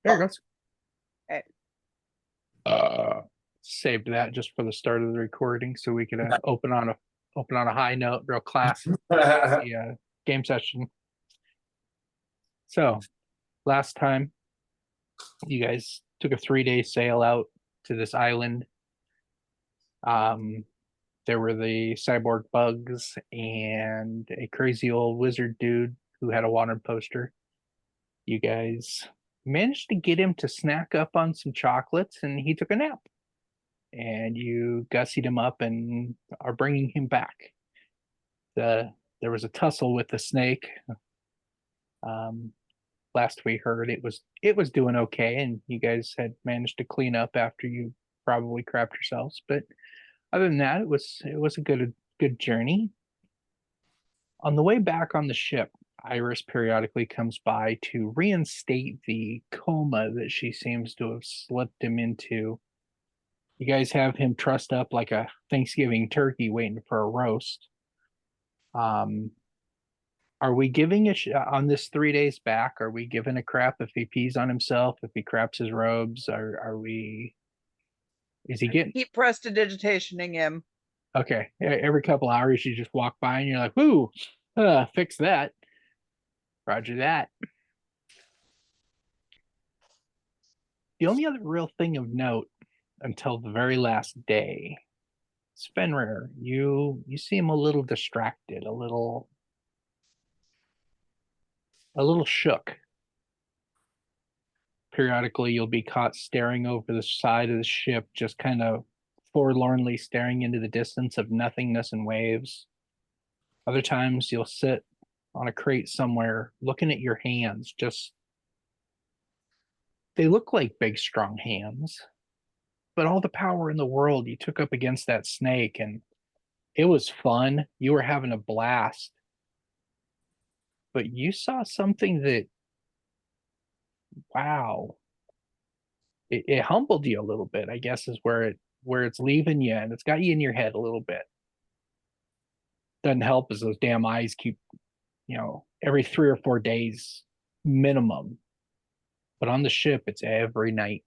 There it goes. Okay. Saved that just for the start of the recording, so we could open on a high note, real classy game session. So, last time, you guys took a 3-day sail out to this island. There were the cyborg bugs and a crazy old wizard dude who had a wanted poster. You guys managed to get him to snack up on some chocolates, and he took a nap. And you gussied him up and are bringing him back. There was a tussle with the snake. Last we heard, it was doing okay, and you guys had managed to clean up after you probably crapped yourselves. But other than that, it was a good journey. On the way back on the ship, Iris periodically comes by to reinstate the coma that she seems to have slipped him into. You guys have him trussed up like a Thanksgiving turkey waiting for a roast. Are we giving on this 3 days back? Are we giving a crap if he pees on himself, if he craps his robes? Are we? Is he getting? Keep prestidigitationing him. Okay. Every couple hours, you just walk by and you're like, "Ooh, fix that." Roger that. The only other real thing of note until the very last day, Svenrir, you see him a little distracted, a little shook. Periodically, you'll be caught staring over the side of the ship, just kind of forlornly staring into the distance of nothingness and waves. Other times, you'll sit on a crate somewhere looking at your hands. They look like big, strong hands, but all the power in the world you took up against that snake, and it was fun. You were having a blast. But you saw something that, wow, it humbled you a little bit, I guess, is where it's leaving you, and it's got you in your head a little bit. Doesn't help as those damn eyes keep, every 3 or 4 days minimum. But on the ship, it's every night.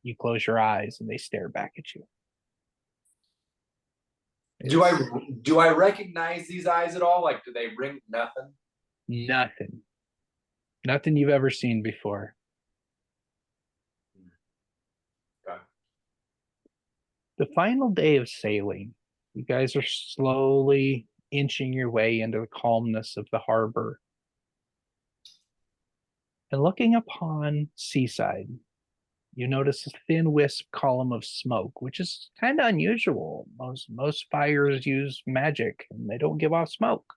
You close your eyes and they stare back at you. Do I recognize these eyes at all? Like, do they ring nothing? Nothing you've ever seen before. Okay. The final day of sailing, you guys are slowly inching your way into the calmness of the harbor. And looking upon Seaside, you notice a thin wisp column of smoke, which is kind of unusual. Most fires use magic and they don't give off smoke.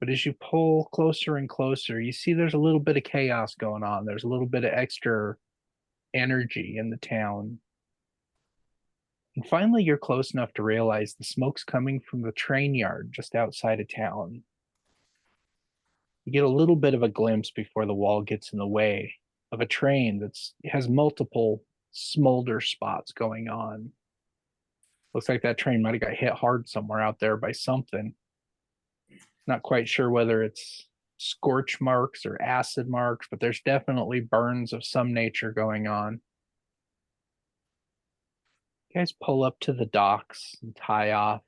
But as you pull closer and closer, you see there's a little bit of chaos going on. There's a little bit of extra energy in the town. And finally, you're close enough to realize the smoke's coming from the train yard just outside of town. You get a little bit of a glimpse before the wall gets in the way of a train that has multiple smolder spots going on. Looks like that train might have got hit hard somewhere out there by something. Not quite sure whether it's scorch marks or acid marks, but there's definitely burns of some nature going on. You guys pull up to the docks and tie off.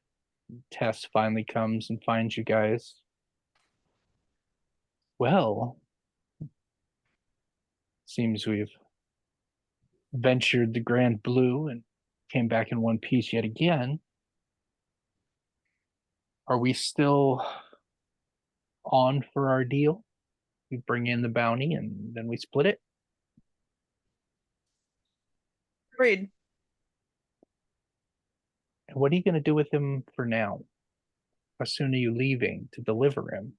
Tess finally comes and finds you guys. Well, seems we've ventured the Grand Blue and came back in one piece yet again. Are we still on for our deal? We bring in the bounty and then we split it? Agreed. And what are you going to do with him for now? How soon are you leaving to deliver him?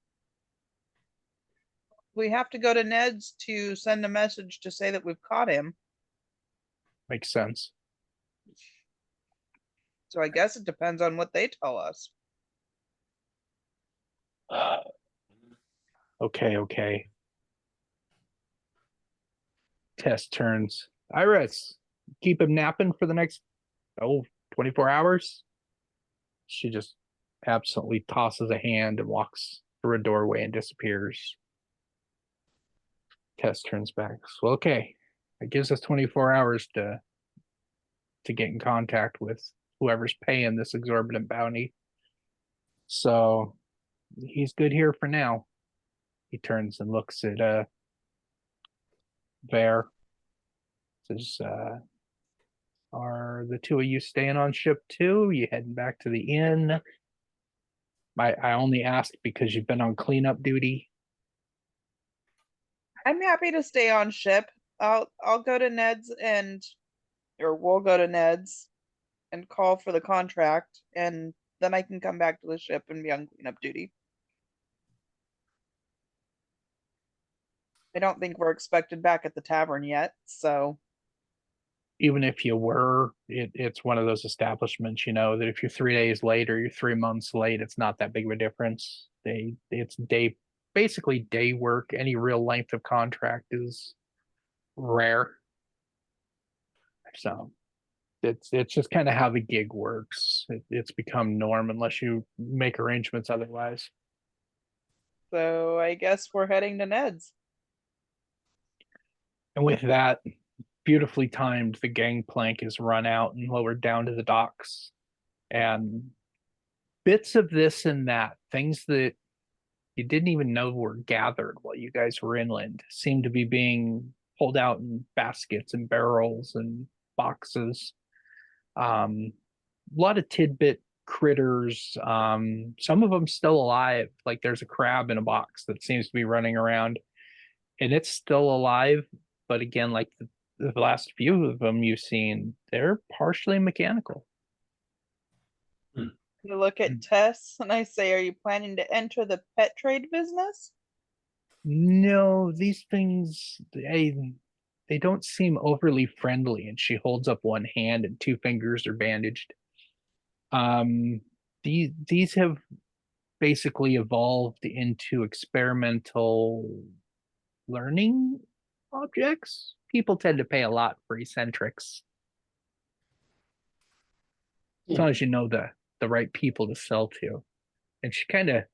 We have to go to Ned's to send a message to say that we've caught him. Makes sense. So I guess it depends on what they tell us. Okay. Tess turns. Iris, keep him napping for the next 24 hours? She just absently tosses a hand and walks through a doorway and disappears. Tess turns back. Well, okay. It gives us 24 hours to get in contact with whoever's paying this exorbitant bounty. So he's good here for now. He turns and looks at Bear. Says, are the two of you staying on ship too? You heading back to the inn? I only asked because you've been on cleanup duty. I'm happy to stay on ship. I'll go to Ned's or we'll go to Ned's and call for the contract, and then I can come back to the ship and be on cleanup duty. I don't think we're expected back at the tavern yet, so Even if you were, it's one of those establishments, that if you're 3 days late or you're 3 months late, it's not that big of a difference. It's basically day work. Any real length of contract is rare. So it's just kind of how the gig works. It's become norm unless you make arrangements otherwise. I guess we're heading to Ned's. And with that, beautifully timed, the gangplank is run out and lowered down to the docks. And bits of this and that, things that you didn't even know were gathered while you guys were inland, seem to be being pulled out in baskets and barrels and boxes. A lot of tidbit critters. Some of them still alive. Like there's a crab in a box that seems to be running around, and it's still alive. But again, like the last few of them you've seen, they're partially mechanical. I look at Tess and I say, "Are you planning to enter the pet trade business?" No, these things they don't seem overly friendly. And she holds up one hand and two fingers are bandaged. These have basically evolved into experimental learning objects. People tend to pay a lot for eccentrics. As long as you know the right people to sell to. And she kind of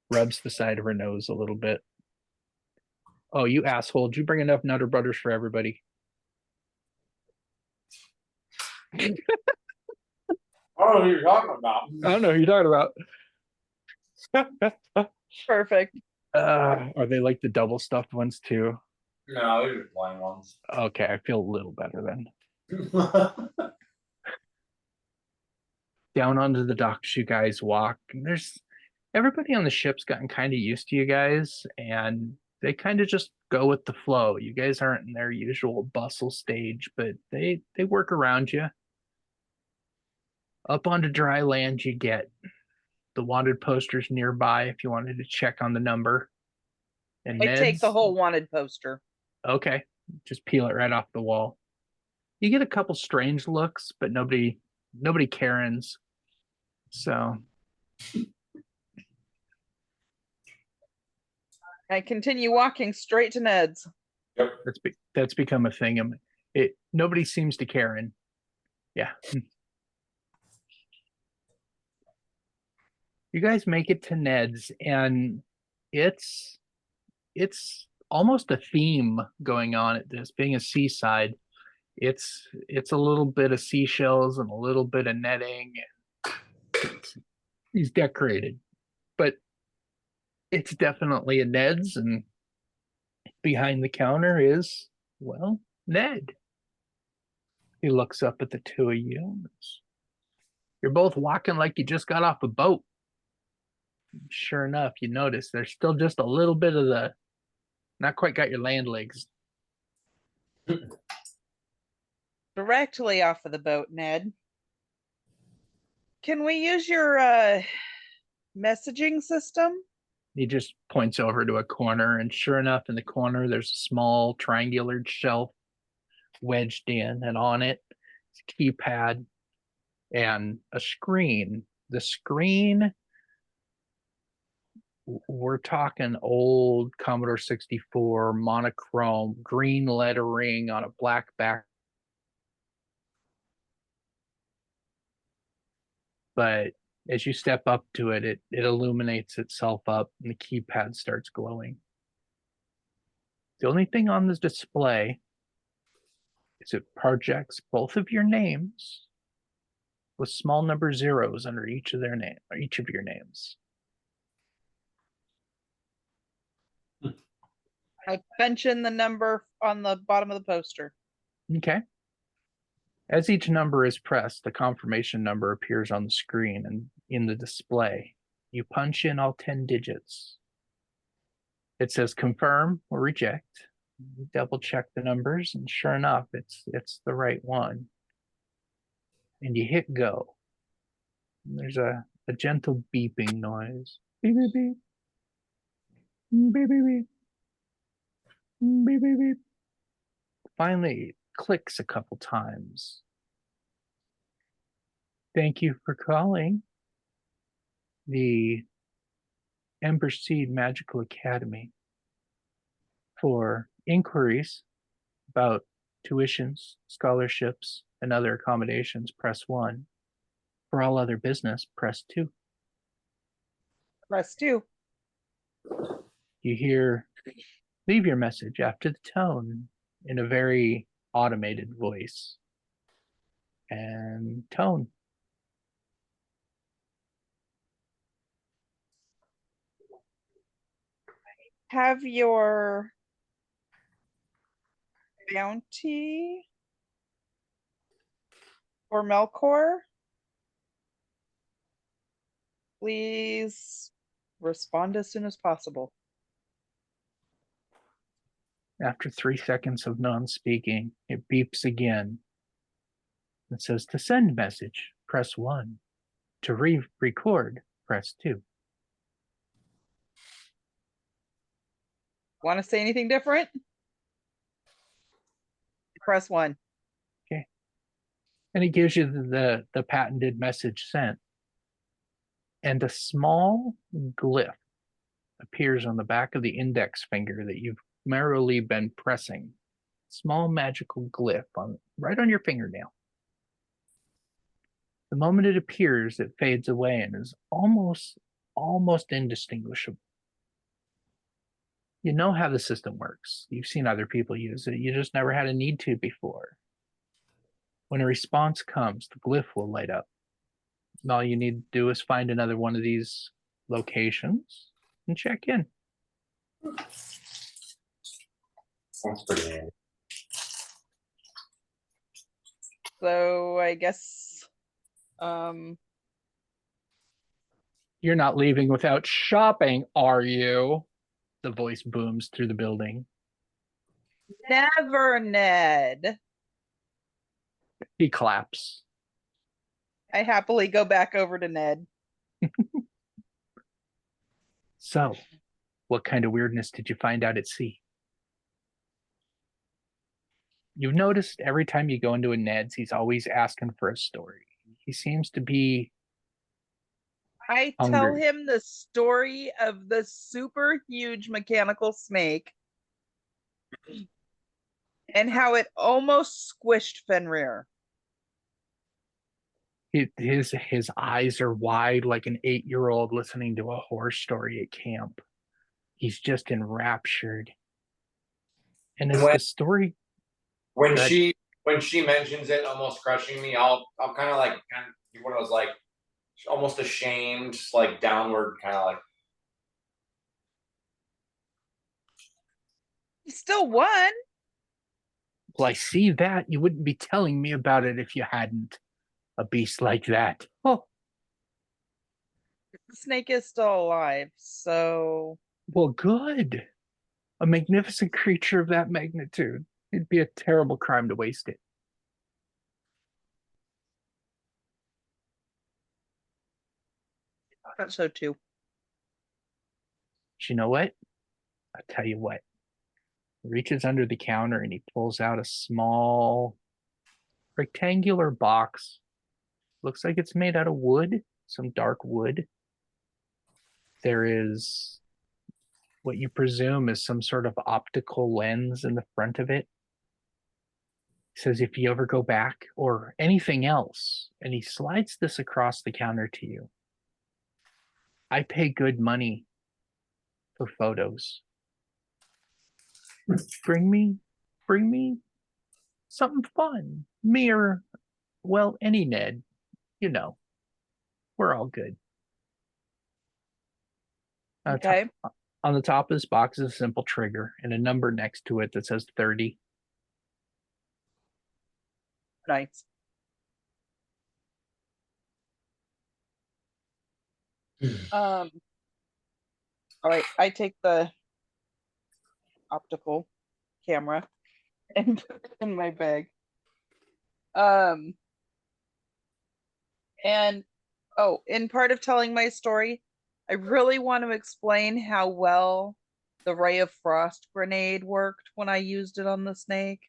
rubs the side of her nose a little bit. Oh, you asshole. Did you bring enough Nutter Butters for everybody? I don't know who you're talking about. I don't know who you're talking about. Perfect. Are they like the double stuffed ones too? No, they're just plain ones. Okay, I feel a little better then. Down onto the docks you guys walk. And there's everybody on the ship's gotten kind of used to you guys, and they kind of just go with the flow. You guys aren't in their usual bustle stage, but they work around you. Up onto dry land you get. The wanted posters nearby if you wanted to check on the number. And I take the whole wanted poster. Okay, just peel it right off the wall. You get a couple strange looks, but nobody Karens. So I continue walking straight to Ned's. Yep. that's become a thing. Nobody seems to Karen. Yeah. You guys make it to Ned's, and it's almost a theme going on at this. Being a seaside, it's a little bit of seashells and a little bit of netting. He's decorated, but it's definitely a Ned's, and behind the counter is, well, Ned. He looks up at the two of you. You're both walking like you just got off a boat. Sure enough, you notice there's still just a little bit of not quite got your land legs. Directly off of the boat, Ned. Can we use your messaging system? He just points over to a corner, and sure enough, in the corner, there's a small triangular shelf wedged in, and on it, it's a keypad and a screen. The screen, we're talking old Commodore 64 monochrome, green lettering on a black back. But as you step up to it, it illuminates itself up and the keypad starts glowing. The only thing on this display is it projects both of your names with small number zeros under each of their name or each of your names. I mentioned the number on the bottom of the poster. Okay. As each number is pressed, the confirmation number appears on the screen and in the display. You punch in all 10 digits. It says confirm or reject. You double check the numbers, and sure enough, it's the right one. And you hit go. And there's a gentle beeping noise. Beep, beep, beep. Beep, beep, beep. Beep, beep, beep. Finally, it clicks a couple times. Thank you for calling the Ember Seed Magical Academy. For inquiries about tuitions, scholarships, and other accommodations, press 1. For all other business, press 2. Press 2. You hear, leave your message after the tone in a very automated voice. And tone. Have your bounty for Melkor. Please respond as soon as possible. After 3 seconds of non-speaking, it beeps again. It says to send message, press 1. To re-record, press 2. Want to say anything different? Press 1. Okay. And it gives you the patented message sent. And a small glyph appears on the back of the index finger that you've merrily been pressing. Small magical glyph right on your fingernail. The moment it appears, it fades away and is almost indistinguishable. You know how the system works. You've seen other people use it. You just never had a need to before. When a response comes, the glyph will light up. And all you need to do is find another one of these locations and check in. Sounds pretty handy. So I guess You're not leaving without shopping, are you? The voice booms through the building. never, Ned. He claps. I happily go back over to Ned. So, what kind of weirdness did you find out at sea? You've noticed every time you go into a Ned's, he's always asking for a story. He seems to be I hungry. tell him the story of the super huge mechanical snake and how it almost squished Fenrir. His eyes are wide like an 8-year-old listening to a horror story at camp. He's just enraptured. And as the story When Good. she mentions it almost crushing me, I'll kind of what I was like almost ashamed, like downward kind of like. He still won. Well, I see that. You wouldn't be telling me about it if you hadn't. A beast like that. Oh, The snake is still alive, so well, good. A magnificent creature of that magnitude. It'd be a terrible crime to waste it. I thought so too. But you know what? I'll tell you what. He reaches under the counter and he pulls out a small rectangular box. Looks like it's made out of wood, some dark wood. There is what you presume is some sort of optical lens in the front of it. He says, if you ever go back or anything else, and he slides this across the counter to you. I pay good money for photos. bring me something fun. Me or, well, any Ned. You know, we're all good. Okay. On the top of this box is a simple trigger and a number next to it that says 30. Nice. All right. I take the optical camera and put it in my bag. And in part of telling my story, I really want to explain how well the ray of frost grenade worked when I used it on the snake.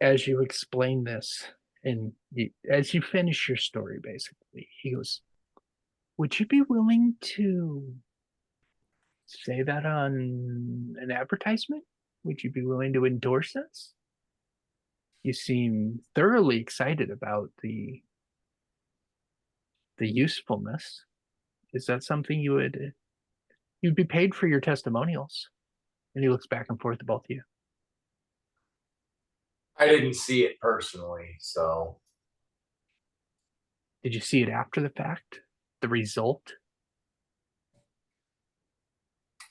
As you explain this, and as you finish your story, basically, he goes, "Would you be willing to say that on an advertisement? Would you be willing to endorse this? You seem thoroughly excited about the usefulness. Is that something you'd be paid for your testimonials?" And he looks back and forth at both of you. I didn't see it personally, so Did you see it after the fact? The result?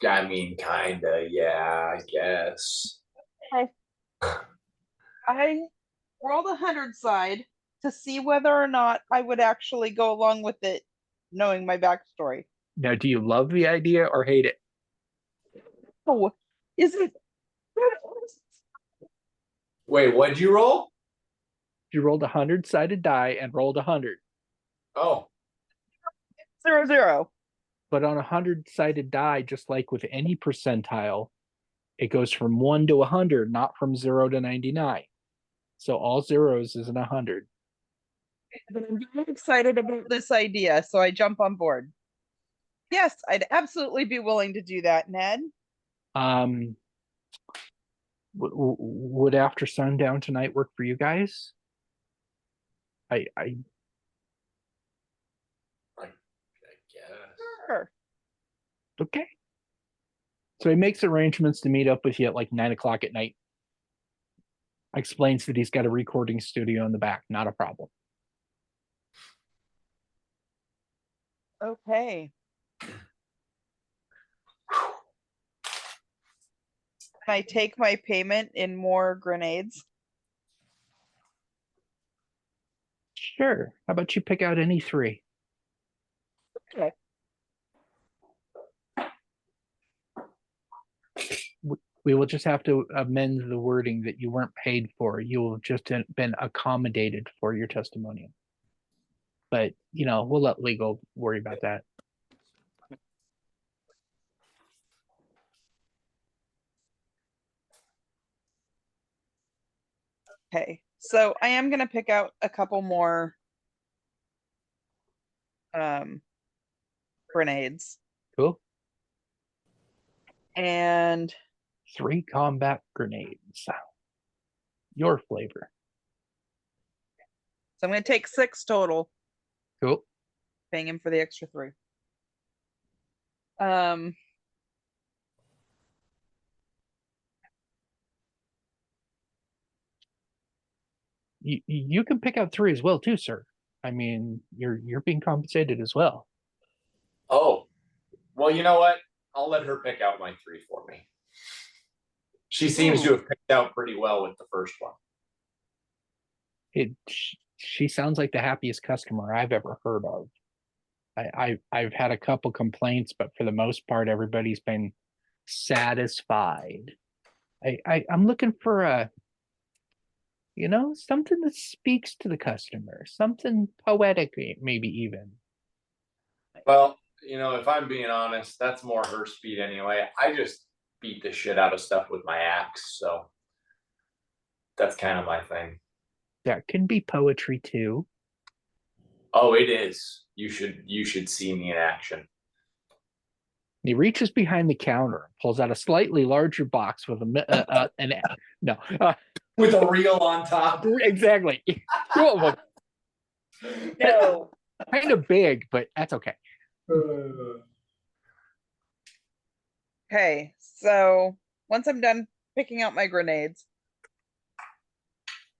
I mean, kinda, yeah, I guess. I rolled 100 side to see whether or not I would actually go along with it, knowing my backstory. Now, do you love the idea or hate it? Oh, is it? Wait, what'd you roll? You rolled 100-sided die and rolled 100. Oh, 0, 0. But on a 100-sided die, just like with any percentile, it goes from 1 to 100, not from 0 to 99. So all zeros is in 100. But I'm very excited about this idea, so I jump on board. Yes, I'd absolutely be willing to do that, Ned. Would after sundown tonight work for you guys? I guess. Sure. Okay. So he makes arrangements to meet up with you at like 9 o'clock at night. Explains that he's got a recording studio in the back. Not a problem. Okay. Can I take my payment in more grenades? Sure. How about you pick out any 3? Okay. We will just have to amend the wording that you weren't paid for. You will have just been accommodated for your testimonial. But, we'll let legal worry about that. Okay. So I am going to pick out a couple more grenades. Cool. And 3 combat grenades. Your flavor. so I'm going to take 6 total, Cool. paying him for the extra 3. You can pick out 3 as well too, sir. I mean, you're being compensated as well. Oh, well, you know what? I'll let her pick out my 3 for me. She seems to have picked out pretty well with the first one. She sounds like the happiest customer I've ever heard of. I've had a couple complaints, but for the most part, everybody's been satisfied. I'm looking for something that speaks to the customer, something poetic, maybe even. Well, if I'm being honest, that's more her speed anyway. I just beat the shit out of stuff with my axe, so that's kind of my thing. That can be poetry too. Oh, it is. You should see me in action. He reaches behind the counter, pulls out a slightly larger box with with a reel on top. Exactly. 2 of them. No. Kind of big, but that's okay. Okay, So once I'm done picking out my grenades,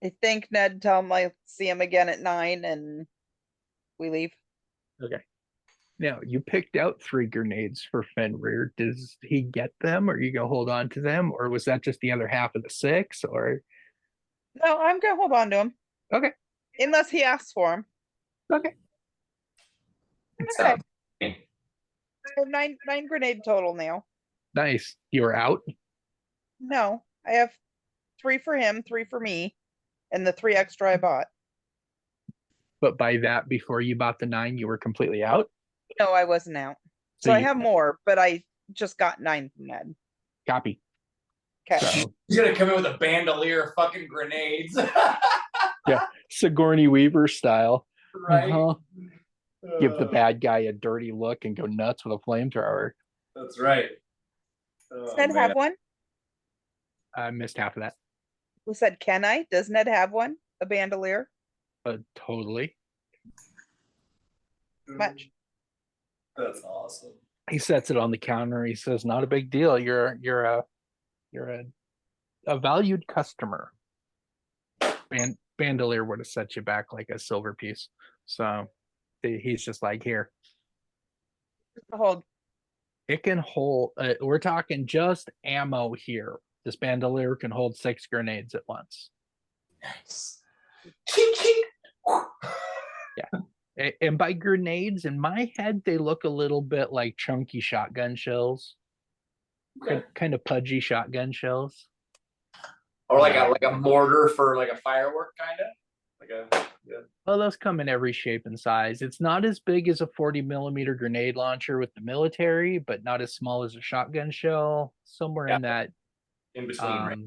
I thank Ned, tell him I see him again at 9, and we leave. Okay. Now you picked out 3 grenades for Fenrir. Does he get them, or you go hold on to them, or was that just the other half of the 6? Or No, I'm gonna hold on to him okay, unless he asks for him. okay, Sounds. I have nine grenade total now. nice. You were out. No, I have 3 for him, 3 for me, and the 3 extra I bought. But by that, before you bought the 9, you were completely out. No, I wasn't out. So So I you- have more, but I just got 9 from Ned. Copy. Okay. So He's gonna come in with a bandolier of fucking grenades. Sigourney Weaver style. Right? Uh-huh. Give the Uh, bad guy a dirty look and go nuts with a flamethrower. That's right. Does Oh, Ned man. have one? I missed half of that. Who said, can I? Does Ned have one? A bandolier? Totally. Much. That's awesome. He sets it on the counter. He says, "Not a big deal. You're a valued customer." Bandolier would have set you back like a silver piece. So he's just like, "Here, Hold. it can hold." We're talking just ammo here. This bandolier can hold 6 grenades at once. Nice. Ching, ching. And by grenades, in my head, they look a little bit like chunky shotgun shells, Okay. kind of pudgy shotgun shells. Or like a mortar for like a firework, kind of like a. Yeah. Well, those come in every shape and size. It's not as big as a 40 millimeter grenade launcher with the military, but not as small as a shotgun shell. Somewhere in that In between, right?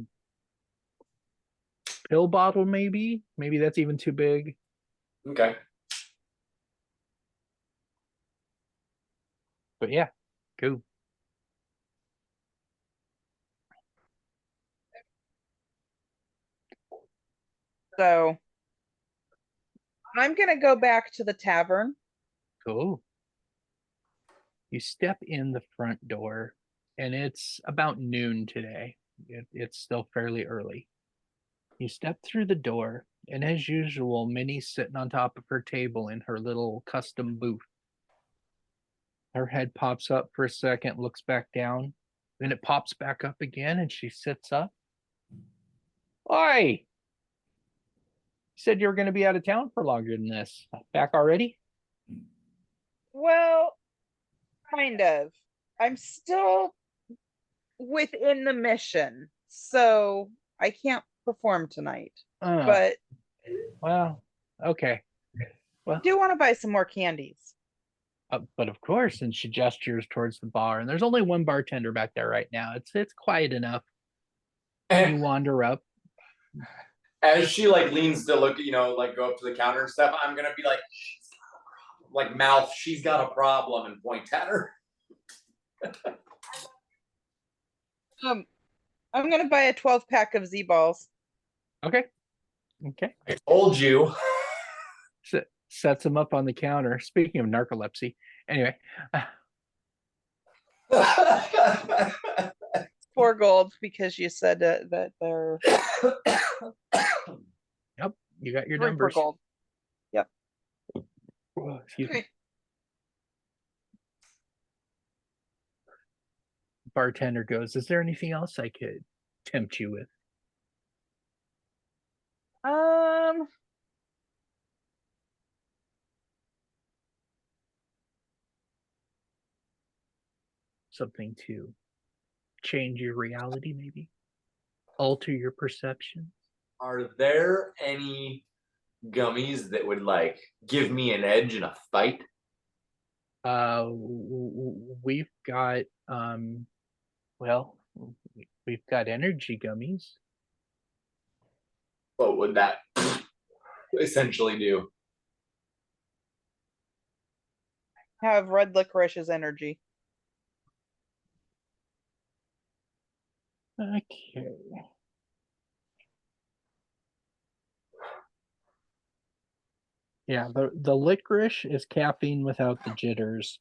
pill bottle, maybe. Maybe that's even too big. Okay. But yeah, cool. So I'm gonna go back to the tavern. Cool. You step in the front door, and it's about noon today. It's still fairly early. You step through the door, and as usual, Minnie's sitting on top of her table in her little custom booth. Her head pops up for a second, looks back down, then it pops back up again, and she sits up. Oi! You said you were going to be out of town for longer than this. Back already? Well, kind of. I'm still within the mission, so I can't perform tonight. But Well, okay. I do want to buy some more candies. But of course, and she gestures towards the bar, and there's only one bartender back there right now. It's quiet enough. You wander up. As she like leans to look, like go up to the counter and stuff, I'm gonna be like, she's got a problem. Like mouth, she's got a problem, and point at her. I'm gonna buy a 12-pack of Z-balls. Okay. I told you. Sets them up on the counter. Speaking of narcolepsy, anyway. 4 gold because you said that they're Yep, you got your 3 for numbers. gold. Oh, excuse me. Bartender goes, "Is there anything else I could tempt you with?" Something to change your reality, maybe alter your perception. Are there any gummies that would like give me an edge in a fight? We've got well, we've got energy gummies. What would that essentially do? Have red licorice's energy. Okay. Yeah, the licorice is caffeine without the jitters.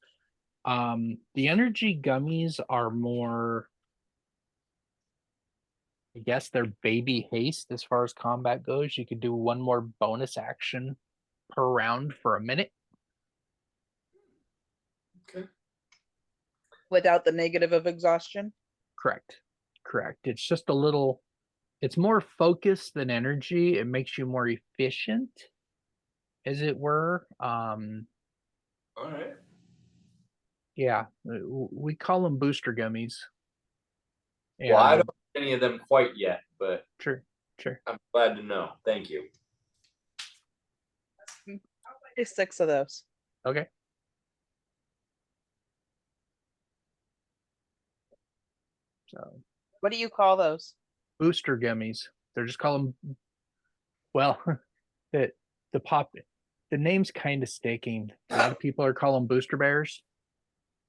The energy gummies are more I guess they're baby haste as far as combat goes. You could do one more bonus action per round for a minute. Okay. Without the negative of exhaustion. Correct. Correct. It's just a little, it's more focus than energy. It makes you more efficient, as it were. All right. Yeah, we call them booster gummies. Well, I And don't have any of them quite yet, but sure, sure. I'm glad to know. Thank you. There's 6 of those. Okay. So What do you call those? booster gummies. They're just call them. Well, the the name's kind of sticking. A lot of people are calling them booster bears.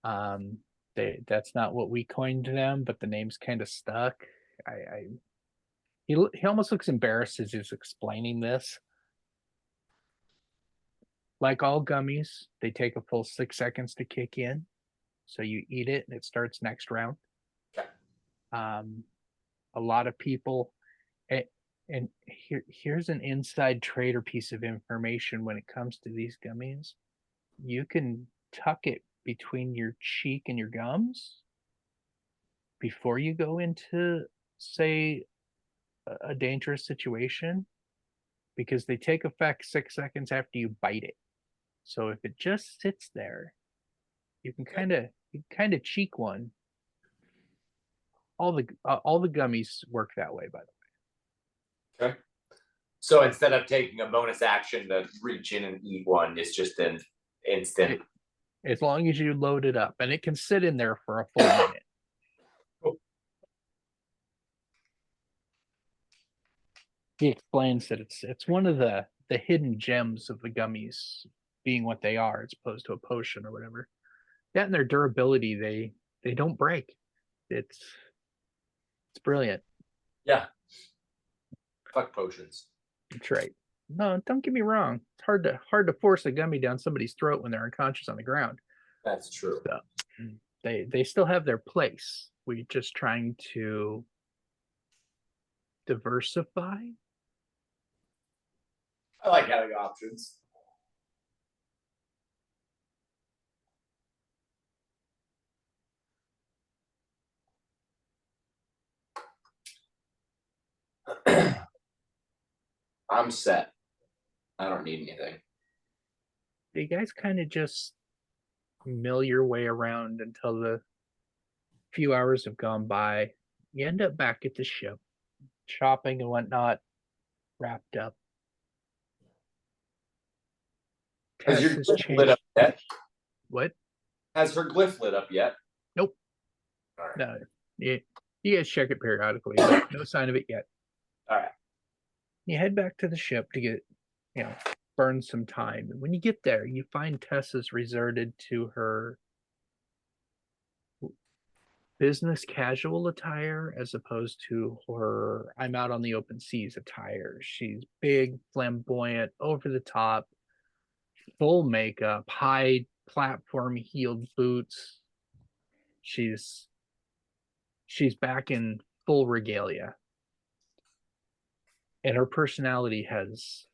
That's not what we coined them, but the name's kind of stuck. He almost looks embarrassed as he's explaining this. Like all gummies, they take a full 6 seconds to kick in. So you eat it and it starts next round. Okay. A lot of people, and here's an inside trader piece of information when it comes to these gummies. You can tuck it between your cheek and your gums before you go into, say, a dangerous situation, because they take effect 6 seconds after you bite it. So if it just sits there, you can kind of cheek one. All the gummies work that way, by the way. Okay. So instead of taking a bonus action to reach in and eat one, it's just an instant. As long as you load it up, and it can sit in there for a full minute. He explains that it's one of the hidden gems of the gummies being what they are, as opposed to a potion or whatever. That and their durability, they don't break. It's brilliant. Yeah. Fuck potions. That's right. No, don't get me wrong. It's hard to force a gummy down somebody's throat when they're unconscious on the ground. That's true. So they still have their place. We're just trying to diversify. I like having options. I'm set. I don't need anything. You guys kind of just mill your way around until the few hours have gone by. You end up back at the ship, shopping and whatnot wrapped up. Has your Tess has glyph lit changed. up yet? What? Has her glyph lit up yet? Nope. All right. No. You guys check it periodically, but no sign of it yet. All right. You head back to the ship to get, burn some time. And when you get there, you find Tessa's resorted to her business casual attire as opposed to her I'm out on the open seas attire. She's big, flamboyant, over the top, full makeup, high platform heeled boots. She's back in full regalia. And her personality has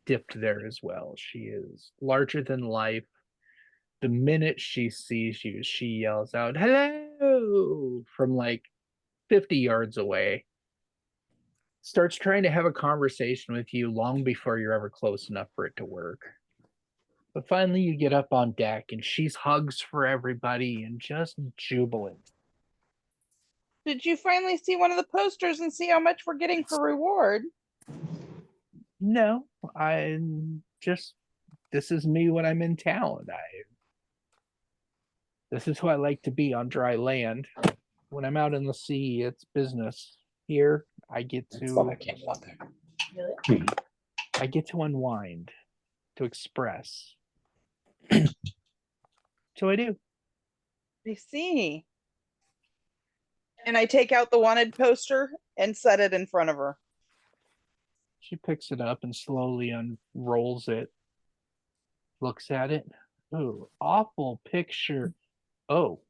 dipped there as well. She is larger than life. The minute she sees you, she yells out, "Hello!" from like 50 yards away. Starts trying to have a conversation with you long before you're ever close enough for it to work. But finally, you get up on deck and she's hugs for everybody and just jubilant. Did you finally see one of the posters and see how much we're getting for reward? No, this is me when I'm in town. This is who I like to be on dry land. When I'm out in the sea, it's business. Here, I get to I get to unwind, to express. So I do. I see. And I take out the wanted poster and set it in front of her. She picks it up and slowly unrolls it, looks at it. Ooh, awful picture. Oh.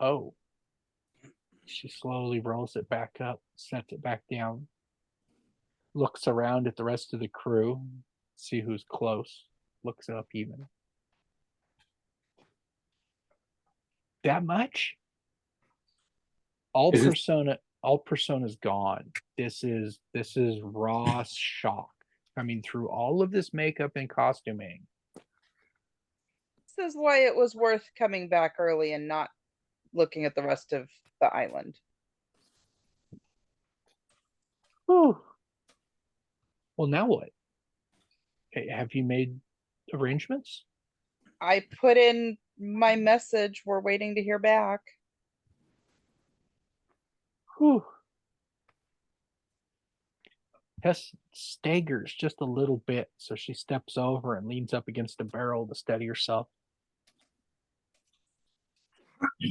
Oh. She slowly rolls it back up, sets it back down, looks around at the rest of the crew, see who's close, looks up even. That much? All Is it- persona's gone. This is raw shock coming through all of this makeup and costuming. This is why it was worth coming back early and not looking at the rest of the island. Whew. Well, now what? Okay, have you made arrangements? I put in my message. We're waiting to hear back. Whew. Tess staggers just a little bit, so she steps over and leans up against a barrel to steady herself.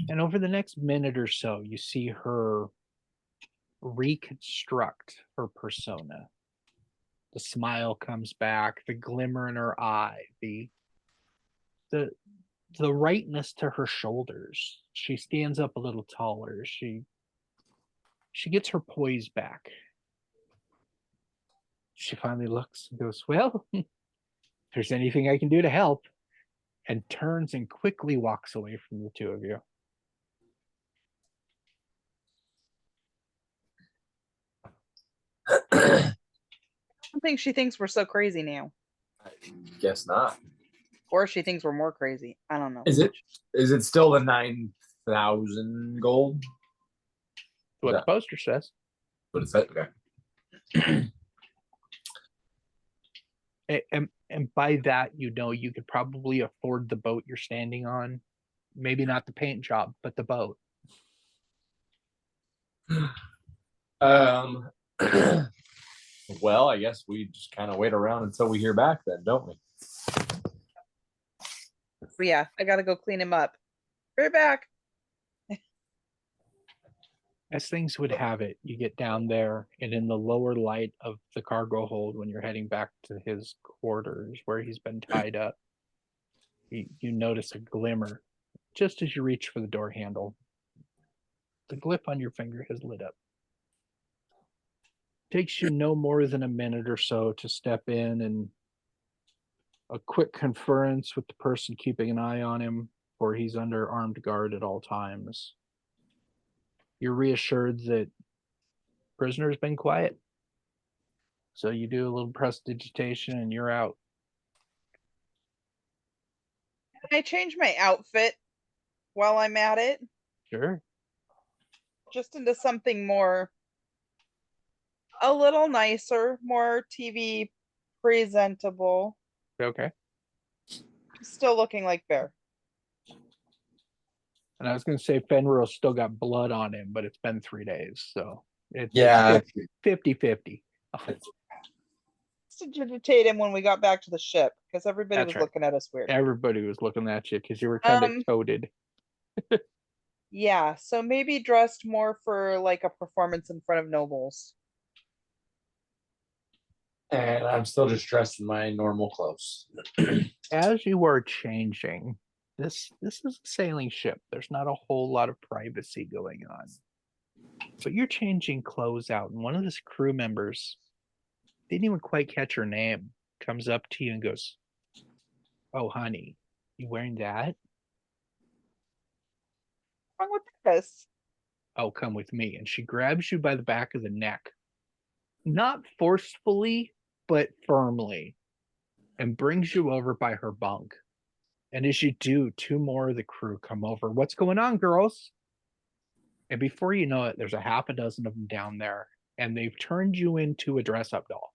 And over the next minute or so, you see her reconstruct her persona. The smile comes back, the glimmer in her eye, the rightness to her shoulders. She stands up a little taller. She gets her poise back. She finally looks and goes, well, if there's anything I can do to help, and turns and quickly walks away from the two of you. I don't think she thinks we're so crazy now. I guess not. Or she thinks we're more crazy. I don't know. Is it still the 9,000 gold? What Yeah. the poster says. What is that? Okay. And by that, you know, you could probably afford the boat you're standing on. Maybe not the paint job, but the boat. Well, I guess we just kind of wait around until we hear back then, don't we? But yeah, I gotta go clean him up. Right back. As things would have it, you get down there, and in the lower light of the cargo hold, when you're heading back to his quarters where he's been tied up, you notice a glimmer just as you reach for the door handle. The glyph on your finger has lit up. Takes you no more than a minute or so to step in, and a quick conference with the person keeping an eye on him, for he's under armed guard at all times. You're reassured that prisoner's been quiet. So you do a little prestidigitation and you're out. Can I change my outfit while I'm at it? Sure. Just into something more, a little nicer, more TV presentable. Okay. Still looking like Bear. And I was going to say Fenrir's still got blood on him, but it's been 3 days. So it's Yeah. 50-50. To agitate him when we got back to the ship because everybody That's was right. looking at us weird. Everybody was looking at you because you were kind of toted. Yeah, so maybe dressed more for like a performance in front of nobles. And I'm still just dressed in my normal clothes. As you are changing, this is a sailing ship. There's not a whole lot of privacy going on. But you're changing clothes out, and one of his crew members didn't even quite catch her name, comes up to you and goes, "Oh, honey, you wearing that? What's wrong with this? Oh, come with me." And she grabs you by the back of the neck, not forcefully, but firmly, and brings you over by her bunk. And as you do, two more of the crew come over. "What's going on, girls?" And before you know it, there's a half a dozen of them down there, and they've turned you into a dress-up doll.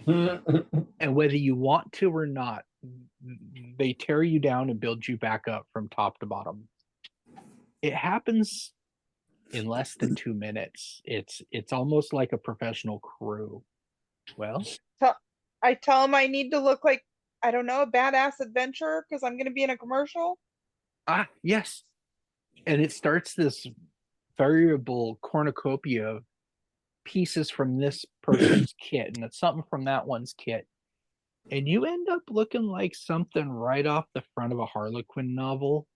And whether you want to or not, they tear you down and build you back up from top to bottom. It happens in less than 2 minutes. It's almost like a professional crew. Well, I tell him I need to look like, I don't know, a badass adventurer because I'm going to be in a commercial. Yes. And it starts this variable cornucopia of pieces from this person's kit, and it's something from that one's kit. And you end up looking like something right off the front of a Harlequin novel.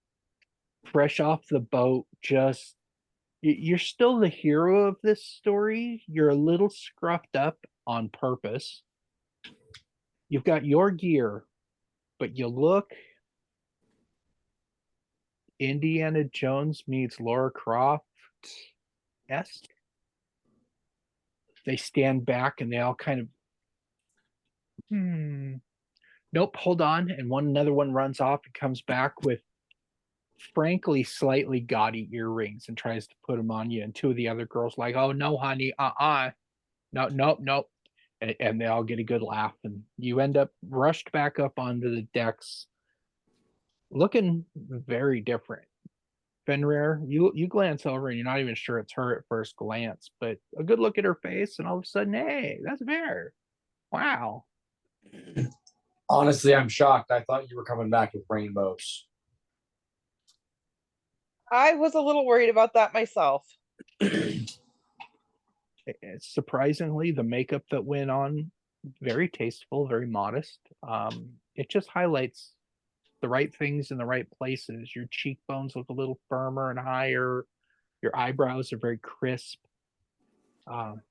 fresh off the boat, just you're still the hero of this story. You're a little scruffed up on purpose. You've got your gear, but you look Indiana Jones meets Laura Croft esque. They stand back and they all kind of, nope, hold on. And another one runs off and comes back with frankly slightly gaudy earrings and tries to put them on you. And two of the other girls like, oh no, honey, no, nope, nope. And they all get a good laugh, and you end up rushed back up onto the decks, looking very different. Fenrir, you glance over and you're not even sure it's her at first glance, but a good look at her face, and all of a sudden, hey, that's Bear. Wow. Honestly, I'm shocked. I thought you were coming back with rainbows. I was a little worried about that myself. Surprisingly, the makeup that went on, very tasteful, very modest. It just highlights the right things in the right places. Your cheekbones look a little firmer and higher. Your eyebrows are very crisp. And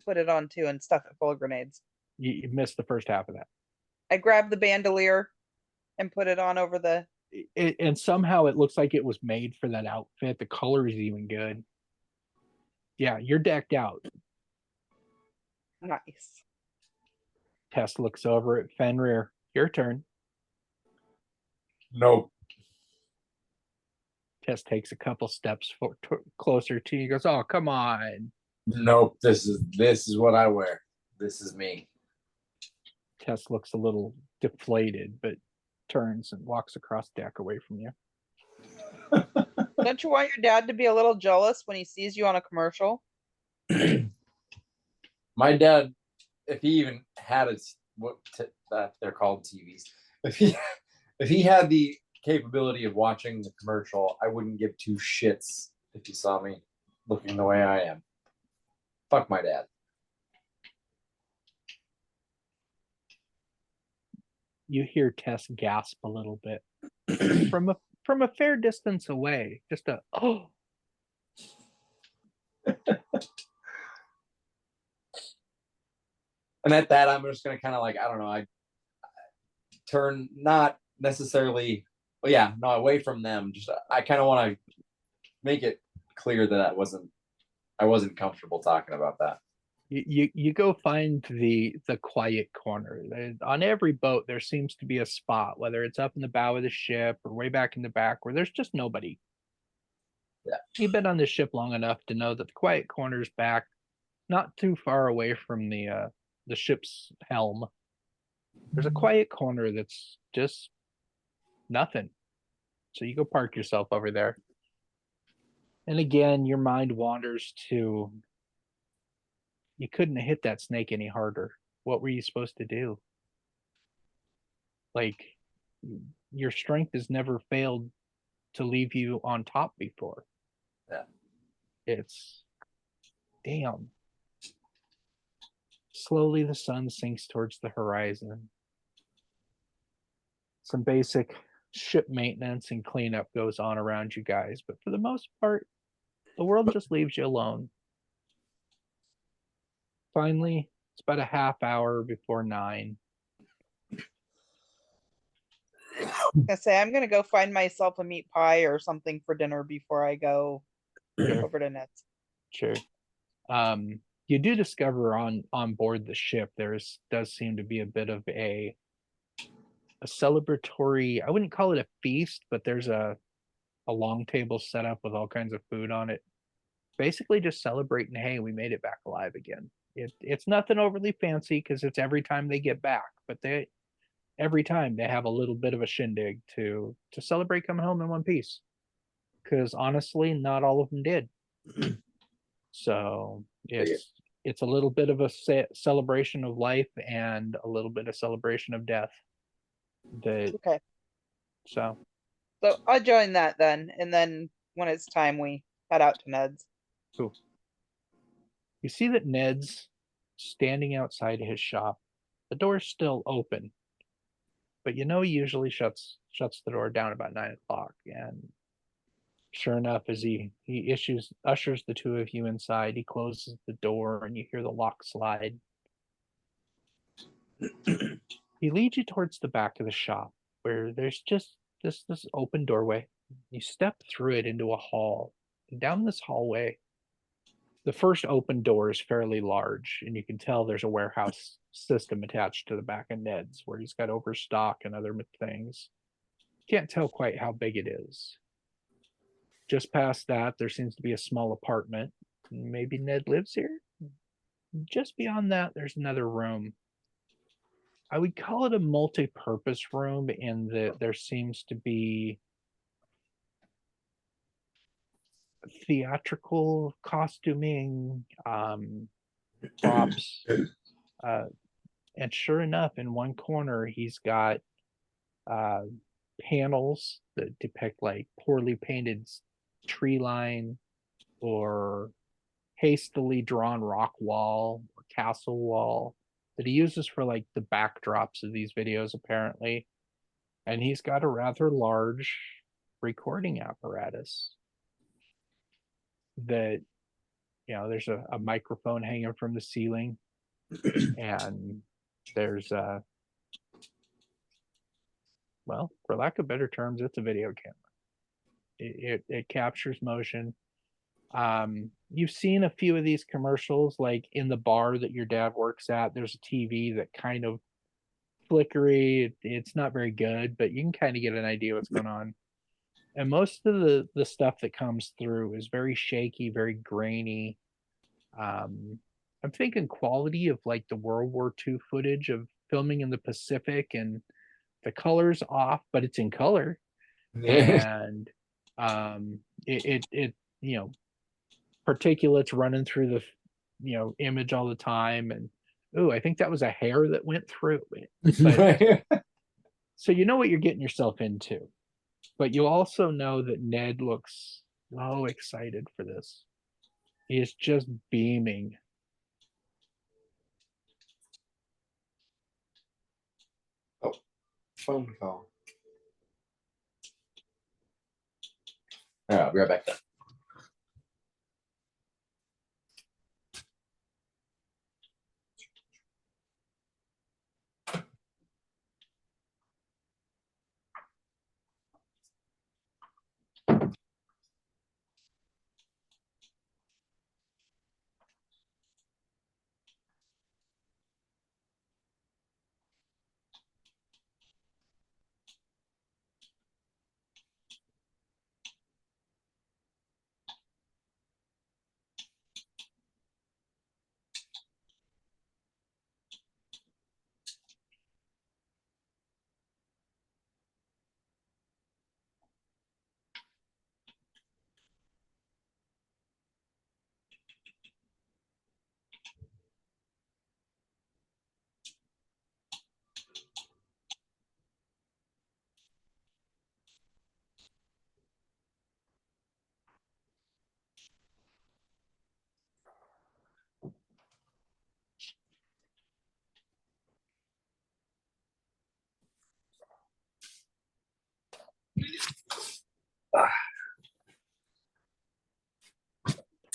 put it on too and stuff it full of grenades. You missed the first half of that. I grabbed the bandolier and put it on over the. And somehow it looks like it was made for that outfit. The color is even good. Yeah, you're decked out. Nice. Tess looks over at Fenrir. Your turn. Nope. Tess takes a couple steps closer to you. He goes, oh, come on. Nope. This is what I wear. This is me. Tess looks a little deflated, but turns and walks across deck away from you. Don't you want your dad to be a little jealous when he sees you on a commercial? My dad, if he even had that they're called TVs, if he had the capability of watching the commercial, I wouldn't give two shits if he saw me looking the way I am. Fuck my dad. You hear Tess gasp a little bit from a fair distance away. Just a oh. And at that, I'm just gonna kind of like, I don't know, I turn not necessarily, well, yeah, no, away from them. Just I kind of want to make it clear that I wasn't comfortable talking about that. You go find the quiet corner. On every boat there seems to be a spot, whether it's up in the bow of the ship or way back in the back, where there's just nobody. Yeah, you've been on the ship long enough to know that the quiet corner's back, not too far away from the ship's helm. There's a quiet corner that's just nothing. So you go park yourself over there. And again, your mind wanders to, you couldn't have hit that snake any harder. What were you supposed to do? Like, your strength has never failed to leave you on top before. Yeah. It's, damn. Slowly the sun sinks towards the horizon. Some basic ship maintenance and cleanup goes on around you guys, but for the most part, the world just leaves you alone. Finally, it's about a half hour before 9. I say I'm gonna go find myself a meat pie or something for dinner before I go over to Ned's. Sure. You do discover on board the ship does seem to be a bit of a celebratory, I wouldn't call it a feast, but there's a long table set up with all kinds of food on it. Basically just celebrating, hey, we made it back alive again. It's nothing overly fancy because it's every time they get back, but every time they have a little bit of a shindig to celebrate coming home in one piece. Because honestly, not all of them did. So it's a little bit of a celebration of life and a little bit of celebration of death. Okay. So I'll join that then, and then when it's time, we head out to Ned's. cool. You see that Ned's standing outside his shop. The door's still open, but he usually shuts the door down about 9 o'clock. And Sure enough, as he ushers the two of you inside, he closes the door and you hear the lock slide. He leads you towards the back of the shop where there's just this open doorway. You step through it into a hall. And down this hallway, the first open door is fairly large, and you can tell there's a warehouse system attached to the back of Ned's where he's got overstock and other things. Can't tell quite how big it is. Just past that, there seems to be a small apartment. Maybe Ned lives here? Just beyond that, there's another room. I would call it a multi-purpose room in that there seems to be theatrical costuming, props. And sure enough, in one corner, he's got panels that depict like poorly painted tree line or hastily drawn rock wall or castle wall that he uses for like the backdrops of these videos, apparently. And he's got a rather large recording apparatus that, there's a microphone hanging from the ceiling, and there's well, for lack of better terms, it's a video camera. It captures motion. You've seen a few of these commercials, like in the bar that your dad works at. There's a TV that kind of flickery. It's not very good, but you can kind of get an idea what's going on. And most of the stuff that comes through is very shaky, very grainy. I'm thinking quality of like the World War II footage of filming in the Pacific, and the color's off, but it's in color. And it particulates running through the image all the time. And I think that was a hair that went through it. But, so you know what you're getting yourself into, but you also know that Ned looks so excited for this. He is just beaming. Phone call. All right, I'll be right back then.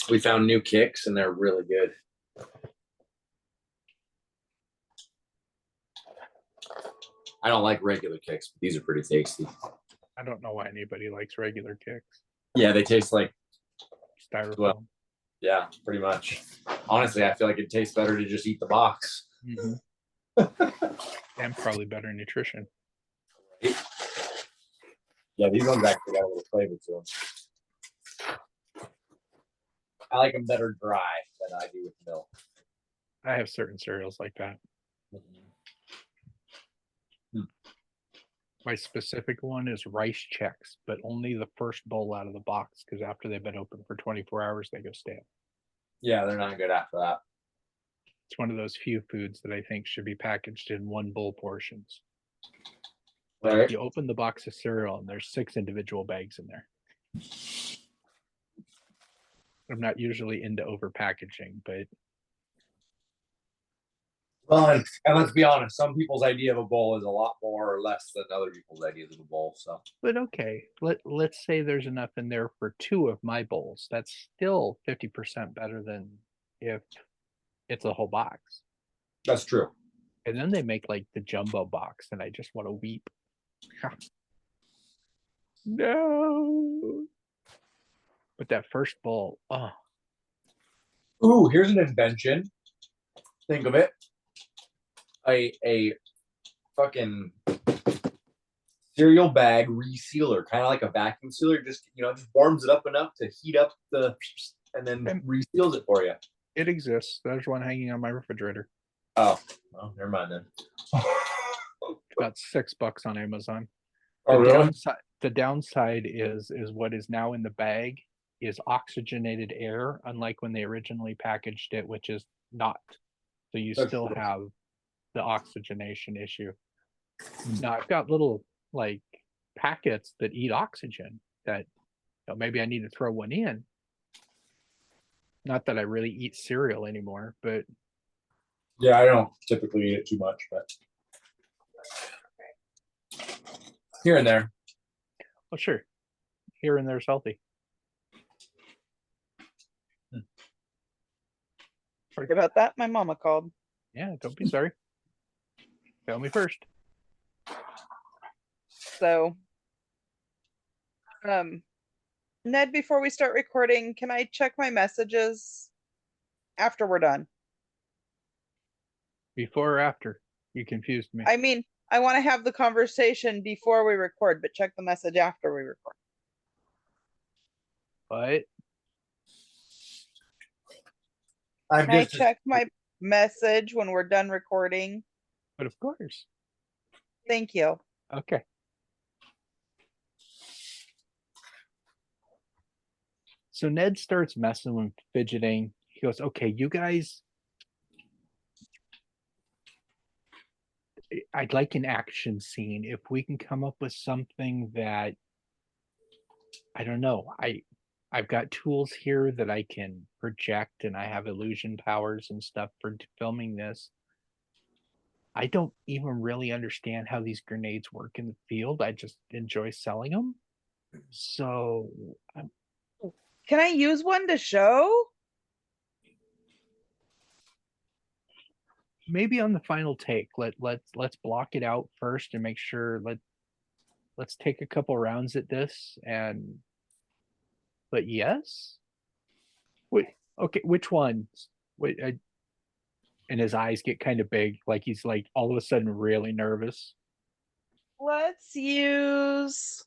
We found new kicks and they're really good. I don't like regular kicks, but these are pretty tasty. I don't know why anybody likes regular kicks. Yeah, they taste like Styrofoam. Well, yeah, pretty much. Honestly, I feel like it tastes better to just eat the box. Mm-hmm. And probably better nutrition. Yeah, these ones actually got a little flavor to them. I like them better dry than I do with milk. I have certain cereals like that. My specific one is rice checks, but only the first bowl out of the box, because after they've been open for 24 hours, they go stale. Yeah, they're not good after that. It's one of those few foods that I think should be packaged in one bowl portions. But Right. you open the box of cereal and there's 6 individual bags in there. I'm not usually into over packaging, but Well, and let's be honest, some people's idea of a bowl is a lot more or less than other people's ideas of a bowl. So But okay, let's say there's enough in there for 2 of my bowls. That's still 50% better than if it's a whole box. that's true. And then they make like the jumbo box, and I just want to weep. No. But that first bowl, oh, Ooh, here's an invention. Think of it. A fucking cereal bag resealer, kind of like a vacuum sealer. Just just warms it up enough to heat up and then reseals it for you. it exists. There's one hanging on my refrigerator. Oh, well, never mind then. About $6 on Amazon. Oh, really? The downside is what is now in the bag is oxygenated air, unlike when they originally packaged it, which is not. So you That's still true. have the oxygenation issue. Now I've got little like packets that eat oxygen that maybe I need to throw one in. Not that I really eat cereal anymore, but Yeah, I don't typically eat it too much, but here and there. well, sure, here and there's healthy. Sorry about that. My mama called. Yeah, don't be sorry. Tell me first. So, Ned, before we start recording, can I check my messages after we're done? Before or after? You confused me. I mean, I want to have the conversation before we record, but check the message after we record. But Can I check my message when we're done recording? of course. Thank you. Okay. So Ned starts messing with fidgeting. He goes, okay, you guys, I'd like an action scene. If we can come up with something that, I don't know, I've got tools here that I can project, and I have illusion powers and stuff for filming this. I don't even really understand how these grenades work in the field. I just enjoy selling them. So Can I use one to show? maybe on the final take, let's block it out first and make sure let's take a couple rounds at this. And but yes, wait, okay, which ones? Wait, and his eyes get kind of big, like he's like all of a sudden really nervous. Let's use.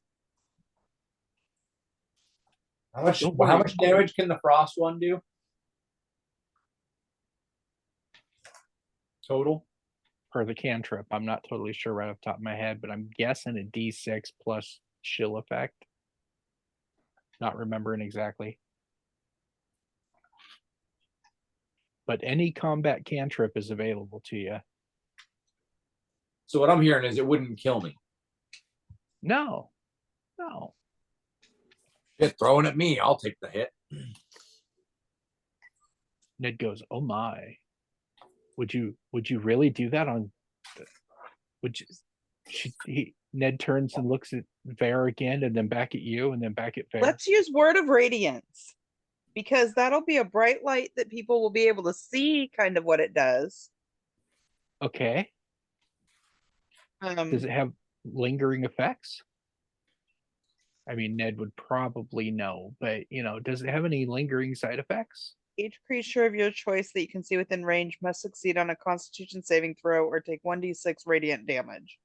How much Don't worry. damage can the frost one do? Total? Per the cantrip, I'm not totally sure right off the top of my head, but I'm guessing a D6 plus chill effect. Not remembering exactly. But any combat cantrip is available to you. So what I'm hearing is it wouldn't kill me. No. Shit, throwing at me, I'll take the hit. Ned goes, oh my. Would you really do that on would you Ned turns and looks at Vare again, and then back at you, and then back at Vare. Let's use Word of Radiance, because that'll be a bright light that people will be able to see kind of what it does. Okay. Does it have lingering effects? I mean, Ned would probably know, but does it have any lingering side effects? Each creature of your choice that you can see within range must succeed on a Constitution saving throw or take 1d6 radiant damage.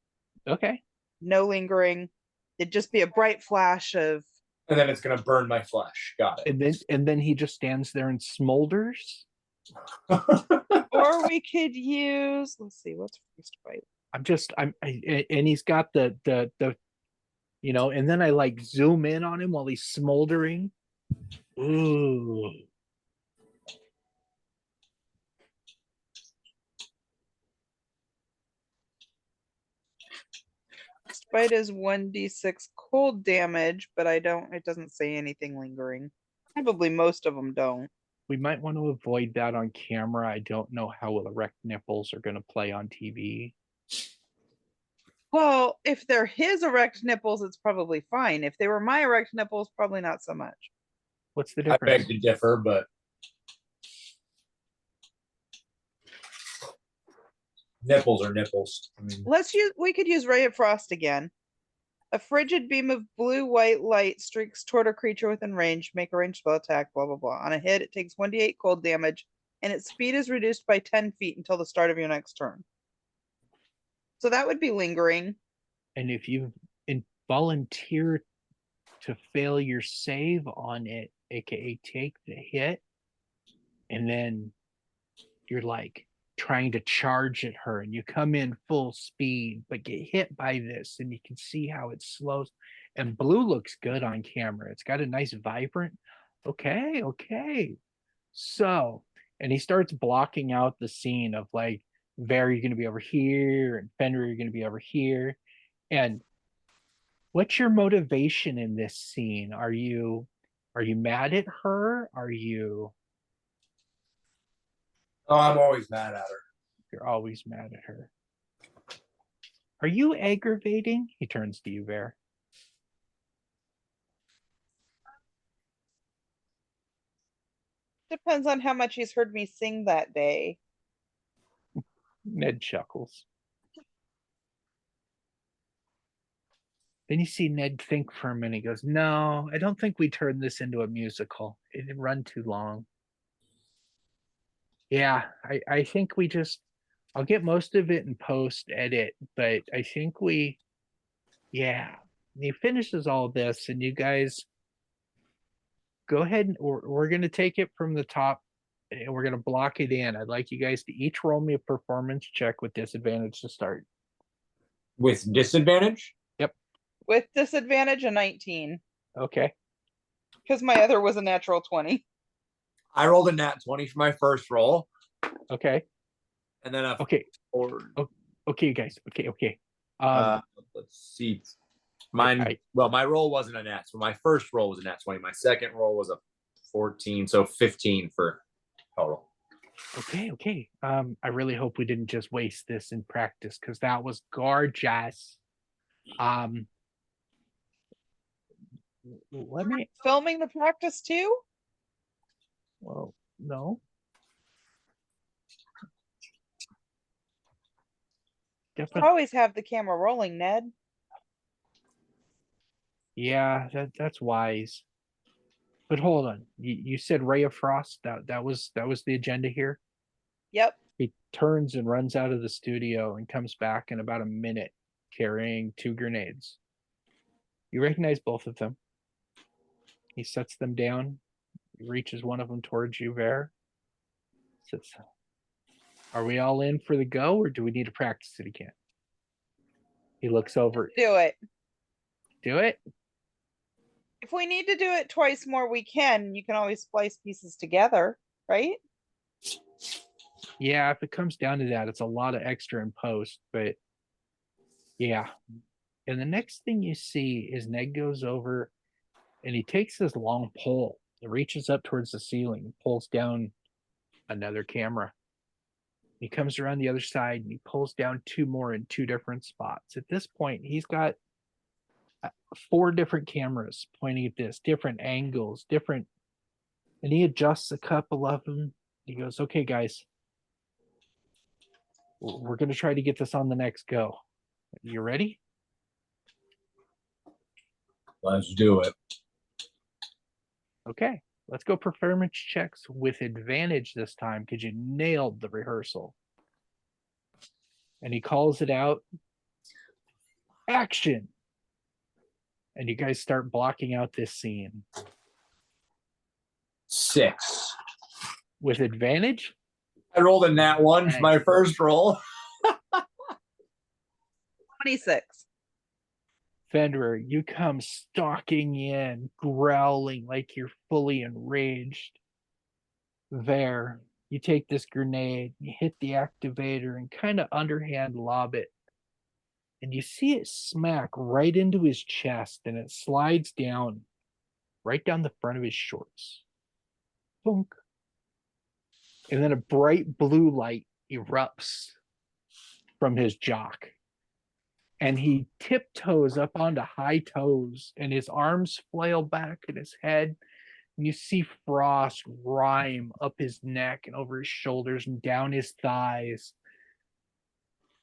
Okay. No lingering. It'd just be a bright flash of. And then it's gonna burn my flesh. Got it. And then he just stands there and smolders. Or we could use. Let's see, what's first bite? And he's got the and then I like zoom in on him while he's smoldering. Ooh. Bite is 1d6 cold damage, but it doesn't say anything lingering. Probably most of them don't. We might want to avoid that on camera. I don't know how erect nipples are going to play on TV. Well, if they're his erect nipples, it's probably fine. If they were my erect nipples, probably not so much. What's the I difference? beg to differ, but nipples are nipples. I mean, We could use Ray of Frost again. A frigid beam of blue-white light streaks toward a creature within range. Make a ranged spell attack, blah, blah, blah. On a hit, it takes 1d8 cold damage, and its speed is reduced by 10 feet until the start of your next turn. So that would be lingering. And if you volunteer to fail your save on it, aka take the hit, and then you're like trying to charge at her and you come in full speed but get hit by this, and you can see how it slows. And blue looks good on camera. It's got a nice vibrant. Okay. So, and he starts blocking out the scene of like, Ver, you're going to be over here, and Fenrir, you're going to be over here. And what's your motivation in this scene? Are you mad at her? oh, I'm always mad at her. You're always mad at her. Are you aggravating? He turns to you, Ver. Depends on how much he's heard me sing that day. Ned chuckles. Then you see Ned think for a minute. He goes, no, I don't think we turned this into a musical. It'd run too long. Yeah, I think we just, I'll get most of it in post edit, but I think yeah. He finishes all this, and you guys go ahead, and we're going to take it from the top, and we're going to block it in. I'd like you guys to each roll me a performance check with disadvantage to start. With disadvantage? With disadvantage, a 19. Okay. Because my other was a natural 20. I rolled a nat 20 for my first roll, Okay. and then a Okay. four. Okay, you guys. Okay. Let's see. Mine. Well, my roll wasn't a nat. So my first roll was a nat 20. My second roll was a 14. So 15 for total. Okay. I really hope we didn't just waste this in practice, because that was gorgeous. Let me. Filming the practice too? Well, no. Definitely. Always have the camera rolling, Ned. Yeah, that's wise. But hold on. You said Ray of Frost. That was the agenda here. Yep. He turns and runs out of the studio and comes back in about a minute carrying 2 grenades. You recognize both of them. He sets them down. He reaches one of them towards you, Ver. Says, are we all in for the go, or do we need to practice it again? He looks over. Do it. Do it? If we need to do it twice more, we can. You can always splice pieces together, right? Yeah, if it comes down to that, it's a lot of extra in post, but yeah. And the next thing you see is Ned goes over and he takes this long pole and reaches up towards the ceiling, pulls down another camera. He comes around the other side and he pulls down 2 more in 2 different spots. At this point, he's got 4 different cameras pointing at this, different angles, and he adjusts a couple of them. He goes, okay, guys, we're going to try to get this on the next go. You ready? Let's do it. Okay, let's go performance checks with advantage this time, because you nailed the rehearsal. And he calls it out. Action! And you guys start blocking out this scene. 6. With advantage? I rolled a nat 1 for my first roll. 26. Fenrir, you come stalking in, growling like you're fully enraged. There, you take this grenade, you hit the activator and kind of underhand lob it. And you see it smack right into his chest, and it slides down, right down the front of his shorts. Boom. And then a bright blue light erupts from his jock. And he tiptoes up onto high toes, and his arms flail back in his head. And you see frost rime up his neck and over his shoulders and down his thighs.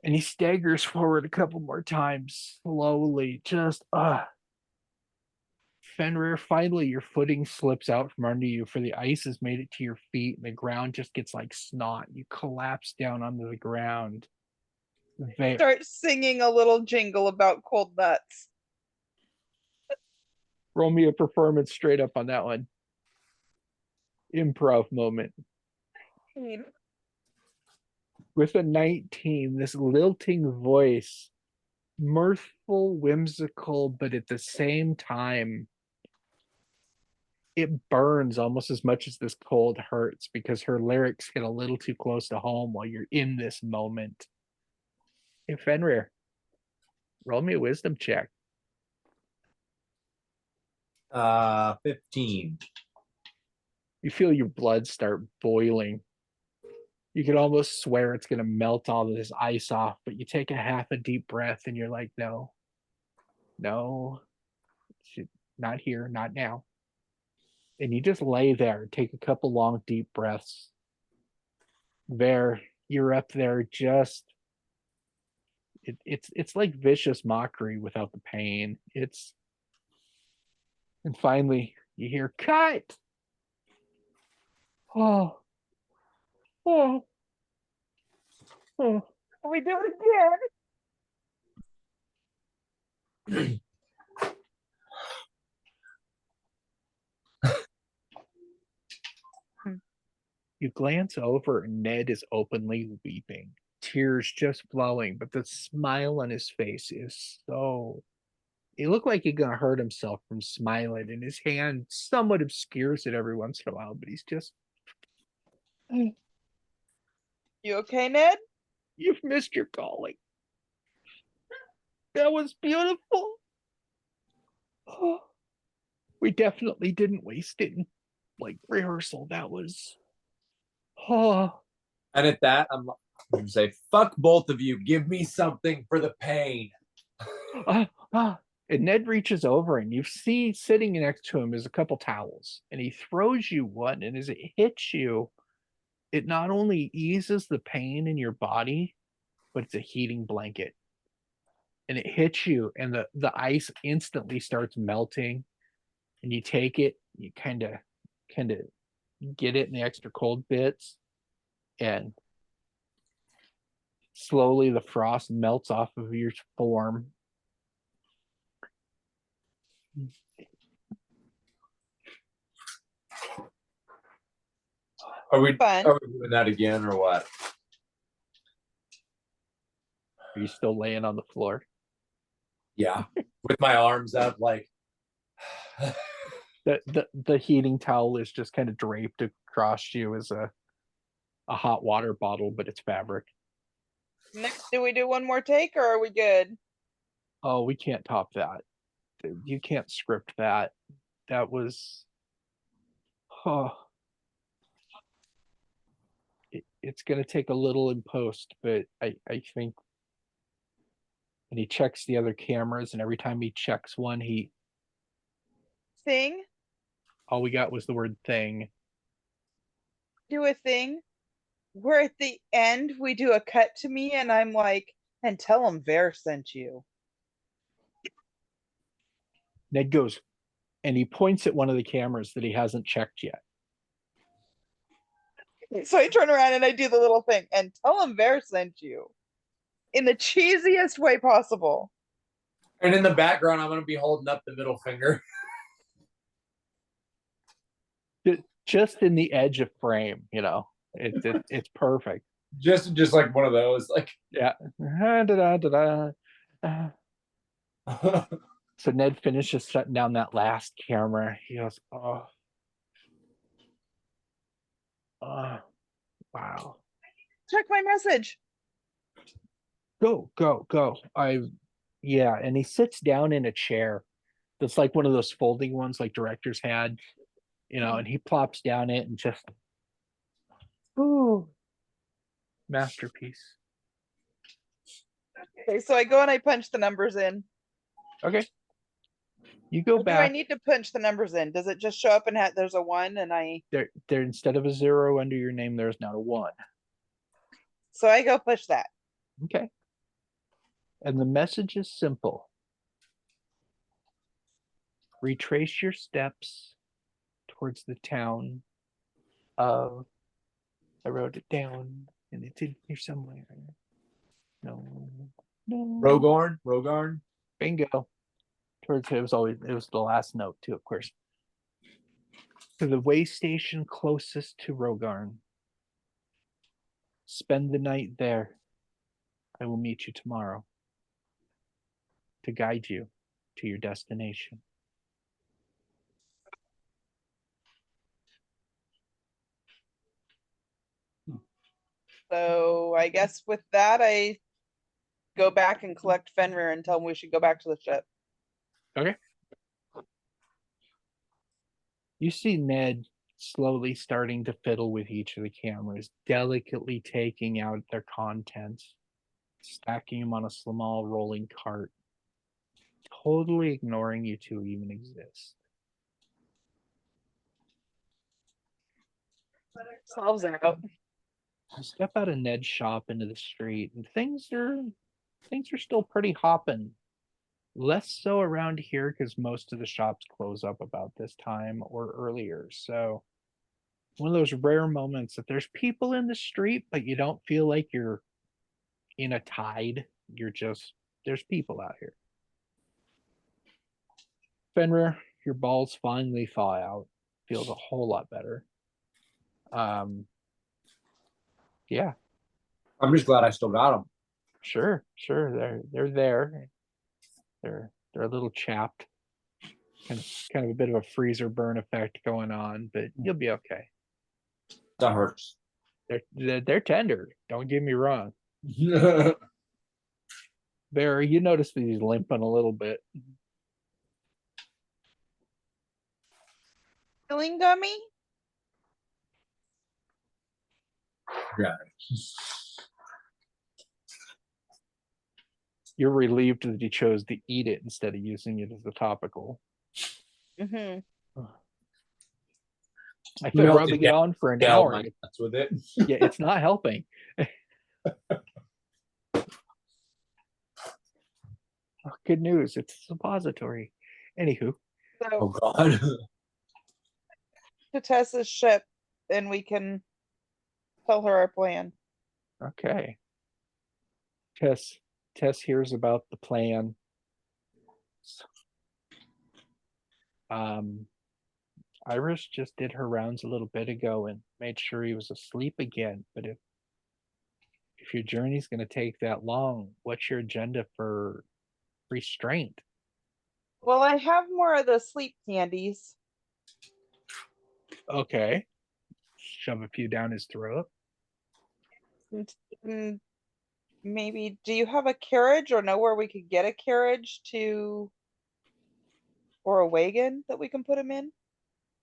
And he staggers forward a couple more times, slowly, just Fenrir, finally your footing slips out from under you, for the ice has made it to your feet and the ground just gets like snot. You collapse down onto the ground. Start singing a little jingle about cold nuts. Roll me a performance straight up on that one. Improv moment. With a 19, this lilting voice, mirthful, whimsical, but at the same time, it burns almost as much as this cold hurts, because her lyrics hit a little too close to home while you're in this moment. Hey, Fenrir, roll me a wisdom check. 15. You feel your blood start boiling. You can almost swear it's going to melt all of this ice off, but you take a half a deep breath and you're like, no, not here, not now. And you just lay there, take a couple long, deep breaths. There, you're up there just, it's like vicious mockery without the pain. And finally you hear, cut! Oh. We do it again. You glance over and Ned is openly weeping, tears just flowing, but the smile on his face is so... He looked like he's gonna hurt himself from smiling, and his hand somewhat obscures it every once in a while, but he's just... You okay, Ned? You've missed your calling. That was beautiful. Oh, we definitely didn't waste it in like rehearsal. That was... Oh. And at that, I'm gonna say, fuck both of you. Give me something for the pain. And Ned reaches over, and you see sitting next to him is a couple towels, and he throws you one, and as it hits you, it not only eases the pain in your body, but it's a heating blanket. And it hits you, and the ice instantly starts melting, and you take it, you kind of get it in the extra cold bits, and slowly the frost melts off of your form. Are we Fun. doing that again or what? Are you still laying on the floor? Yeah, with my arms up, like The heating towel is just kind of draped across you as a hot water bottle, but it's fabric. Next, do we do one more take or are we good? Oh, we can't top that. You can't script that. That was... Oh. It's going to take a little in post, but I think... And he checks the other cameras, and every time he checks one, Thing? all we got was the word thing. Do a thing? Where at the end we do a cut to me and I'm like, and tell him Ver sent you. Ned goes, and he points at one of the cameras that he hasn't checked yet. So I turn around and I do the little thing and tell him Ver sent you. In the cheesiest way possible. and in the background, I'm gonna be holding up the middle finger. Just in the edge of frame, it's perfect. Just like one of those, like Yeah. So Ned finishes shutting down that last camera. He goes, oh, wow. Check my message. Go. Yeah. And he sits down in a chair that's like one of those folding ones like directors had, and he plops down it and just... Ooh. Masterpiece. Okay, so I go and I punch the numbers in. Okay. You go Or do I back. need to punch the numbers in? Does it just show up and there's a 1 and There instead of a 0 under your name, there's now a 1. so I go push that. Okay. And the message is simple. Retrace your steps towards the town of, I wrote it down and it's in here somewhere. No. Rogorn. Bingo. Towards it was the last note too, of course. To the way station closest to Rogarn. Spend the night there. I will meet you tomorrow to guide you to your destination. So I guess with that, I go back and collect Fenrir and tell him we should go back to the ship. Okay. You see Ned slowly starting to fiddle with each of the cameras, delicately taking out their contents, stacking them on a small rolling cart, totally ignoring you two even exist. Solves out. You step out of Ned's shop into the street, and things are still pretty hopping. Less so around here because most of the shops close up about this time or earlier. So one of those rare moments that there's people in the street, but you don't feel like you're in a tide. There's people out here. Fenrir, your balls finally thaw out. Feels a whole lot better. Yeah, I'm just glad I still got them. sure. They're there. They're a little chapped. Kind of a bit of a freezer burn effect going on, but you'll be okay. That hurts. They're tender. Don't get me wrong. Barry, you notice that he's limping a little bit. Feeling gummy? You're relieved that he chose to eat it instead of using it as a topical. Mm-hmm. I've been rubbing it on for an hour. That's with it. Yeah, it's not helping. Oh, good news. It's a suppository. Anywho. Oh So God. to Tessa's ship and we can tell her our plan. Okay. Tess hears about the plan. Iris just did her rounds a little bit ago and made sure he was asleep again. But if your journey's going to take that long, what's your agenda for restraint? Well, I have more of the sleep candies. Okay. Shove a few down his throat. And maybe, do you have a carriage or know where we could get a carriage to, or a wagon that we can put him in?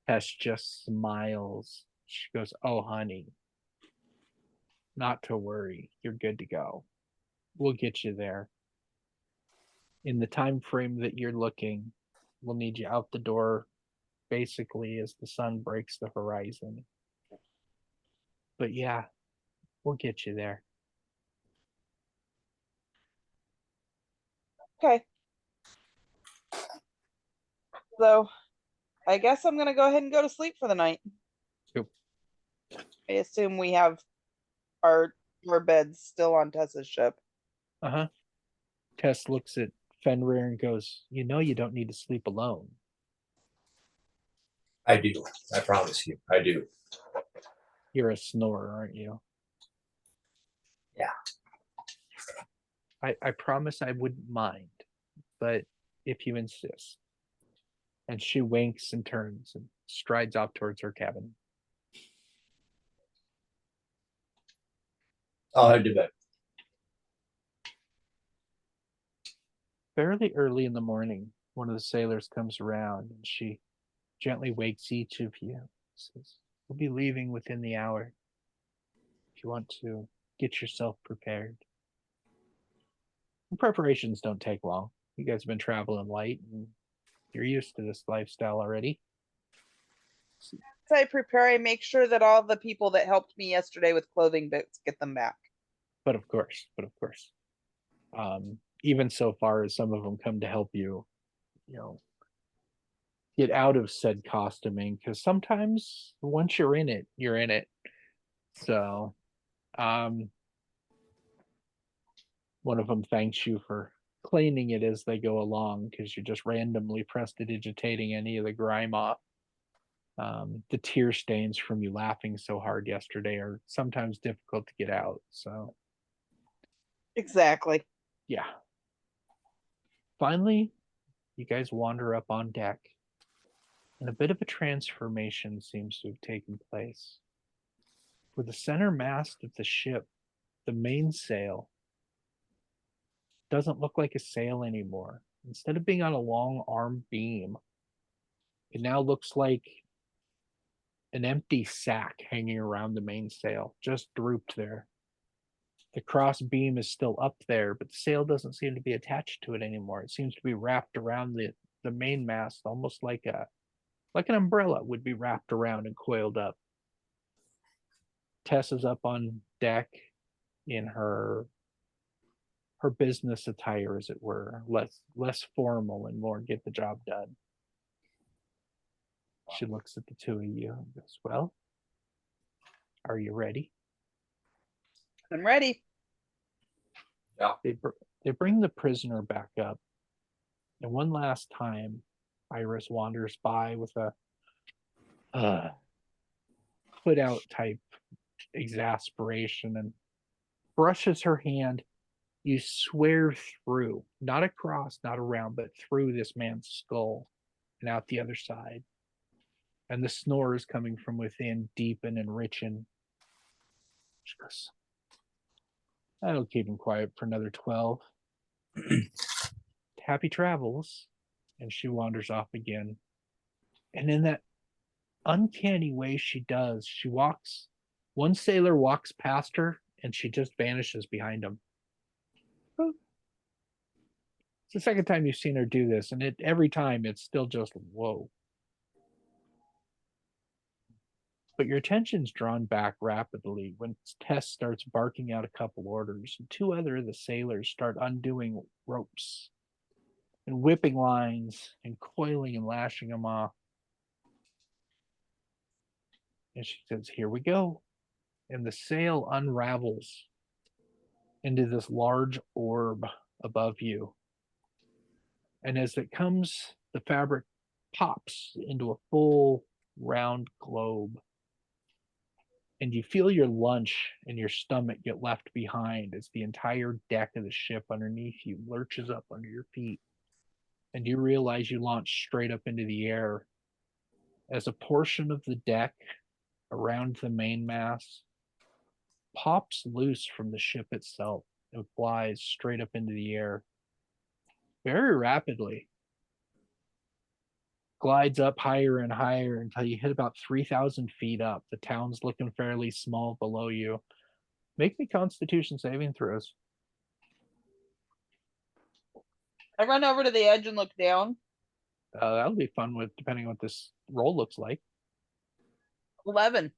Tess just smiles. She goes, "Oh, honey, not to worry. You're good to go. We'll get you there. In the time frame that you're looking, we'll need you out the door basically as the sun breaks the horizon. But yeah, we'll get you there." Okay. So I guess I'm gonna go ahead and go to sleep for the night. Yep. I assume we have our beds still on Tessa's ship. Uh-huh. Tess looks at Fenrir and goes, "You know you don't need to sleep alone." I do. I promise you. I do. You're a snorer, aren't you? Yeah. I promise I wouldn't mind, but if you insist. And she winks and turns and strides off towards her cabin. I'll head to bed. Fairly early in the morning, one of the sailors comes around and she gently wakes each of you. Says, "We'll be leaving within the hour. you want to get yourself prepared. Preparations don't take long. You guys have been traveling light and you're used to this lifestyle already. As I prepare, I make sure that all the people that helped me yesterday with clothing bits get them back. But of course, even so far as some of them come to help you, get out of said costuming, because sometimes once you're in it, you're in it. So, one of them thanks you for cleaning it as they go along, because you're just randomly prestidigitating any of the grime off. The tear stains from you laughing so hard yesterday are sometimes difficult to get out. So, Exactly. yeah. Finally, you guys wander up on deck, and a bit of a transformation seems to have taken place. For the center mast of the ship, the mainsail doesn't look like a sail anymore. Instead of being on a long arm beam, it now looks like an empty sack hanging around the mainsail, just drooped there. The cross beam is still up there, but the sail doesn't seem to be attached to it anymore. It seems to be wrapped around the main mast, almost like an umbrella would be wrapped around and coiled up. Tess is up on deck in her business attire, as it were, less formal and more get the job done. She looks at the two of you and goes, "Well, are you ready?" I'm ready. They bring the prisoner back up, and one last time, Iris wanders by with a put out type exasperation and brushes her hand. You swear through, not across, not around, but through this man's skull and out the other side. And the snores coming from within deepen and richen. She goes, "That'll keep him quiet for another 12. Happy travels." And she wanders off again. And in that uncanny way she does, she walks, one sailor walks past her and she just vanishes behind him. It's the second time you've seen her do this, and every time it's still just whoa. But your attention's drawn back rapidly when Tess starts barking out a couple orders, and two other of the sailors start undoing ropes and whipping lines and coiling and lashing them off. And she says, "Here we go." And the sail unravels into this large orb above you. And as it comes, the fabric pops into a full round globe. And you feel your lunch and your stomach get left behind as the entire deck of the ship underneath you lurches up under your feet. And you realize you launch straight up into the air as a portion of the deck around the mainmast pops loose from the ship itself and flies straight up into the air very rapidly. Glides up higher and higher until you hit about 3,000 feet up. The town's looking fairly small below you. Make me Constitution saving throws. I run over to the edge and look down. That'll be fun with depending on what this roll looks like. 11.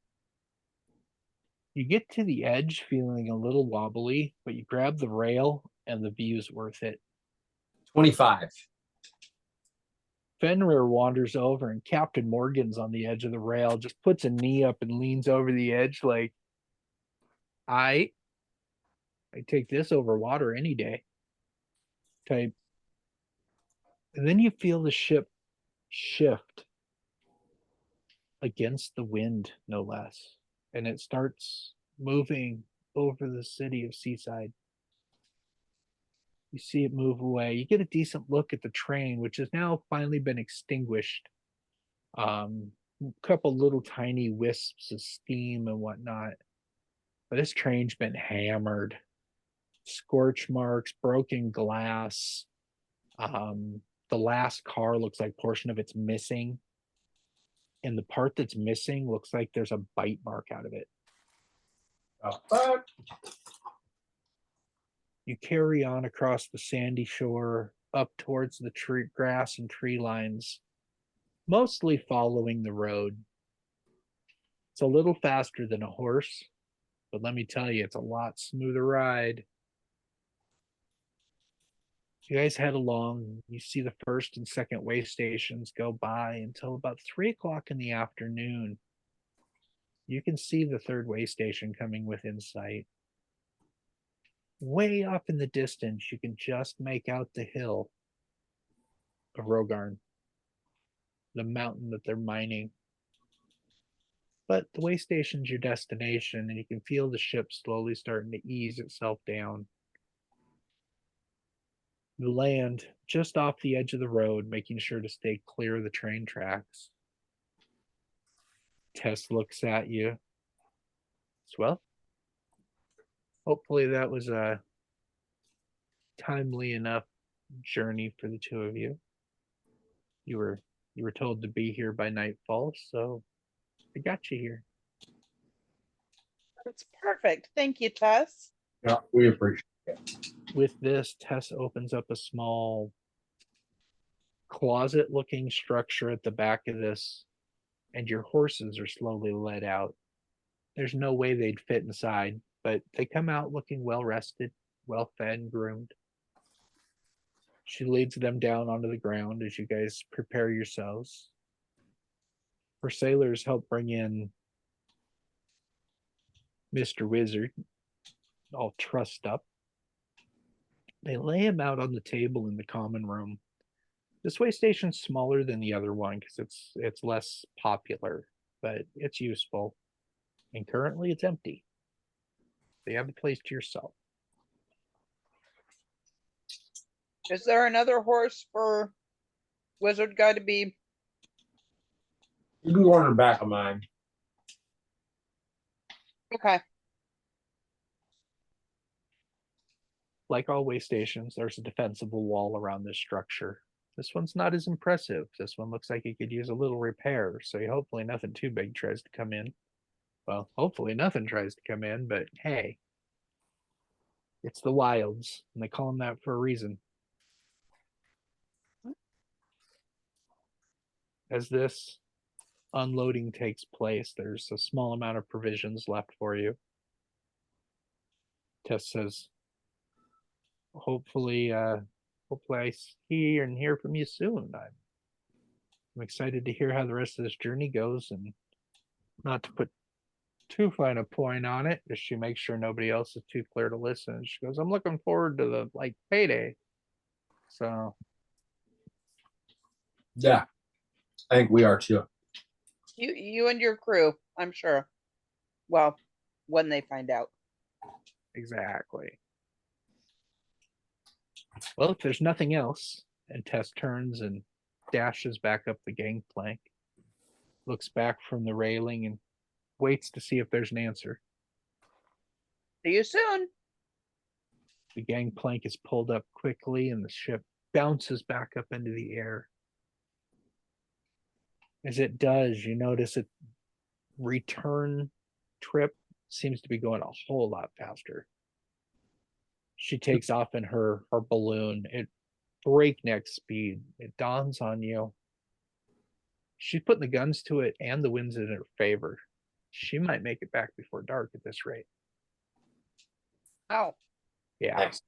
You get to the edge feeling a little wobbly, but you grab the rail and the view's worth it. 25. Fenrir wanders over and Captain Morgan's on the edge of the rail, just puts a knee up and leans over the edge like, I take this over water any day type. And then you feel the ship shift against the wind, no less. And it starts moving over the city of Seaside. You see it move away. You get a decent look at the train, which has now finally been extinguished. A couple little tiny wisps of steam and whatnot. But this train's been hammered. Scorch marks, broken glass. The last car looks like a portion of it's missing. And the part that's missing looks like there's a bite mark out of it. Oh, fuck. You carry on across the sandy shore up towards the tree grass and tree lines, mostly following the road. It's a little faster than a horse, but let me tell you, it's a lot smoother ride. You guys head along. You see the first and second way stations go by until about 3 o'clock in the afternoon. You can see the third way station coming within sight. Way off in the distance, you can just make out the hill of Rogarn, the mountain that they're mining. But the way station's your destination, and you can feel the ship slowly starting to ease itself down. You land just off the edge of the road, making sure to stay clear of the train tracks. Tess looks at you. As well, hopefully that was a timely enough journey for the two of you. You were told to be here by nightfall, so I got you here. That's perfect. Thank you, Tess. Yeah, we appreciate it. With this, Tess opens up a small closet-looking structure at the back of this, and your horses are slowly led out. There's no way they'd fit inside, but they come out looking well-rested, well-fed, and groomed. She leads them down onto the ground as you guys prepare yourselves. Her sailors help bring in Mr. Wizard, all trussed up. They lay him out on the table in the common room. This way station's smaller than the other one because it's less popular, but it's useful. And currently it's empty. You have a place to yourself. Is there another horse for Wizard Guy to be? You can go on the back of mine. Okay. Like all way stations, there's a defensible wall around this structure. This one's not as impressive. This one looks like it could use a little repair, so hopefully nothing too big tries to come in. Well, hopefully nothing tries to come in, but hey, it's the wilds, and they call them that for a reason. As this unloading takes place, there's a small amount of provisions left for you. Tess says, hopefully I see and hear from you soon. I'm excited to hear how the rest of this journey goes, and not to put too fine a point on it, just she makes sure nobody else is too clear to listen. She goes, I'm looking forward to the payday. So Yeah, I think we are too. You and your crew, I'm sure. Well, when they find out. exactly. Well, if there's nothing else, and Tess turns and dashes back up the gangplank, looks back from the railing and waits to see if there's an answer. See you soon. The gangplank is pulled up quickly and the ship bounces back up into the air. As it does, you notice its return trip seems to be going a whole lot faster. She takes off in her balloon at breakneck speed. It dawns on you. She's putting the guns to it and the wind's in her favor. She might make it back before dark at this rate. Oh. Yeah. Nice.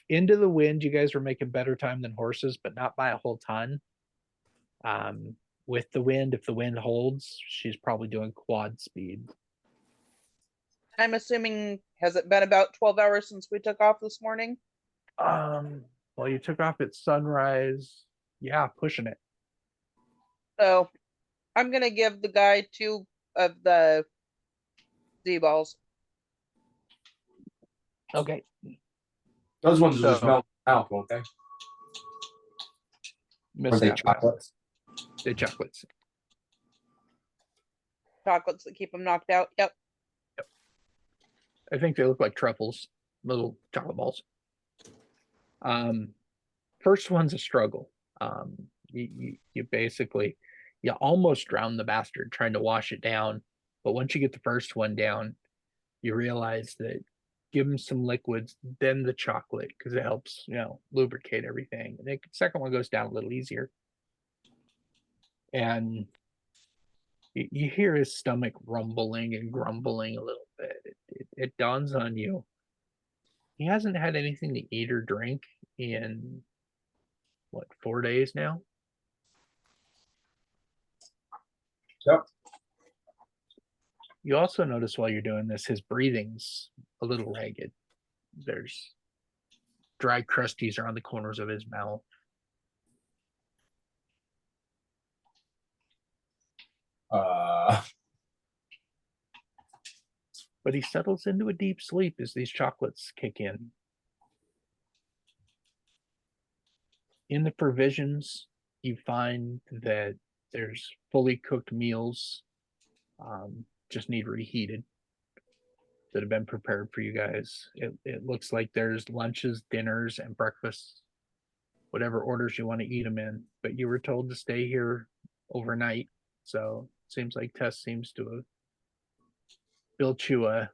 Into the wind, you guys were making better time than horses, but not by a whole ton. With the wind, if the wind holds, she's probably doing quad speed. I'm assuming, has it been about 12 hours since we took off this morning? Well, you took off at sunrise. Yeah, pushing it. So I'm going to give the guy 2 of the Z-balls. Okay. Those ones will just So- melt out, won't they? Or Miss they that. chocolates? They're chocolates. Chocolates that keep them knocked out. Yep. I think they look like truffles, little chocolate balls. First one's a struggle. You basically, you almost drown the bastard trying to wash it down, but once you get the first one down, You realize that give them some liquids, then the chocolate, because it helps, lubricate everything. And the second one goes down a little easier. And you hear his stomach rumbling and grumbling a little bit. It dawns on you. He hasn't had anything to eat or drink in, 4 days now? Yep. You also notice while you're doing this, his breathing's a little ragged. There's dry crusties around the corners of his mouth. But he settles into a deep sleep as these chocolates kick in. In the provisions, you find that there's fully cooked meals, just need reheated, that have been prepared for you guys. It looks like there's lunches, dinners, and breakfasts, whatever orders you want to eat them in. But you were told to stay here overnight, so it seems like Tess seems to have built you a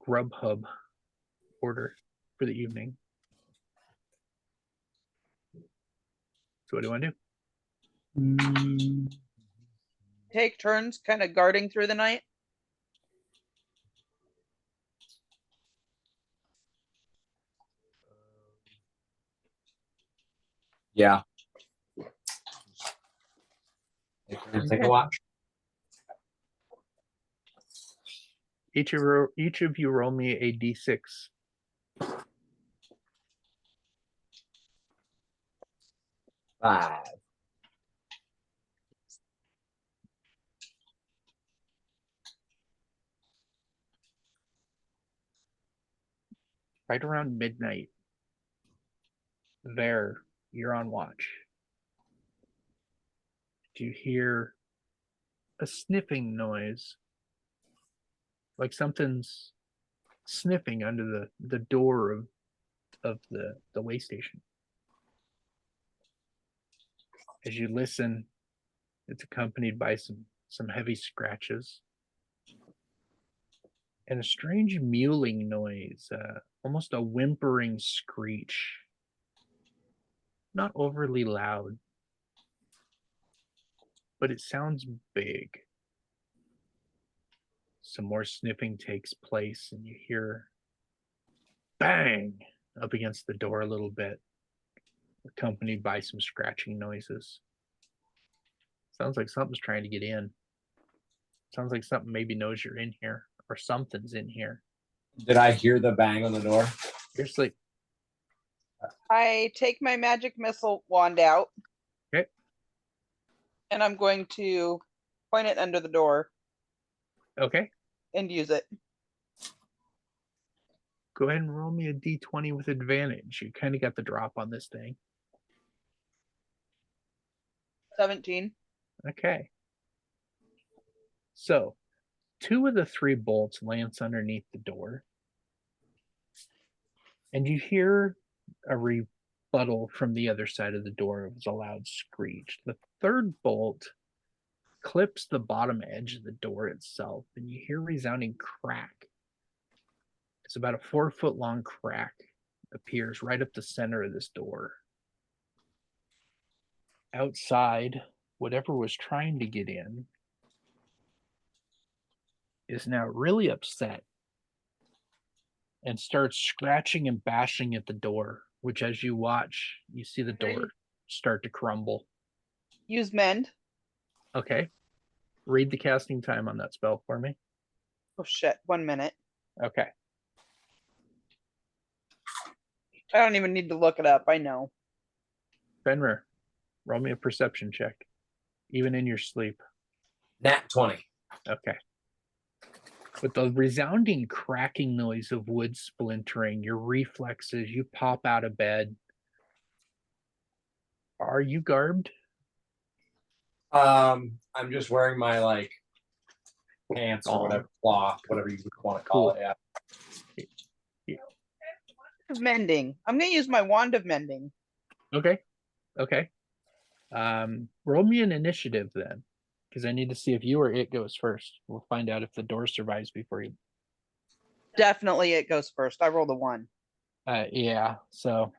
Grubhub order for the evening. So what do you want to do? Take turns kind of guarding through the night. Yeah. Take a watch. Each of you roll me a d6. 5. Right around midnight, you're on watch. Do you hear a sniffing noise? Like something's sniffing under the door of the way station. As you listen, it's accompanied by some heavy scratches and a strange mewling noise, almost a whimpering screech. Not overly loud, but it sounds big. Some more sniffing takes place, and you hear bang up against the door a little bit, accompanied by some scratching noises. Sounds like something's trying to get in. Sounds like something maybe knows you're in here, or something's in here. Did I hear the bang on the door? You're asleep. I take my magic missile wand out. Okay. And I'm going to point it under the door Okay. and use it. Go ahead and roll me a d20 with advantage. You kind of got the drop on this thing. 17. Okay. So, 2 of the 3 bolts lance underneath the door. And you hear a rebuttal from the other side of the door. It was a loud screech. The 3rd bolt clips the bottom edge of the door itself, and you hear a resounding crack. It's about a 4-foot long crack appears right up the center of this door. Outside, whatever was trying to get in is now really upset and starts scratching and bashing at the door, which as you watch, you see the door start to crumble. Use mend. Okay. Read the casting time on that spell for me. Oh shit, 1 minute. Okay. I don't even need to look it up. I know. Fenrir, roll me a perception check, even in your sleep. Nat 20. Okay. With the resounding cracking noise of wood splintering, your reflexes, you pop out of bed. Are you garbed? I'm just wearing my pants or whatever, cloth, whatever you want to call it. Yeah. Mending. I'm going to use my wand of mending. Okay. Roll me an initiative then. Because I need to see if you or it goes first. We'll find out if the door survives before you. Definitely it goes first. I rolled a 1. Yeah. So,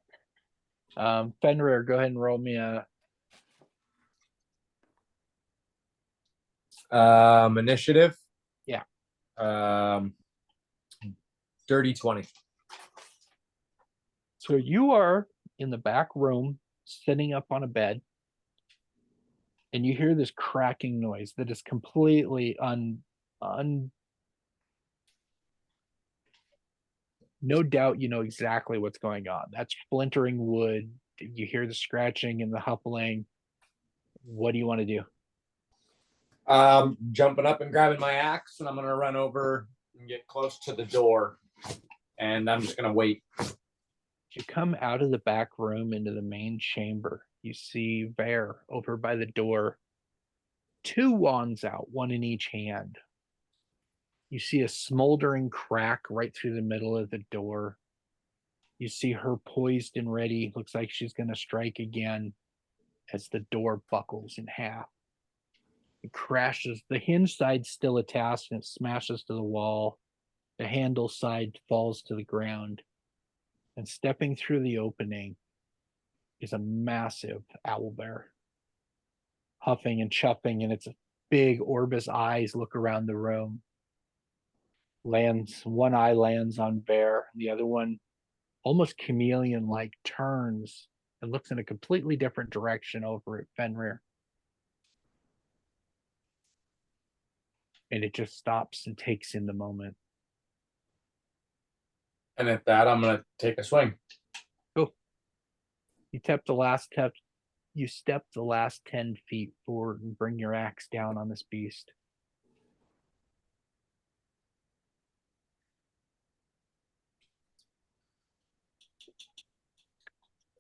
Fenrir, go ahead and roll me a. Initiative. Yeah. Dirty 20. So you are in the back room, sitting up on a bed, and you hear this cracking noise that is completely no doubt you know exactly what's going on. That's splintering wood. You hear the scratching and the huffling. What do you want to do? Jumping up and grabbing my axe, and I'm gonna run over and get close to the door, and I'm just gonna wait. You come out of the back room into the main chamber. You see Bear over by the door, 2 wands out, 1 in each hand. You see a smoldering crack right through the middle of the door. You see her poised and ready. Looks like she's going to strike again as the door buckles in half. It crashes. The hinge side's still attached and it smashes to the wall. The handle side falls to the ground. And stepping through the opening is a massive owlbear, huffing and chuffing, and its big orbus eyes look around the room. One eye lands on Bear, the other one almost chameleon like turns and looks in a completely different direction over at Fenrir. And it just stops and takes in the moment. And at that, I'm gonna take a swing. Cool. You step the last 10 feet forward and bring your axe down on this beast.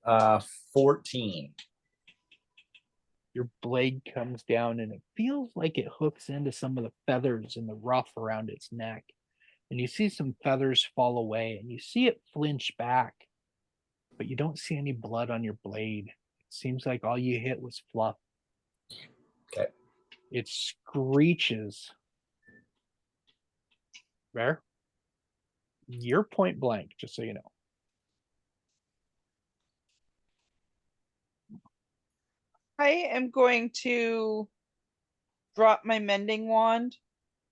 Uh, 14. Your blade comes down and it feels like it hooks into some of the feathers in the ruff around its neck. And you see some feathers fall away and you see it flinch back, but you don't see any blood on your blade. It seems like all you hit was fluff. Okay. It screeches. Bear, you're point blank, just so you know. I am going to drop my mending wand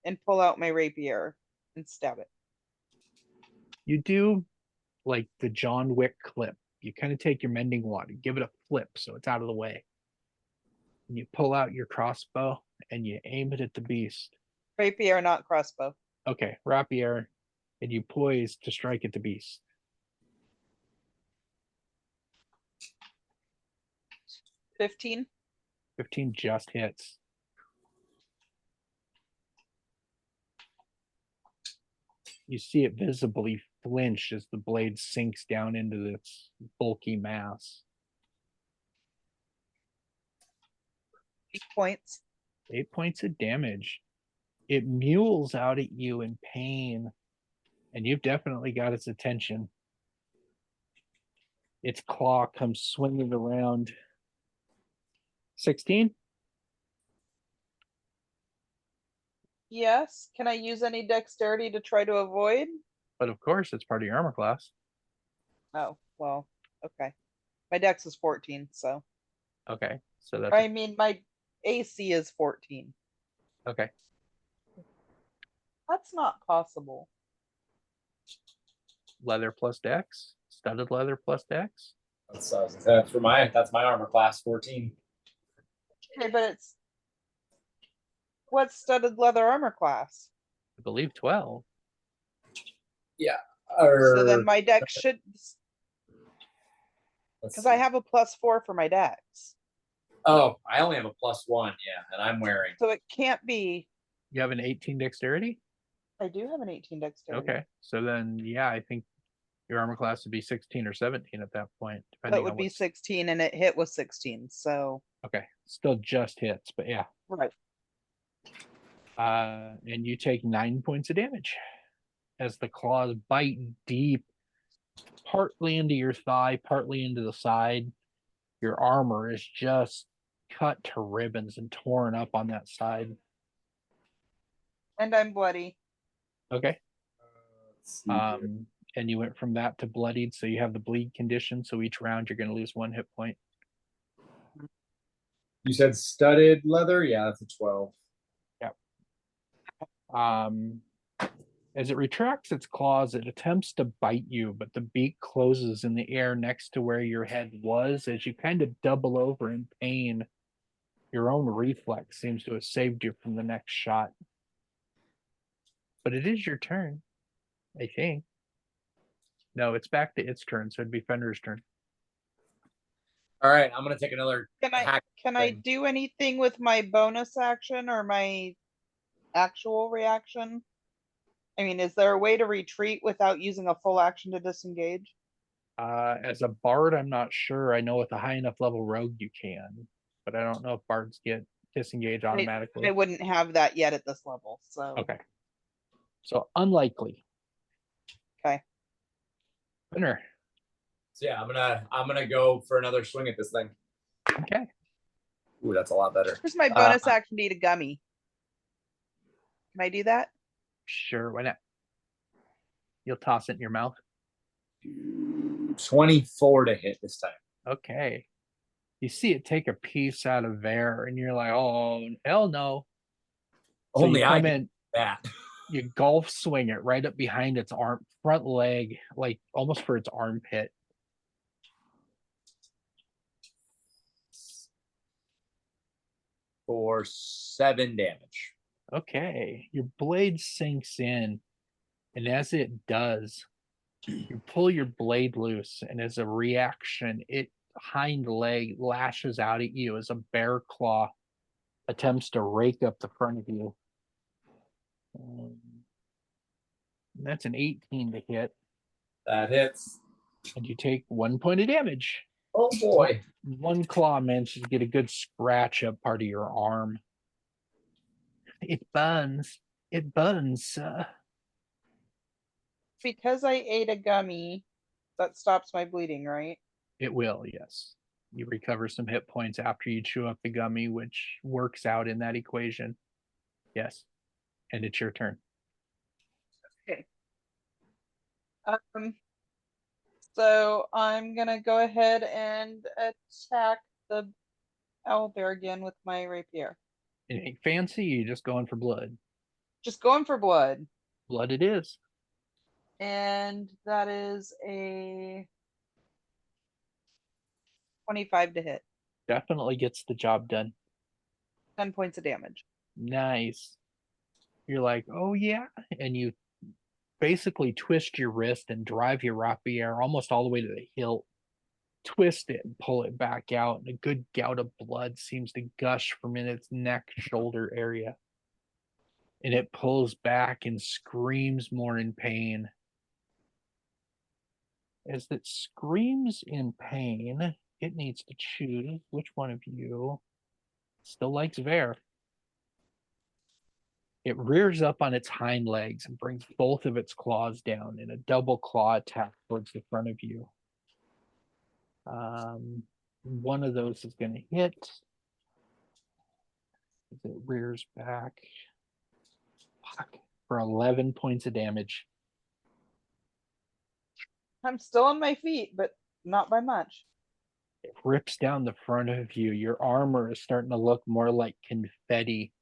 and pull out my rapier and stab it. You do like the John Wick clip. You kind of take your mending wand and give it a flip so it's out of the way. And you pull out your crossbow and you aim it at the beast. Rapier, not crossbow. Okay, rapier, and you poise to strike at the beast. 15. 15 just hits. You see it visibly flinch as the blade sinks down into this bulky mass. 8 points. 8 points of damage. It mules out at you in pain, and you've definitely got its attention. Its claw comes swinging around. 16? Yes. Can I use any dexterity to try to avoid? But of course, it's part of your armor class. Oh, well, okay. My dex is 14, so. Okay, so that's I mean, my AC is 14. okay. That's not possible. Leather plus dex, studded leather plus dex. That's my armor class 14. Okay, but it's what's studded leather armor class? I believe 12. So then my dex should, because I have a +4 for my dex. Oh, I only have a +1, yeah, and I'm wearing. So it can't be. You have an 18 dexterity? I do have an 18 dexterity. Okay, so then yeah, I think your armor class would be 16 or 17 at that point, That depending would on be what. 16 and it hit with 16. So Okay, still just hits, but yeah. right. And you take 9 points of damage as the claws bite deep, partly into your thigh, partly into the side. Your armor is just cut to ribbons and torn up on that side. And I'm bloody. Okay. Let's see here. And you went from that to bloodied, so you have the bleed condition. So each round you're going to lose 1 hit point. You said studded leather? Yeah, that's a 12. As it retracts its claws, it attempts to bite you, but the beak closes in the air next to where your head was. As you kind of double over in pain, your own reflex seems to have saved you from the next shot. But it is your turn, I think. No, it's back to its turn, so it'd be Fenrir's turn. All right, I'm gonna take another Can I hack. can I thing. do anything with my bonus action or my actual reaction? I mean, is there a way to retreat without using a full action to disengage? As a bard, I'm not sure. I know with a high enough level rogue you can, but I don't know if bards get disengage automatically. I wouldn't have that yet at this level, so. Okay. So unlikely. Okay. Winner. So yeah, I'm gonna go for another swing at this thing. Okay. Ooh, that's a lot better. Here's my bonus action to eat a gummy. Can I do that? Sure, why not? You'll toss it in your mouth. 24 to hit this time. Okay. You see it take a piece out of there, and you're like, oh, hell no. So Only you I come get in, that. you golf swing it right up behind its arm, front leg, like almost for its armpit. For 7 damage. Okay. Your blade sinks in, and as it does, you pull your blade loose, and as a reaction, its hind leg lashes out at you as a bear claw attempts to rake up the front of you. That's an 18 to hit, That hits. and you take 1 point of damage. Oh boy. One claw manages to get a good scratch up part of your arm. It burns. It burns. Because I ate a gummy, that stops my bleeding, right? It will, yes. You recover some hit points after you chew up the gummy, which works out in that equation. Yes. And it's your turn. Okay. So I'm gonna go ahead and attack the owlbear again with my rapier. Anything fancy? You just going for blood. Just going for blood. Blood it is. And that is a 25 to hit. Definitely gets the job done. 10 points of damage. Nice. You're like, oh yeah. And you basically twist your wrist and drive your rapier almost all the way to the hilt. Twist it and pull it back out, and a good gout of blood seems to gush from in its neck shoulder area. And it pulls back and screams more in pain. As it screams in pain, it needs to choose which one of you still likes Vare. It rears up on its hind legs and brings both of its claws down in a double claw attack towards the front of you. One of those is going to hit. As it rears back. Fuck. For 11 points of damage. I'm still on my feet, but not by much. It rips down the front of you. Your armor is starting to look more like confetti.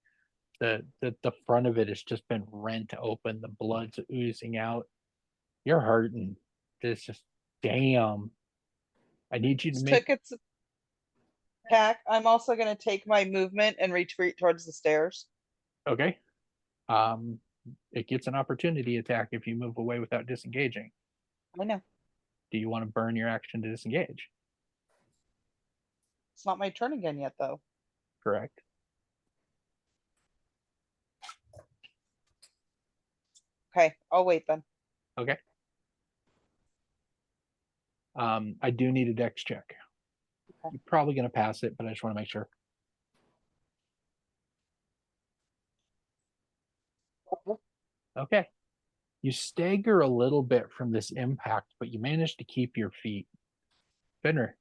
The front of it has just been rent open. The blood's oozing out. You're hurting. It's just, damn. I need you to make. Took its attack. I'm also going to take my movement and retreat towards the stairs. Okay. It gets an opportunity attack if you move away without disengaging. I know. Do you want to burn your action to disengage? It's not my turn again yet, though. Correct. Okay, I'll wait then. Okay. I do need a dex check. Okay. You're probably going to pass it, but I just want to make sure. Okay. You stagger a little bit from this impact, but you manage to keep your feet. Fenrir.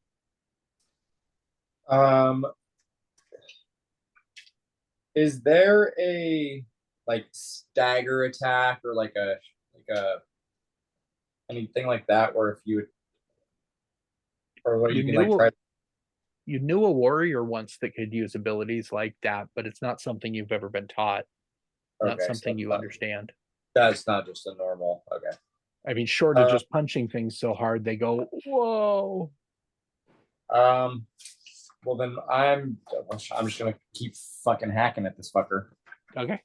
Is there a like stagger attack or like a anything like that where if you would, or where You you can like knew try? you knew a warrior once that could use abilities like that, but it's not something you've ever been taught. Not Okay, so something you understand. that's not just a normal. Okay. I mean, short of Uh, just punching things so hard they go, whoa. Well then I'm just gonna keep fucking hacking at this fucker. Okay.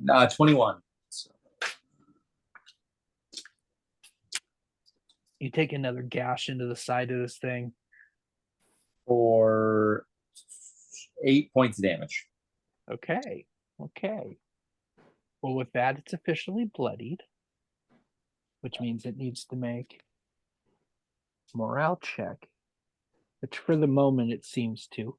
Nah, 21. So, You take another gash into the side of this thing. for 8 points of damage. Okay. Okay. Well, with that, it's officially bloodied, which means it needs to make a morale check, which for the moment it seems to.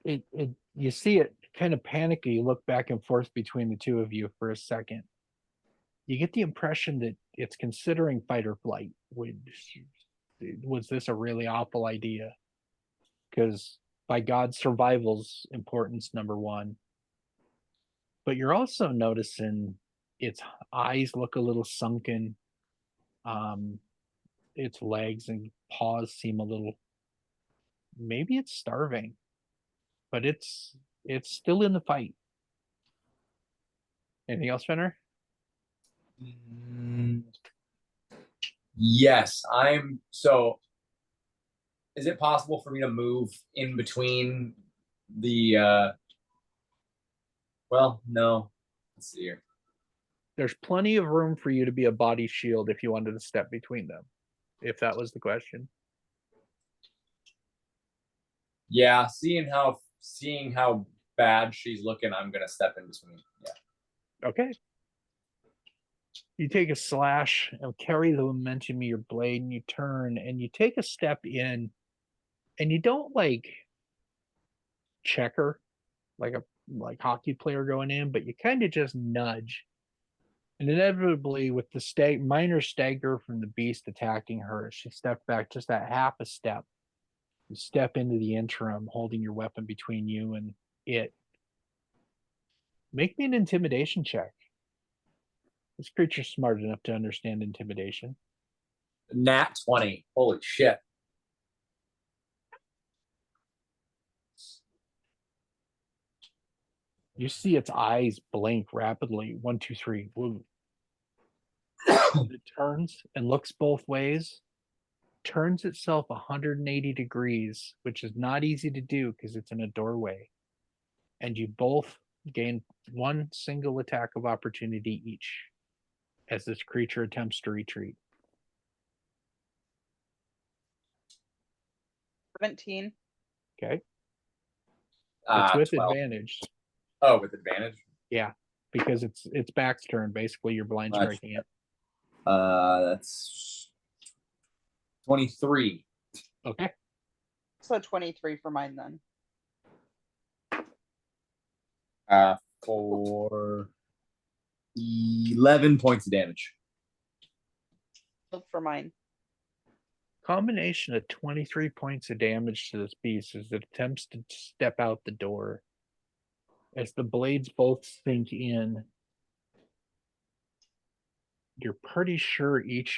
You see it kind of panicky. You look back and forth between the two of you for a second. You get the impression that it's considering fight or flight. Was this a really awful idea? Because by God, survival's importance number one. But you're also noticing its eyes look a little sunken. Its legs and paws seem a little. Maybe it's starving, but it's still in the fight. Anything else, Fenner? Yes, I'm so. Is it possible for me to move in between the well, no. Let's see here. There's plenty of room for you to be a body shield if you wanted to step between them, if that was the question. Yeah, seeing how bad she's looking, I'm gonna step in between. Yeah. Okay. You take a slash and carry the momentum of your blade, and you turn and you take a step in, and you don't like checker like a hockey player going in, but you kind of just nudge. And inevitably, with the minor stagger from the beast attacking her, she stepped back just that half a step. You step into the interim, holding your weapon between you and it. Make me an intimidation check. This creature's smart enough to understand intimidation. Nat 20. Holy shit. You see its eyes blink rapidly. 1, 2, 3. Woo. It turns and looks both ways, turns itself 180 degrees, which is not easy to do because it's in a doorway. And you both gain one single attack of opportunity each as this creature attempts to retreat. 17. Okay. It's with 12. advantage. Oh, with advantage. Yeah. Because it's back's turn. Basically, you're blind striking it. That's 23. Okay. So 23 for mine then. For 11 points of damage. Look for mine. Combination of 23 points of damage to this beast as it attempts to step out the door. As the blades both sink in, you're pretty sure each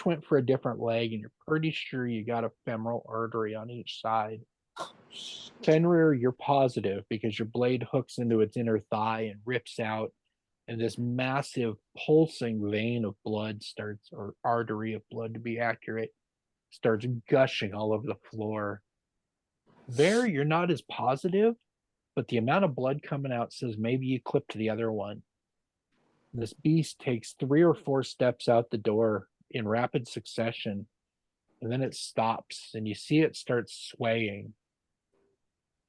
went for a different leg, and you're pretty sure you got a femoral artery on each side. Fenrir, you're positive because your blade hooks into its inner thigh and rips out, and this massive pulsing vein of blood starts, or artery of blood to be accurate, starts gushing all over the floor. There, you're not as positive, but the amount of blood coming out says maybe you clipped the other one. This beast takes 3 or 4 steps out the door in rapid succession, and then it stops, and you see it start swaying.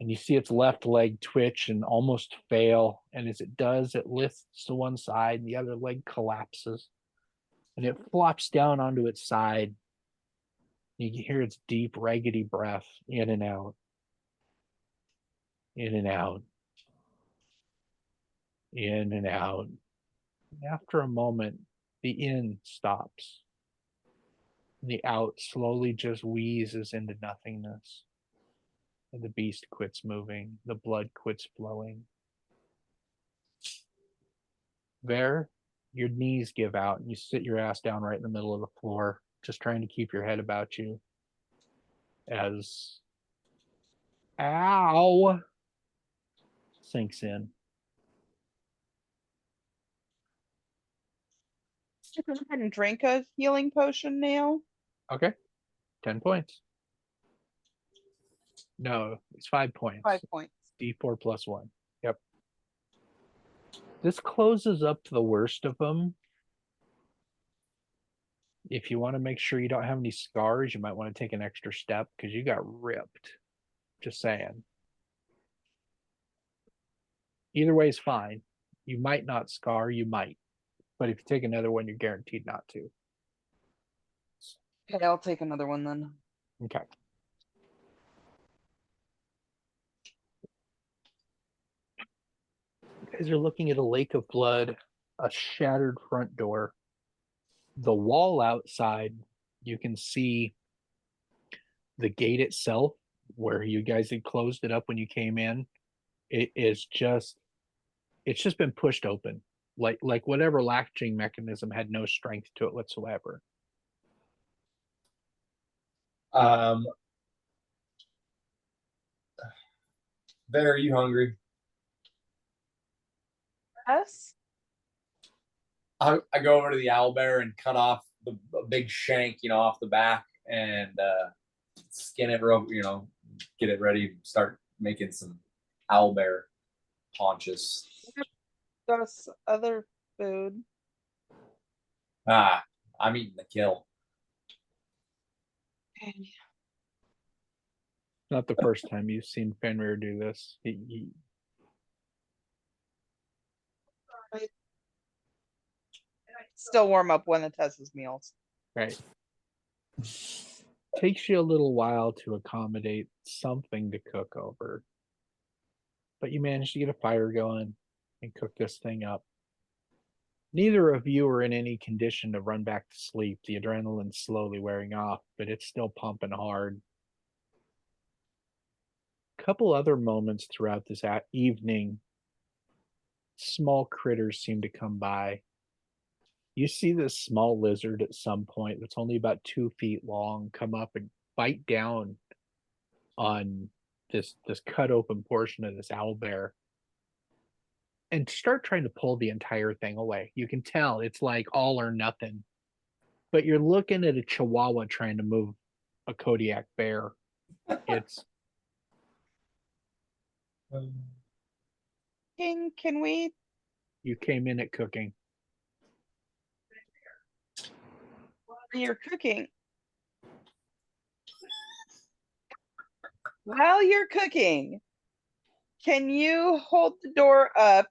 And you see its left leg twitch and almost fail. And as it does, it lifts to one side, and the other leg collapses. And it flops down onto its side. You can hear its deep, raggedy breath in and out. In and out. In and out. After a moment, the in stops. The out slowly just wheezes into nothingness. And the beast quits moving. The blood quits flowing. There, your knees give out and you sit your ass down right in the middle of the floor, just trying to keep your head about you. As ow sinks in. Go ahead and drink a healing potion now. Okay. 10 points. No, it's 5 points. 5 points. D4 plus 1. Yep. This closes up the worst of them. If you want to make sure you don't have any scars, you might want to take an extra step because you got ripped. Just saying. Either way is fine. You might not scar, you might. But if you take another one, you're guaranteed not to. Okay, I'll take another one then. Okay. You guys are looking at a lake of blood, a shattered front door. The wall outside, you can see the gate itself, where you guys had closed it up when you came in. It's just been pushed open. Like whatever latching mechanism had no strength to it whatsoever. Bear, are you hungry? Yes. I go over to the owl bear and cut off the big shank, off the back and skin it real, get it ready, start making some owl bear haunches. Got us other food. I'm eating the kill. Okay. Not the first time you've seen Fenrir do this. Still warm up one of Tessa's meals. Right. Takes you a little while to accommodate something to cook over. But you manage to get a fire going and cook this thing up. Neither of you are in any condition to run back to sleep. The adrenaline's slowly wearing off, but it's still pumping hard. A couple other moments throughout this evening, small critters seem to come by. You see this small lizard at some point that's only about 2 feet long come up and bite down on this cut open portion of this owl bear and start trying to pull the entire thing away. You can tell it's like all or nothing. But you're looking at a chihuahua trying to move a Kodiak bear. It's Can we? you came in at cooking. You're cooking. While you're cooking, can you hold the door up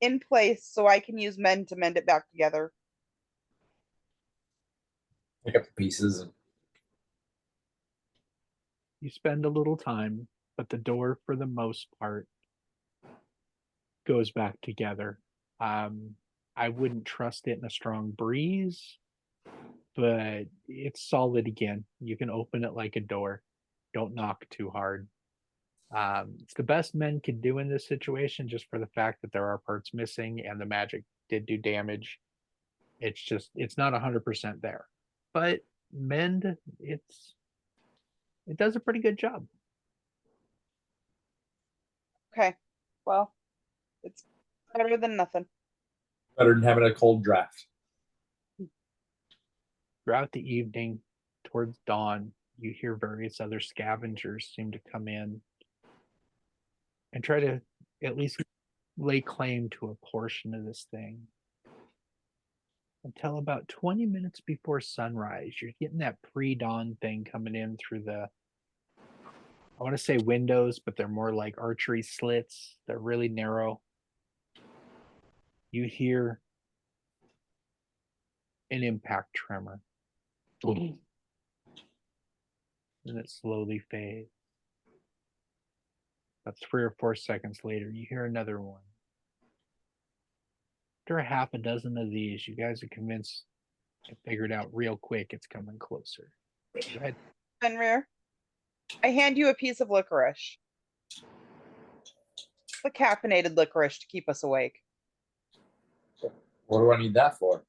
in place so I can use men to mend it back together? Pick up the pieces. You spend a little time, but the door, for the most part, goes back together. I wouldn't trust it in a strong breeze, but it's solid again. You can open it like a door. Don't knock too hard. It's the best men could do in this situation, just for the fact that there are parts missing and the magic did do damage. It's not 100% there, but mend it does a pretty good job. Okay. Well, it's better than nothing. Better than having a cold draft. Throughout the evening, towards dawn, you hear various other scavengers seem to come in and try to at least lay claim to a portion of this thing. Until about 20 minutes before sunrise, you're getting that pre-dawn thing coming in through the, I want to say windows, but they're more like archery slits. They're really narrow. You hear an impact tremor. And it slowly fades. About 3 or 4 seconds later, you hear another one. After a half a dozen of these, you guys are convinced I figured out real quick it's coming closer. Go ahead. Fenrir, I hand you a piece of licorice. The caffeinated licorice to keep us awake. What do I need that for?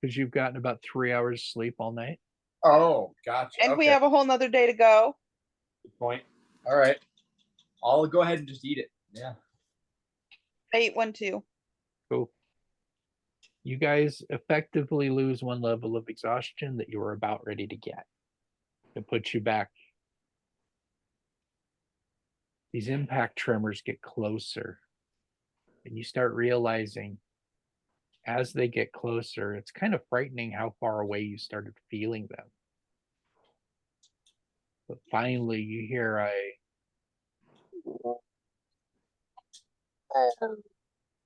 Because you've gotten about 3 hours sleep all night. Oh, gotcha. And we Okay. have a whole nother day to go. Good point. All right. I'll go ahead and just eat it. Yeah. I ate one too. Cool. You guys effectively lose one level of exhaustion that you were about ready to get. It puts you back. These impact tremors get closer, and you start realizing as they get closer, it's kind of frightening how far away you started feeling them. But finally, you hear a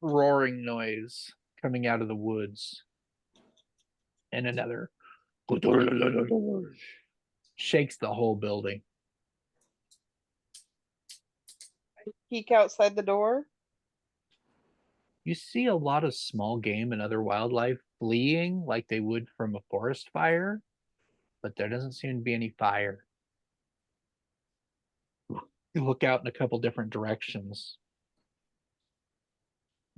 roaring noise coming out of the woods, and another shakes the whole building. Peek outside the door. You see a lot of small game and other wildlife fleeing like they would from a forest fire, but there doesn't seem to be any fire. You look out in a couple different directions.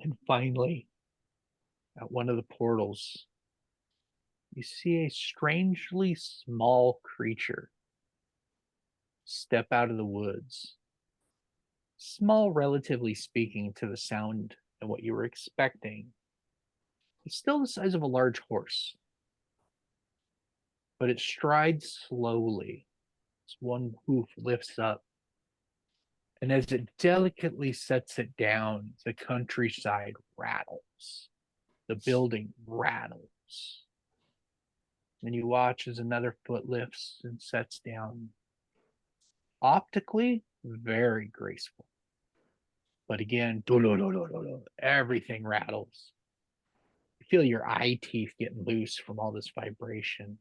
And finally, at one of the portals, you see a strangely small creature step out of the woods. Small, relatively speaking, to the sound and what you were expecting. It's still the size of a large horse, but it strides slowly. Its one hoof lifts up, and as it delicately sets it down, the countryside rattles. The building rattles. And you watch as another foot lifts and sets down. Optically, very graceful. But again, everything rattles. You feel your eye teeth getting loose from all this vibration.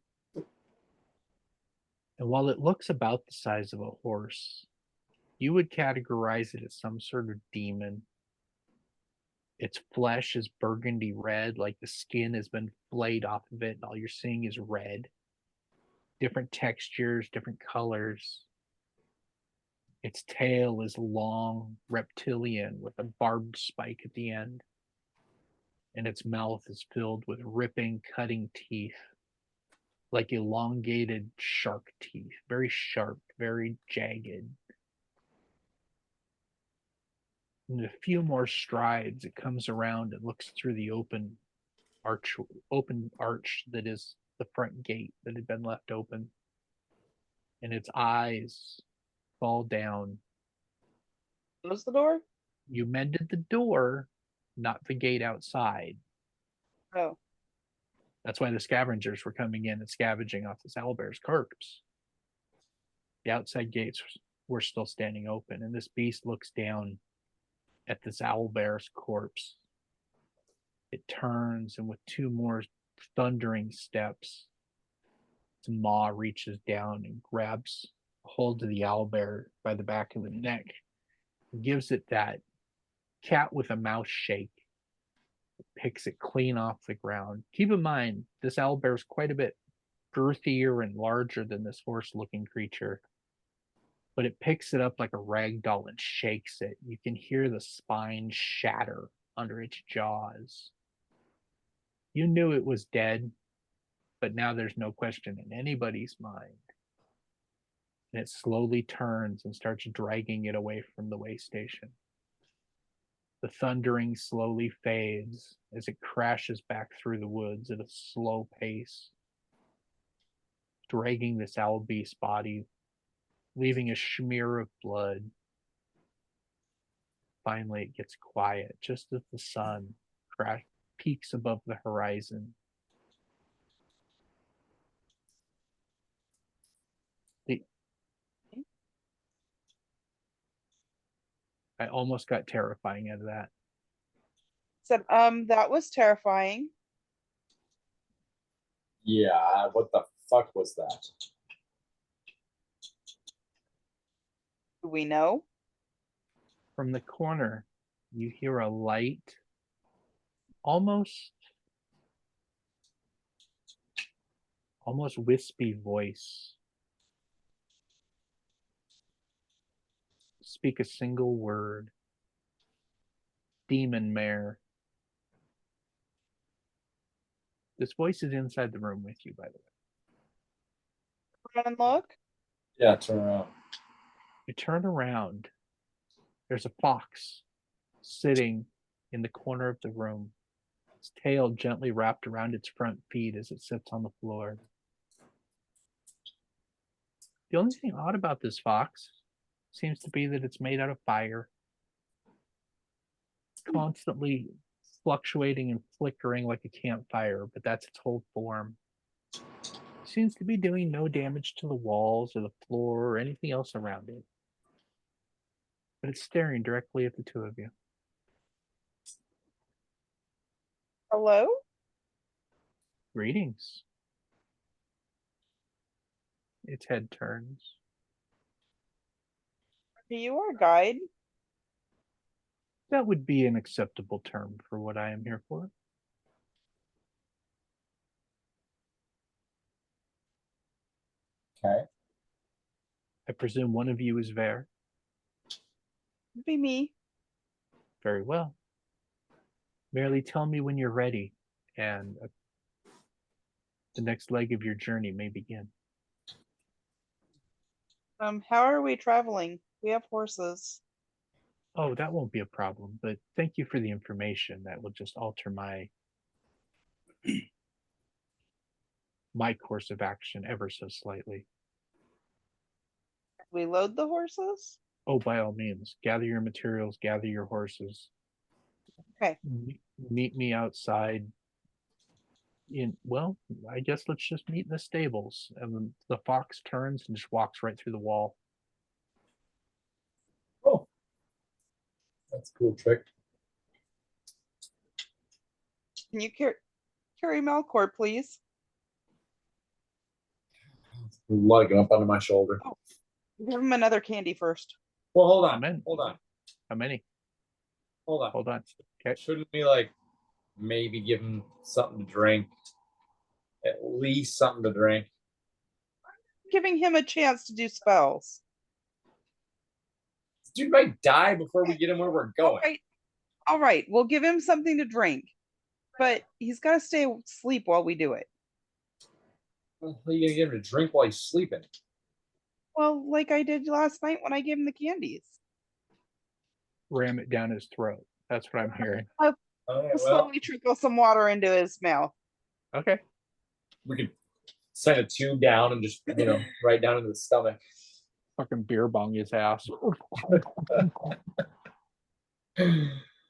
And while it looks about the size of a horse, you would categorize it as some sort of demon. Its flesh is burgundy red, like the skin has been flayed off of it, and all you're seeing is red. Different textures, different colors. Its tail is long, reptilian, with a barbed spike at the end. And its mouth is filled with ripping, cutting teeth, like elongated shark teeth, very sharp, very jagged. In a few more strides, it comes around and looks through the open arch that is the front gate that had been left open. And its eyes fall down. Close the door. You mended the door, not the gate outside. Oh. That's why the scavengers were coming in and scavenging off this owlbear's corpse. The outside gates were still standing open, and this beast looks down at this owlbear's corpse. It turns, and with two more thundering steps, its maw reaches down and grabs hold of the owlbear by the back of the neck and gives it that cat with a mouse shake. It picks it clean off the ground. Keep in mind, this owlbear is quite a bit girthier and larger than this horse-looking creature. But it picks it up like a rag doll and shakes it. You can hear the spine shatter under its jaws. You knew it was dead, but now there's no question in anybody's mind. And it slowly turns and starts dragging it away from the way station. The thundering slowly fades as it crashes back through the woods at a slow pace, dragging this owl beast's body, leaving a smear of blood. Finally, it gets quiet just as the sun peaks above the horizon. I almost got terrifying out of that. Said, that was terrifying. Yeah, what the fuck was that? Do we know? From the corner, you hear a light, almost almost wispy voice. Speak a single word. Demon mare. This voice is inside the room with you, by the way. Run and look. Yeah, turn around. You turn around. There's a fox sitting in the corner of the room, its tail gently wrapped around its front feet as it sits on the floor. The only thing odd about this fox seems to be that it's made out of fire, constantly fluctuating and flickering like a campfire, but that's its whole form. Seems to be doing no damage to the walls or the floor or anything else around it. But it's staring directly at the two of you. Hello? Greetings. Its head turns. Are you our guide? That would be an acceptable term for what I am here for. Okay. I presume one of you is Ver. It'd be me. Very well. Merely tell me when you're ready, and the next leg of your journey may begin. How are we traveling? We have horses. Oh, that won't be a problem, but thank you for the information. That will just alter my my course of action ever so slightly. We load the horses? Oh, by all means, gather your materials, gather your horses. Okay. Meet me outside well, I guess let's just meet in the stables. And then the fox turns and just walks right through the wall. Oh, that's a cool trick. Can you carry Melkor, please? Lugging up onto my shoulder. Oh. Give him another candy first. Well, hold How on. many? Hold on. How many? Hold on. Hold on. Okay. Shouldn't we like maybe give him something to drink? At least something to drink. Giving him a chance to do spells. This dude might die before we get him where we're going. All right. We'll give him something to drink, but he's got to stay asleep while we do it. Well, how are you gonna get him to drink while he's sleeping? Well, like I did last night when I gave him the candies. Ram it down his throat. That's what I'm hearing. Oh, yeah, well, Slowly trickle some water into his mouth. Okay. we could send a tube down and just right down into the stomach. Fucking beer bong his ass.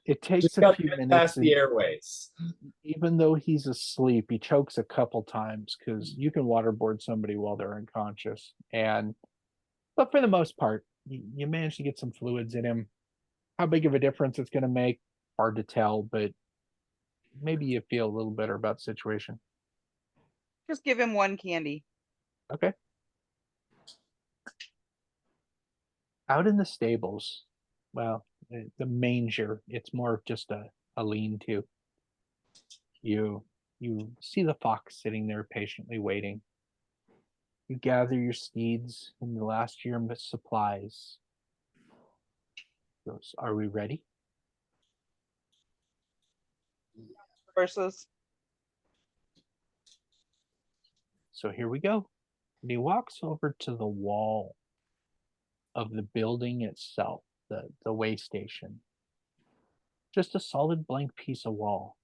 It takes Just a got few to get minutes. past the airways. Even though he's asleep, he chokes a couple times because you can waterboard somebody while they're unconscious. But for the most part, you manage to get some fluids in him. How big of a difference it's going to make, hard to tell, but maybe you feel a little better about the situation. Just give him one candy. Okay. Out in the stables, well, the manger, it's more of just a lean-to. You see the fox sitting there patiently waiting. You gather your steeds and the last year of supplies. Goes, are we ready? Horses. So here we go. And he walks over to the wall of the building itself, the way station. Just a solid blank piece of wall.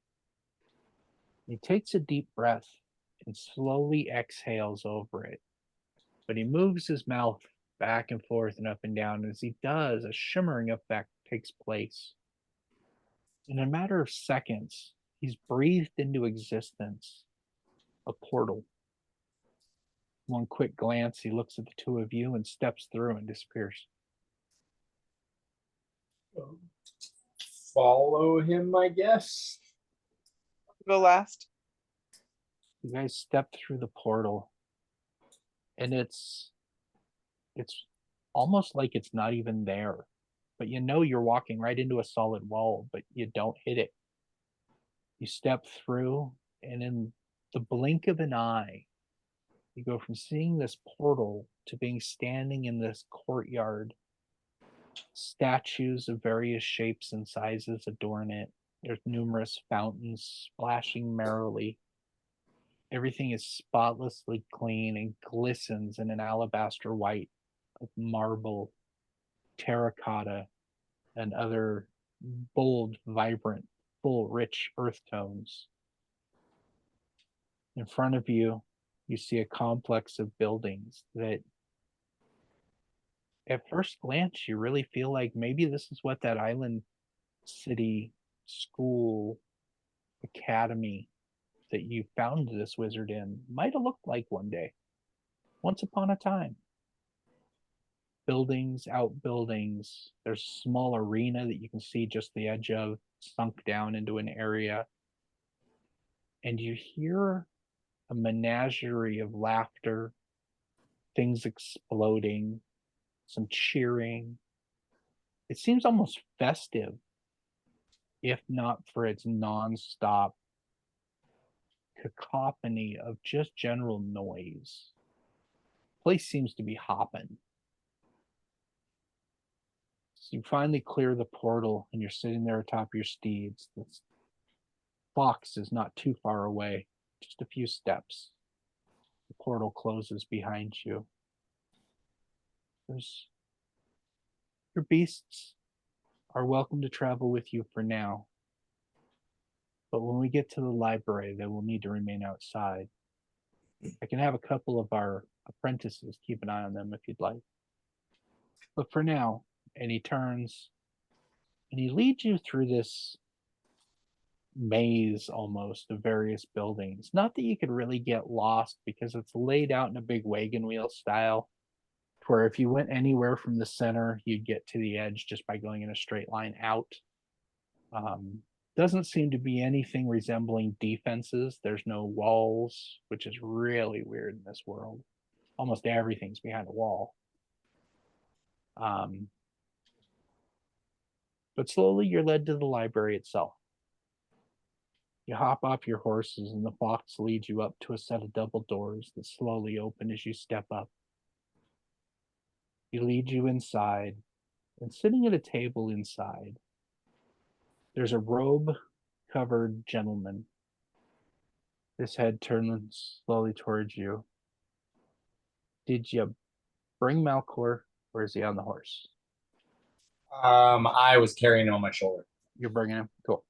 He takes a deep breath and slowly exhales over it. But he moves his mouth back and forth and up and down. As he does, a shimmering effect takes place. In a matter of seconds, he's breathed into existence a portal. One quick glance, he looks at the two of you and steps through and disappears. Follow him, I guess. Go last. You guys step through the portal, and it's almost like it's not even there. But you're walking right into a solid wall, but you don't hit it. You step through, and in the blink of an eye, You go from seeing this portal to being standing in this courtyard. Statues of various shapes and sizes adorn it. There's numerous fountains splashing merrily. Everything is spotlessly clean and glistens in an alabaster white of marble, terracotta, and other bold, vibrant, full, rich earth tones. In front of you, you see a complex of buildings that at first glance you really feel like maybe this is what that island city school academy that you found this wizard in might have looked like one day, once upon a time. Buildings, outbuildings. There's a small arena that you can see just the edge of, sunk down into an area. And you hear a menagerie of laughter, things exploding, some cheering. It seems almost festive, if not for its nonstop cacophony of just general noise. Place seems to be hopping. So you finally clear the portal and you're sitting there atop your steeds. The fox is not too far away, just a few steps. The portal closes behind you. Your beasts are welcome to travel with you for now. But when we get to the library, they will need to remain outside. I can have a couple of our apprentices keep an eye on them if you'd like. But for now, and he turns and he leads you through this maze almost of various buildings. Not that you could really get lost because it's laid out in a big wagon wheel style, where if you went anywhere from the center, you'd get to the edge just by going in a straight line out. Doesn't seem to be anything resembling defenses. There's no walls, which is really weird in this world. Almost everything's behind a wall. But slowly you're led to the library itself. You hop off your horses and the fox leads you up to a set of double doors that slowly open as you step up. He leads you inside, and sitting at a table inside, there's a robe-covered gentleman. His head turns slowly towards you. Did you bring Malcor, or is he on the horse? I was carrying him on my shoulder. You're bringing him? Cool.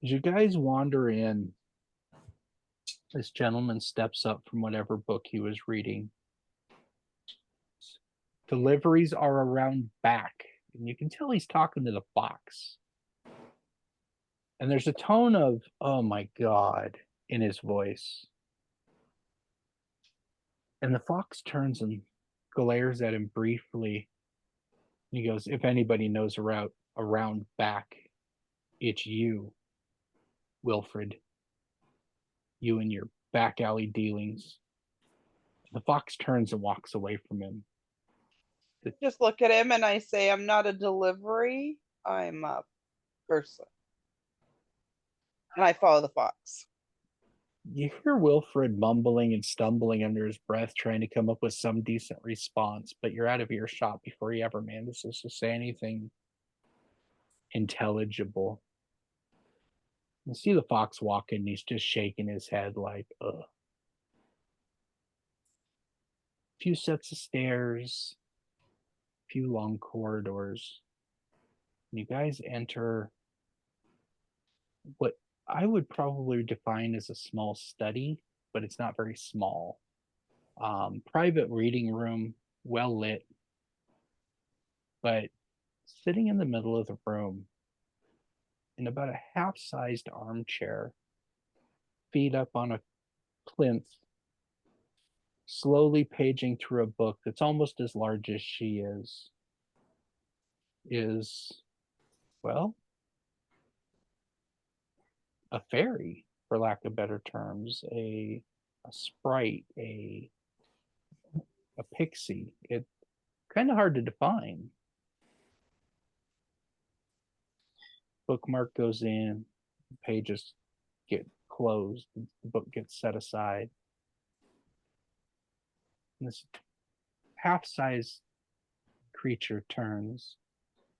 As you guys wander in, this gentleman steps up from whatever book he was reading. Deliveries are around back, and you can tell he's talking to the fox. And there's a tone of, oh my God, in his voice. And the fox turns and glares at him briefly. He goes, if anybody knows around back, it's you, Wilfred. You and your back alley dealings. The fox turns and walks away from him. Just look at him and I say, I'm not a delivery, I'm a person. And I follow the fox. You hear Wilfred mumbling and stumbling under his breath, trying to come up with some decent response, but you're out of earshot before he ever manages to say anything intelligible. You see the fox walking, and he's just shaking his head like, ugh. A few sets of stairs, a few long corridors. And you guys enter what I would probably define as a small study, but it's not very small. Private reading room, well lit, but sitting in the middle of the room in about a half-sized armchair, feet up on a plinth, slowly paging through a book that's almost as large as she is, well, a fairy, for lack of better terms, a sprite, a pixie. It's kind of hard to define. Bookmark goes in, pages get closed, the book gets set aside. This half-sized creature turns,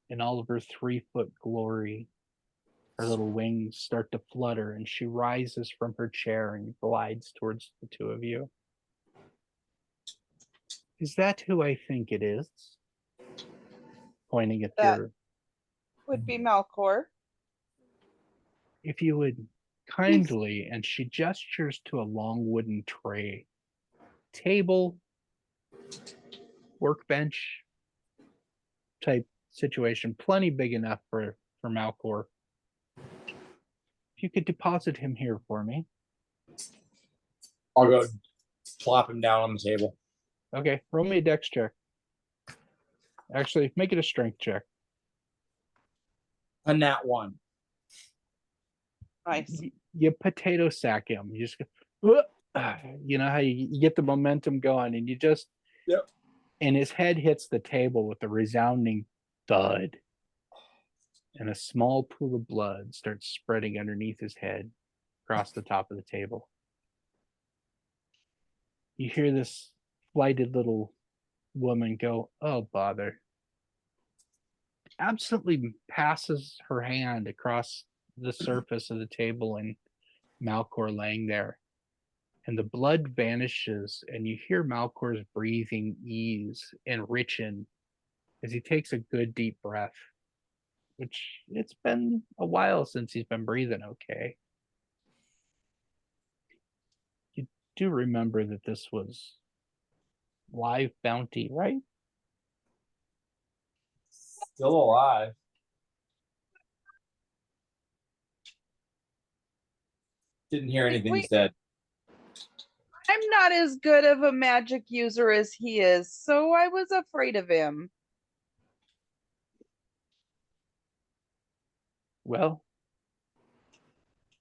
in all of her 3-foot glory, her little wings start to flutter, and she rises from her chair and glides towards the two of you. Is that who I think it is? Pointing at That- your. Would be Malcor. If you would kindly, and she gestures to a long wooden tray, table, workbench type situation, plenty big enough for Malcor. If you could deposit him here for me. I'll go plop him down on the table. Okay, roll me a dex check. Actually, make it a strength check. A nat 1. Nice. You potato sack him. You just go, you know how you get the momentum going, and you just. Yep. And his head hits the table with a resounding thud. And a small pool of blood starts spreading underneath his head across the top of the table. You hear this flighted little woman go, "Oh, bother." Absently passes her hand across the surface of the table, and Malcor laying there. And the blood vanishes, and you hear Malcor's breathing ease and richen as he takes a good deep breath, which it's been a while since he's been breathing okay. You do remember that this was live bounty, right? Still alive. Didn't hear anything you Wait. said. I'm not as good of a magic user as he is, so I was afraid of him. Well,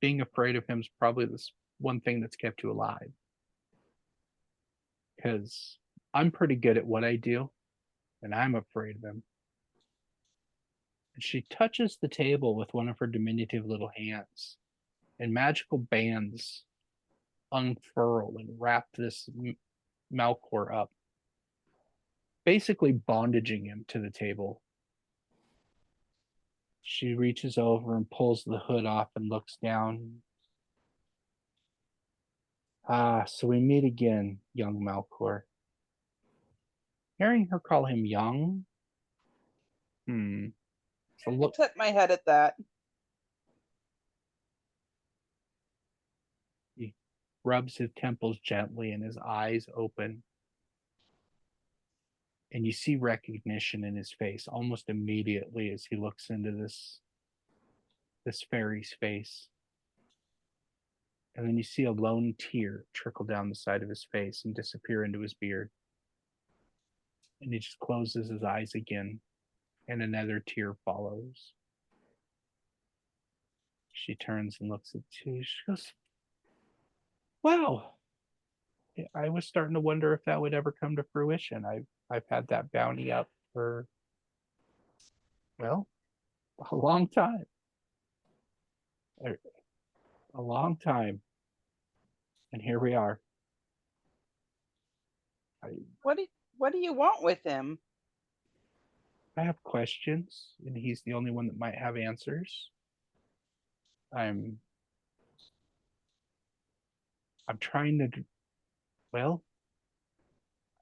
being afraid of him is probably this one thing that's kept you alive. Because I'm pretty good at what I do, and I'm afraid of him. And she touches the table with one of her diminutive little hands, and magical bands unfurl and wrap this Malcor up, basically bondaging him to the table. She reaches over and pulls the hood off and looks down. "Ah, so we meet again, young Malcor." Hearing her call him young, so I look, tipped my head at that. he rubs his temples gently and his eyes open. And you see recognition in his face almost immediately as he looks into this fairy's face. And then you see a lone tear trickle down the side of his face and disappear into his beard. And he just closes his eyes again, and another tear follows. She turns and looks at you. She goes, "Wow, I was starting to wonder if that would ever come to fruition. I've had that bounty up for, well, a long time. A long time. And here we are." What do you want with him? I have questions, and he's the only one that might have answers. I'm trying to, well,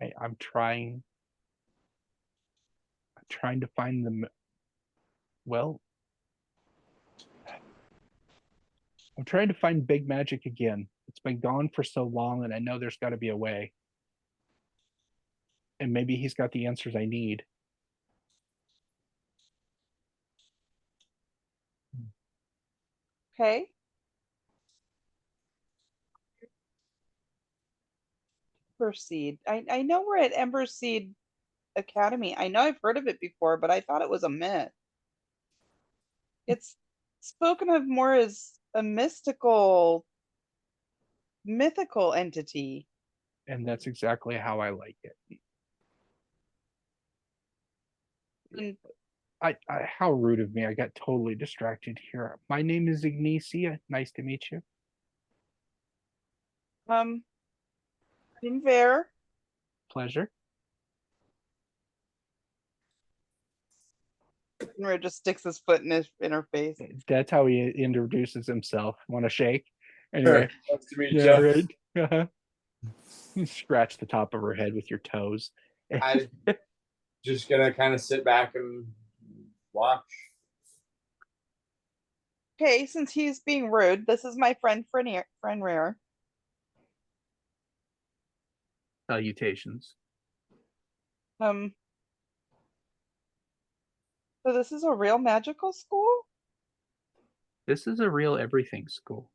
I'm trying to find them. Well, I'm trying to find big magic again. It's been gone for so long, and I know there's got to be a way. And maybe he's got the answers I need. Okay. Emberseed. I know we're at Emberseed Academy. I know I've heard of it before, but I thought it was a myth. It's spoken of more as a mythical entity. And that's exactly how I like it. And How rude of me. I got totally distracted here. My name is Ignicia. Nice to meet you. Inver, pleasure. Fenrir just sticks his foot in her face. That's how he introduces himself. Want to shake? Anyway, Nice to meet yeah, you. right. Uh-huh. You scratch the top of her head with your toes. I just gonna kind of sit back and watch. Okay, since he's being rude, this is my friend Fenrir. Salutations. Um, so this is a real magical school? This is a real everything school.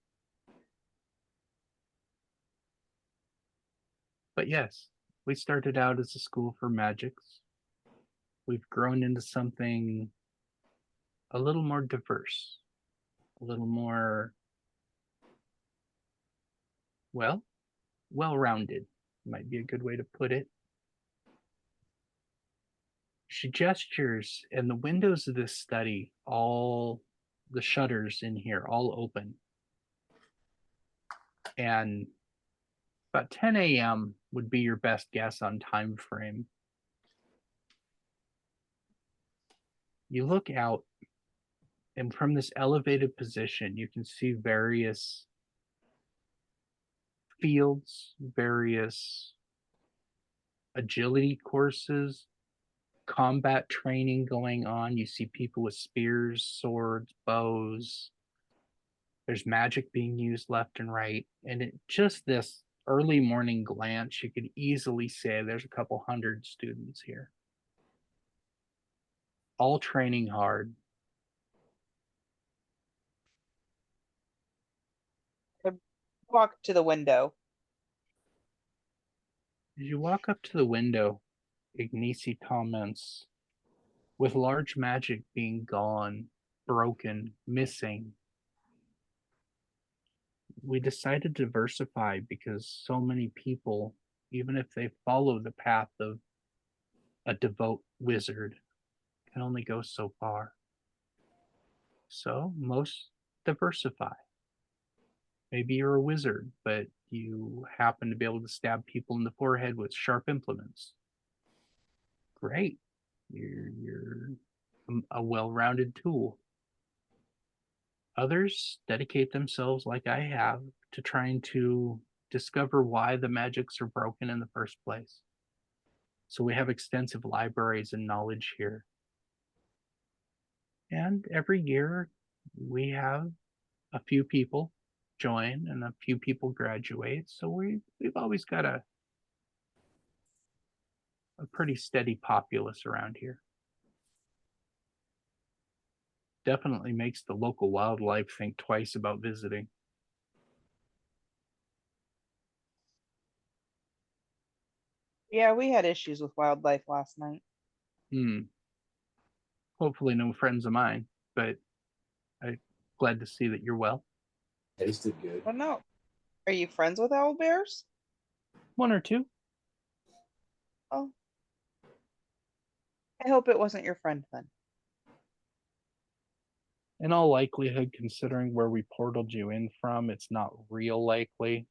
But yes, we started out as a school for magics. We've grown into something a little more diverse, a little more, well, well-rounded, might be a good way to put it. She gestures, and the windows of this study, all the shutters in here, all open. And about 10 a.m. would be your best guess on time frame. You look out, and from this elevated position, you can see various fields, various agility courses, combat training going on. You see people with spears, swords, bows. There's magic being used left and right. And it just this early morning glance, you could easily say there's a couple hundred students here, all training hard. I walk to the window. As you walk up to the window, Ignacy comments, with large magic being gone, broken, missing, we decided to diversify because so many people, even if they follow the path of a devout wizard, can only go so far. So most diversify. Maybe you're a wizard, but you happen to be able to stab people in the forehead with sharp implements. Great. You're a well-rounded tool. Others dedicate themselves, like I have, to trying to discover why the magics are broken in the first place. So we have extensive libraries and knowledge here. And every year we have a few people join and a few people graduate. So we've always got a pretty steady populace around here. Definitely makes the local wildlife think twice about visiting. Yeah, we had issues with wildlife last night. Hopefully no friends of mine, but I'm glad to see that you're well. Tasted good. Oh no. Are you friends with owl bears? One or two. Oh. I hope it wasn't your friend then. In all likelihood, considering where we portaled you in from, it's not real likely,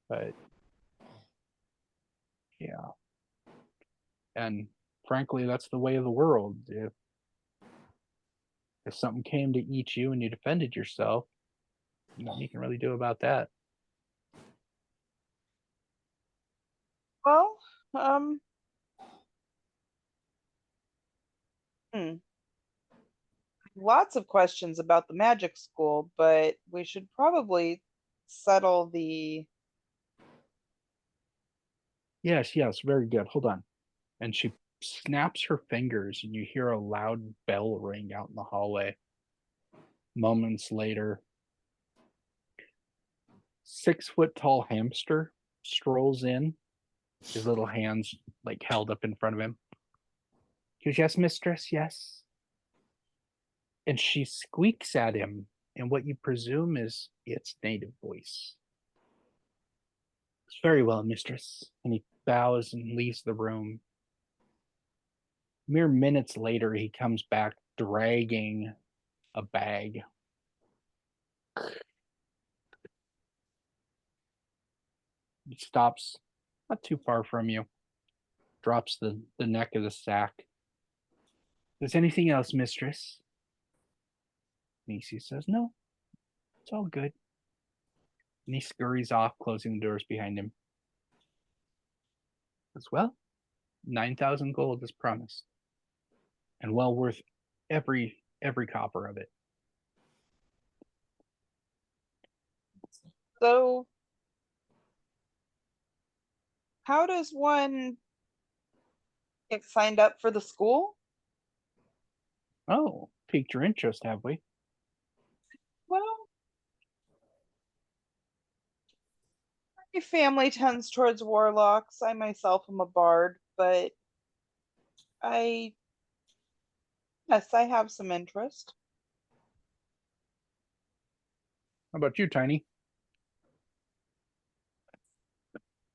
but yeah. And frankly, that's the way of the world. If something came to eat you and you defended yourself, nothing you can really do about that. Well, lots of questions about the magic school, but we should probably settle the. Yes, very good. Hold on. And she snaps her fingers, and you hear a loud bell ring out in the hallway. Moments later, 6-foot tall hamster strolls in, his little hands like held up in front of him. Yes, mistress, yes. And she squeaks at him in what you presume is its native voice. It's very well, mistress. And he bows and leaves the room. Mere minutes later, he comes back dragging a bag. He stops not too far from you. drops the neck of the sack. Is anything else, mistress? Nisi says, no, it's all good. And he scurries off, closing the doors behind him. As well, 9,000 gold as promised. And well worth every copper of it. So, how does one get signed up for the school? Oh, piqued your interest, have we? Well, my family tends towards warlocks. I myself am a bard, but yes, I have some interest. How about you, Tiny?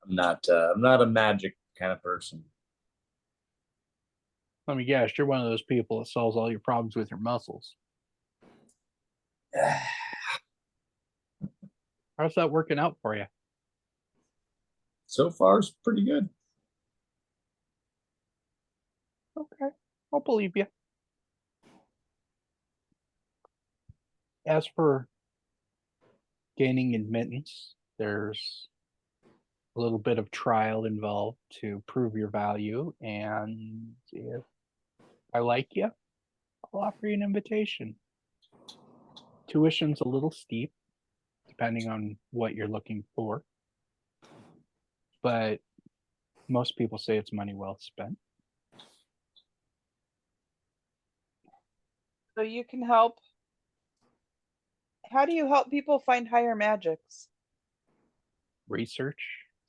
I'm not a magic kind of person. Let me guess, you're one of those people that solves all your problems with your muscles. How's that working out for you? So far, it's pretty good. Okay, I'll believe you. As for gaining admittance, there's a little bit of trial involved to prove your value, and if I like you, I'll offer you an invitation. Tuition's a little steep, depending on what you're looking for, but most people say it's money well spent. So you can help. How do you help people find higher magics? Research.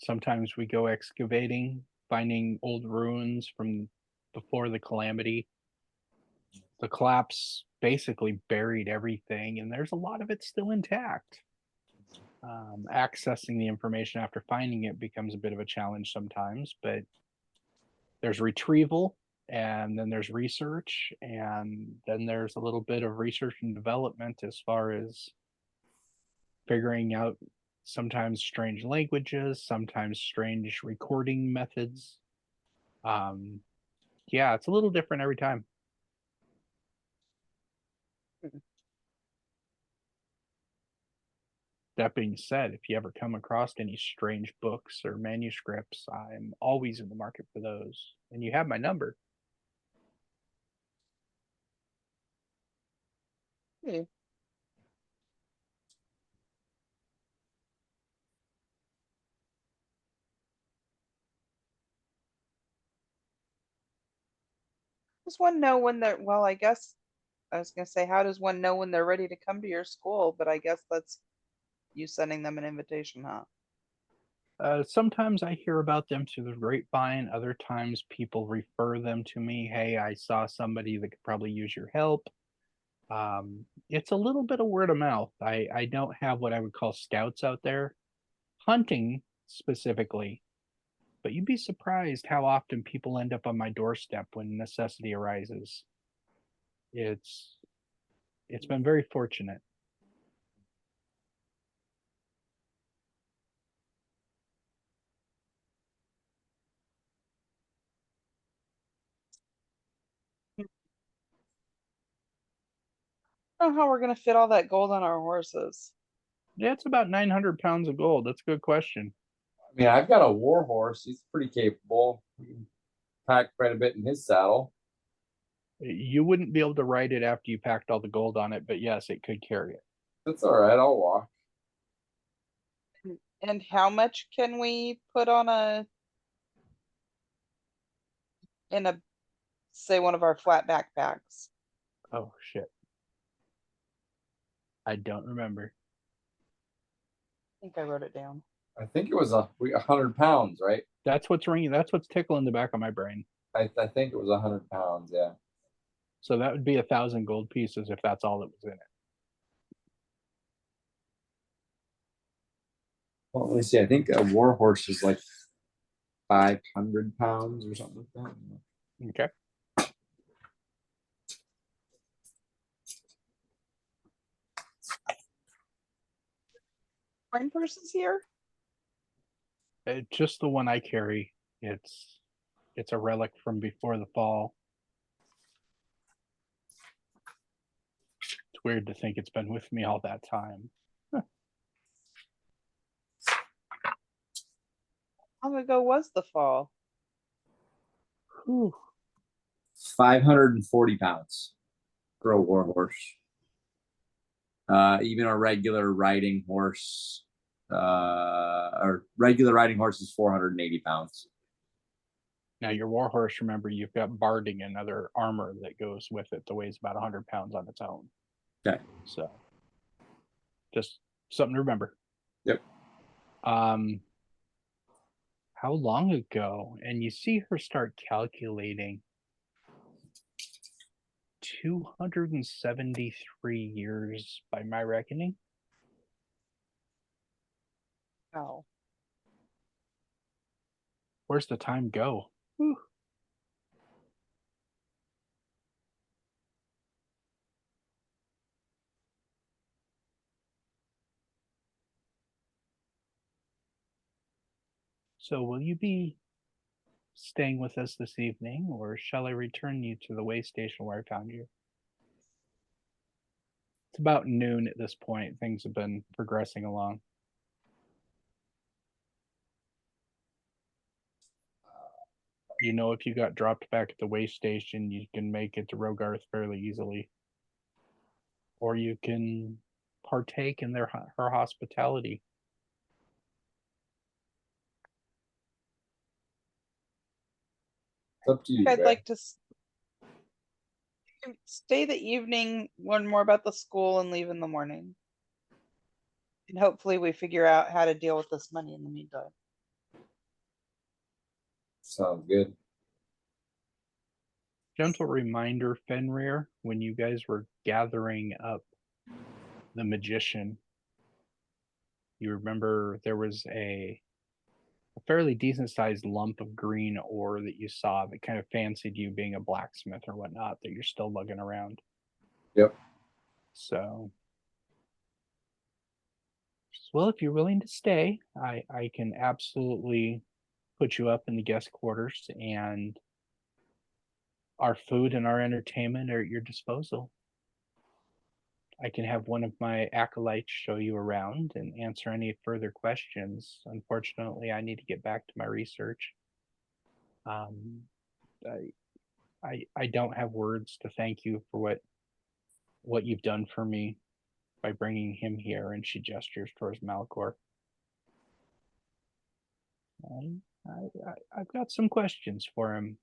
Sometimes we go excavating, finding old ruins from before the calamity. The collapse basically buried everything, and there's a lot of it still intact. Accessing the information after finding it becomes a bit of a challenge sometimes, but there's retrieval, and then there's research, and then there's a little bit of research and development as far as figuring out sometimes strange languages, sometimes strange recording methods. Yeah, it's a little different every time. That being said, if you ever come across any strange books or manuscripts, I'm always in the market for those. And you have my number. Hmm. Does one know when they're, well, I guess I was gonna say, how does one know when they're ready to come to your school? But I guess that's you sending them an invitation, huh? Sometimes I hear about them through the grapevine. Other times people refer them to me. Hey, I saw somebody that could probably use your help. It's a little bit of word of mouth. I don't have what I would call scouts out there hunting specifically, but you'd be surprised how often people end up on my doorstep when necessity arises. It's it's been very fortunate. I don't know how we're gonna fit all that gold on our horses. Yeah, it's about 900 pounds of gold. That's a good question. I mean, I've got a war horse. He's pretty capable. He can pack quite a bit in his saddle. You wouldn't be able to ride it after you packed all the gold on it, but yes, it could carry it. That's all right. I'll walk. And how much can we put on in a, say, one of our flat backpacks? Oh shit. I don't remember. I think I wrote it down. I think it was 100 pounds, right? That's what's ringing. That's what's tickling the back of my brain. I think it was 100 pounds. Yeah. So that would be 1,000 gold pieces if that's all that was in it. Well, let me see. I think a war horse is like 500 pounds or something like that. Okay. Coin purses here? Just the one I carry. It's It's a relic from before the fall. It's weird to think it's been with me all that time. How long ago was the fall? Whew. 540 pounds for a war horse. Even a regular riding horse, or regular riding horse is 480 pounds. Now your warhorse, remember, you've got barding and other armor that goes with it that weighs about 100 pounds on its own. Okay. So just something to remember. Yep. How long ago? And you see her start calculating 273 years by my reckoning. Oh, Where's the time go? Whew. So will you be staying with us this evening, or shall I return you to the way station where I found you? It's about noon at this point. Things have been progressing along. You know, if you got dropped back at the way station, you can make it to Rogarth fairly easily. Or you can partake in her hospitality. It's up to you. I'd Bear. like to stay the evening, learn more about the school, and leave in the morning. And hopefully we figure out how to deal with this money in the meantime. Sounds good. Gentle reminder, Fenrir, when you guys were gathering up the magician, you remember there was a fairly decent sized lump of green ore that you saw that kind of fancied you being a blacksmith or whatnot that you're still lugging around. Yep. So, well, if you're willing to stay, I can absolutely put you up in the guest quarters, and our food and our entertainment are at your disposal. I can have one of my acolytes show you around and answer any further questions. Unfortunately, I need to get back to my research. I don't have words to thank you for what you've done for me by bringing him here. And she gestures towards Malcor. I've got some questions for him.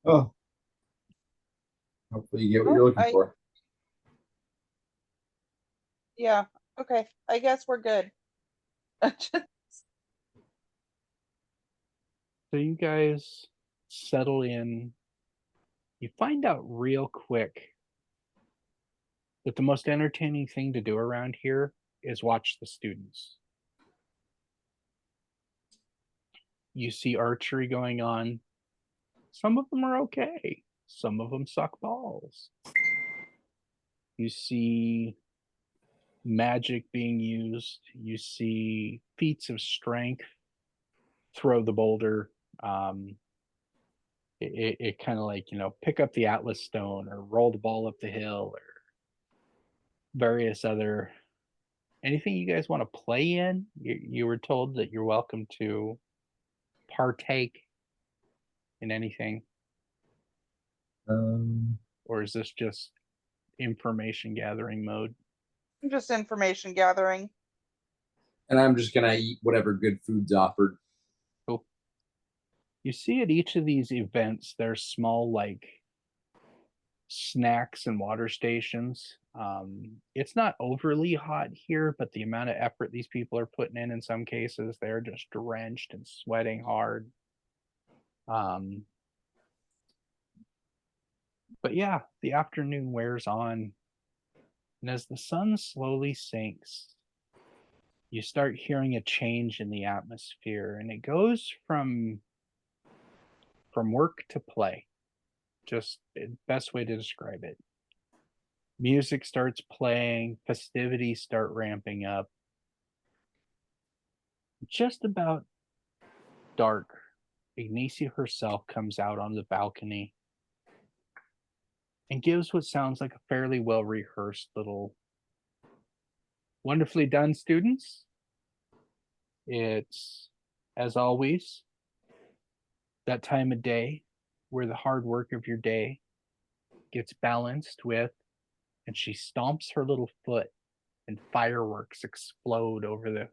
Oh. Hopefully you get what you're looking for. Yeah, okay. I guess we're good. So you guys settle in. You find out real quick that the most entertaining thing to do around here is watch the students. You see archery going on. Some of them are okay. Some of them suck balls. You see magic being used. You see feats of strength. Throw the boulder. It kind of like, pick up the Atlas stone or roll the ball up the hill or various other, anything you guys want to play in. You were told that you're welcome to partake in anything, or is this just information gathering mode? Just information gathering. And I'm just gonna eat whatever good food's offered. Cool. You see at each of these events, there's small like snacks and water stations. It's not overly hot here, but the amount of effort these people are putting in some cases, they're just drenched and sweating hard. But yeah, the afternoon wears on, and as the sun slowly sinks, you start hearing a change in the atmosphere, and it goes from work to play. Just the best way to describe it. Music starts playing, festivities start ramping up. just about dark, Ignacia herself comes out on the balcony and gives what sounds like a fairly well rehearsed little wonderfully done, students. It's, as always, that time of day where the hard work of your day gets balanced with, and she stomps her little foot and fireworks explode over the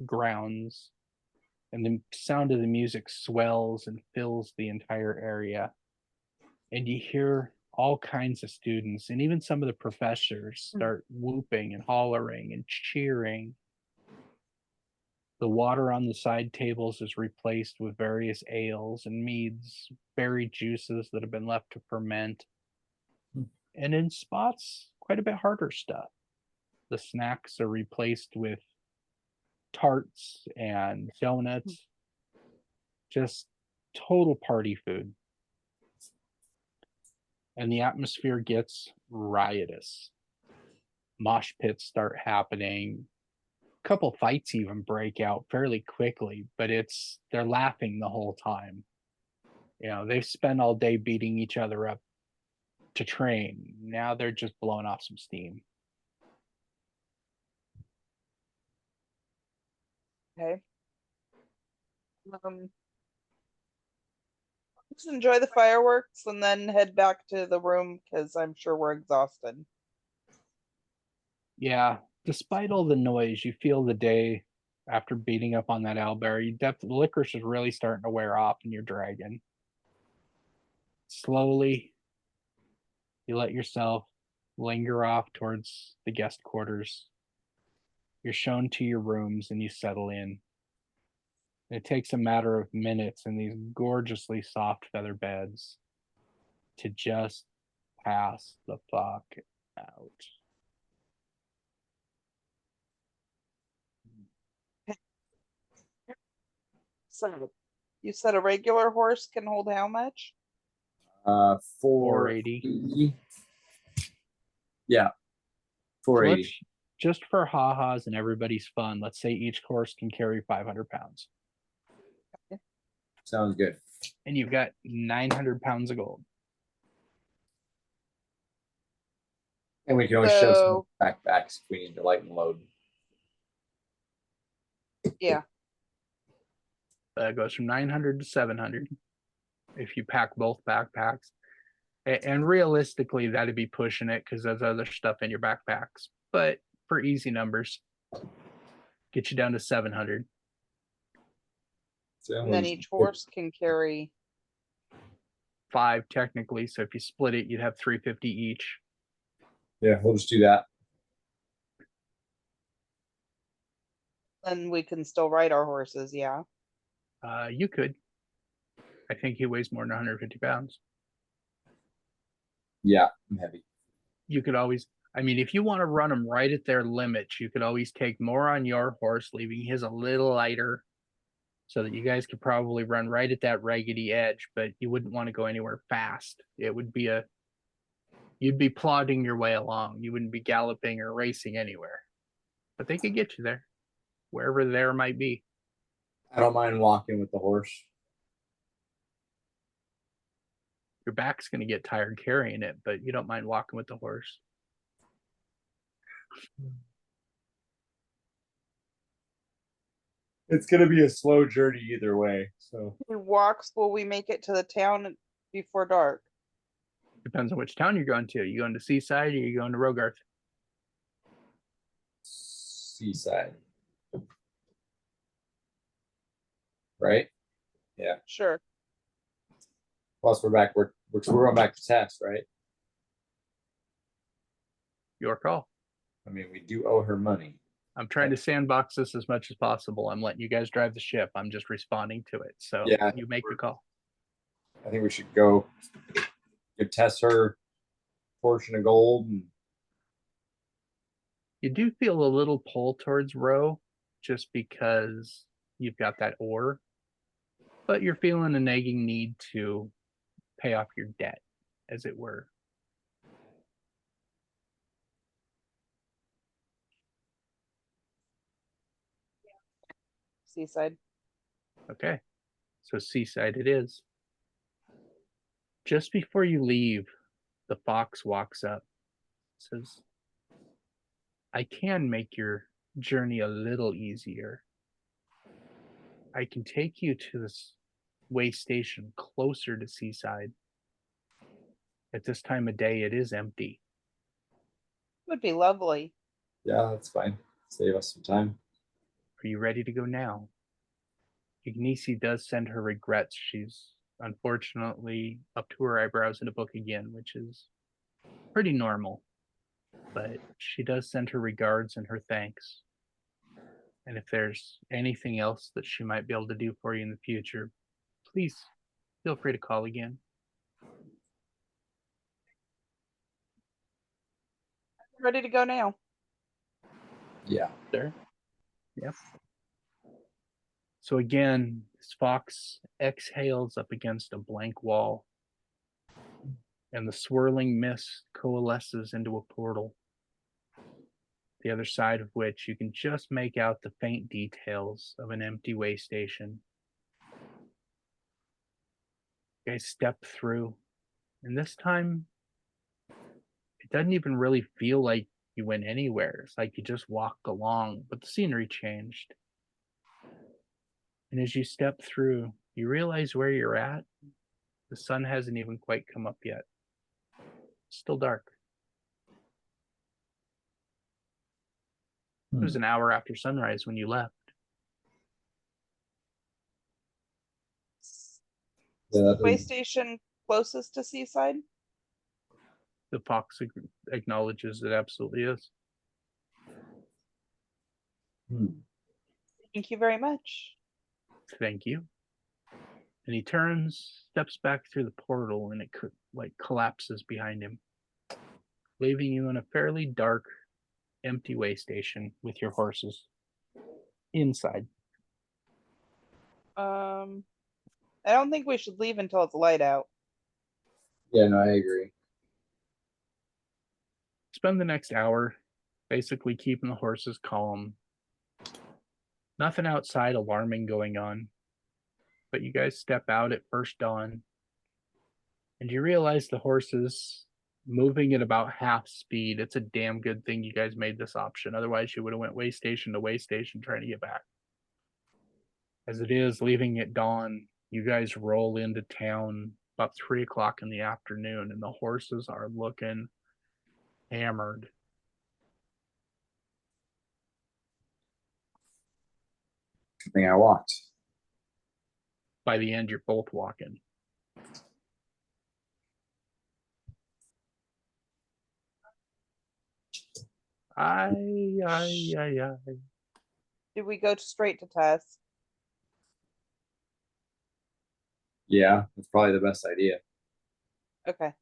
grounds, and the sound of the music swells and fills the entire area. And you hear all kinds of students and even some of the professors start whooping and hollering and cheering. The water on the side tables is replaced with various ales and meads, berry juices that have been left to ferment. And in spots, quite a bit harder stuff. The snacks are replaced with tarts and donuts. Just total party food. And the atmosphere gets riotous. Mosh pits start happening. A couple fights even break out fairly quickly, but they're laughing the whole time. You know, they've spent all day beating each other up to train. Now they're just blowing off some steam. Okay. Let's enjoy the fireworks and then head back to the room because I'm sure we're exhausted. Yeah, despite all the noise, you feel the day after beating up on that owlbear, the licorice is really starting to wear off in your dragon. Slowly, you let yourself linger off towards the guest quarters. You're shown to your rooms and you settle in. It takes a matter of minutes in these gorgeously soft feather beds to just pass the fuck out. So you said a regular horse can hold how much? 480. Yeah, So 480. just for ha-has and everybody's fun, let's say each horse can carry 500 pounds. Sounds good. And you've got 900 pounds of gold. And we can always shove some So- backpacks if we need to lighten load. Yeah. It goes from 900 to 700 if you pack both backpacks. And realistically, that'd be pushing it because there's other stuff in your backpacks. But for easy numbers, get you down to 700. And then each horse can carry. 5 technically. So if you split it, you'd have 350 each. Yeah, we'll just do that. And we can still ride our horses, yeah. You could. I think he weighs more than 150 pounds. Yeah, I'm heavy. You could always, I mean, if you want to run them right at their limits, you could always take more on your horse, leaving his a little lighter so that you guys could probably run right at that raggedy edge, but you wouldn't want to go anywhere fast. It would be you'd be plodding your way along. You wouldn't be galloping or racing anywhere, but they could get you there, wherever there might be. I don't mind walking with the horse. Your back's going to get tired carrying it, but you don't mind walking with the horse. It's gonna be a slow journey either way. So He walks, will we make it to the town before dark? Depends on which town you're going to. You going to Seaside or you going to Rogarth? seaside. Right? Yeah. Sure. Plus we're back. We're going back to test, right? Your call. I mean, we do owe her money. I'm trying to sandbox this as much as possible. I'm letting you guys drive the ship. I'm just responding to it. So Yeah. you make the call. I think we should go give Tess her portion of gold. And You do feel a little pull towards Roe just because you've got that ore, but you're feeling a nagging need to pay off your debt, as it were. Seaside. Okay. So seaside it is. Just before you leave, the fox walks up, says, I can make your journey a little easier. I can take you to this way station closer to seaside. At this time of day, it is empty. Would be lovely. Yeah, that's fine. Save us some time. Are you ready to go now? Ignici does send her regrets. She's unfortunately up to her eyebrows in a book again, which is pretty normal. But she does send her regards and her thanks. And if there's anything else that she might be able to do for you in the future, please feel free to call again. Ready to go now. Yeah. Sir? Yep. So again, this fox exhales up against a blank wall, and the swirling mist coalesces into a portal, the other side of which you can just make out the faint details of an empty way station. You guys step through, and this time, it doesn't even really feel like you went anywhere. It's like you just walked along, but the scenery changed. And as you step through, you realize where you're at. The sun hasn't even quite come up yet. It's still dark. It was an hour after sunrise when you left. Yeah, Way station closest to Seaside. The fox acknowledges it absolutely is. Thank you very much. Thank you. And he turns, steps back through the portal, and it collapses behind him, leaving you in a fairly dark, empty way station with your horses inside. I don't think we should leave until it's light out. Yeah, no, I agree. Spend the next hour basically keeping the horses calm. Nothing outside alarming going on. But you guys step out at first dawn, and you realize the horses moving at about half speed. It's a damn good thing you guys made this option. Otherwise, you would have went way station to way station trying to get back. As it is, leaving at dawn, you guys roll into town about 3 o'clock in the afternoon, and the horses are looking hammered. Good thing I walked. By the end, you're both walking. Aye. Did we go straight to Tess? Yeah, that's probably the best idea. Okay.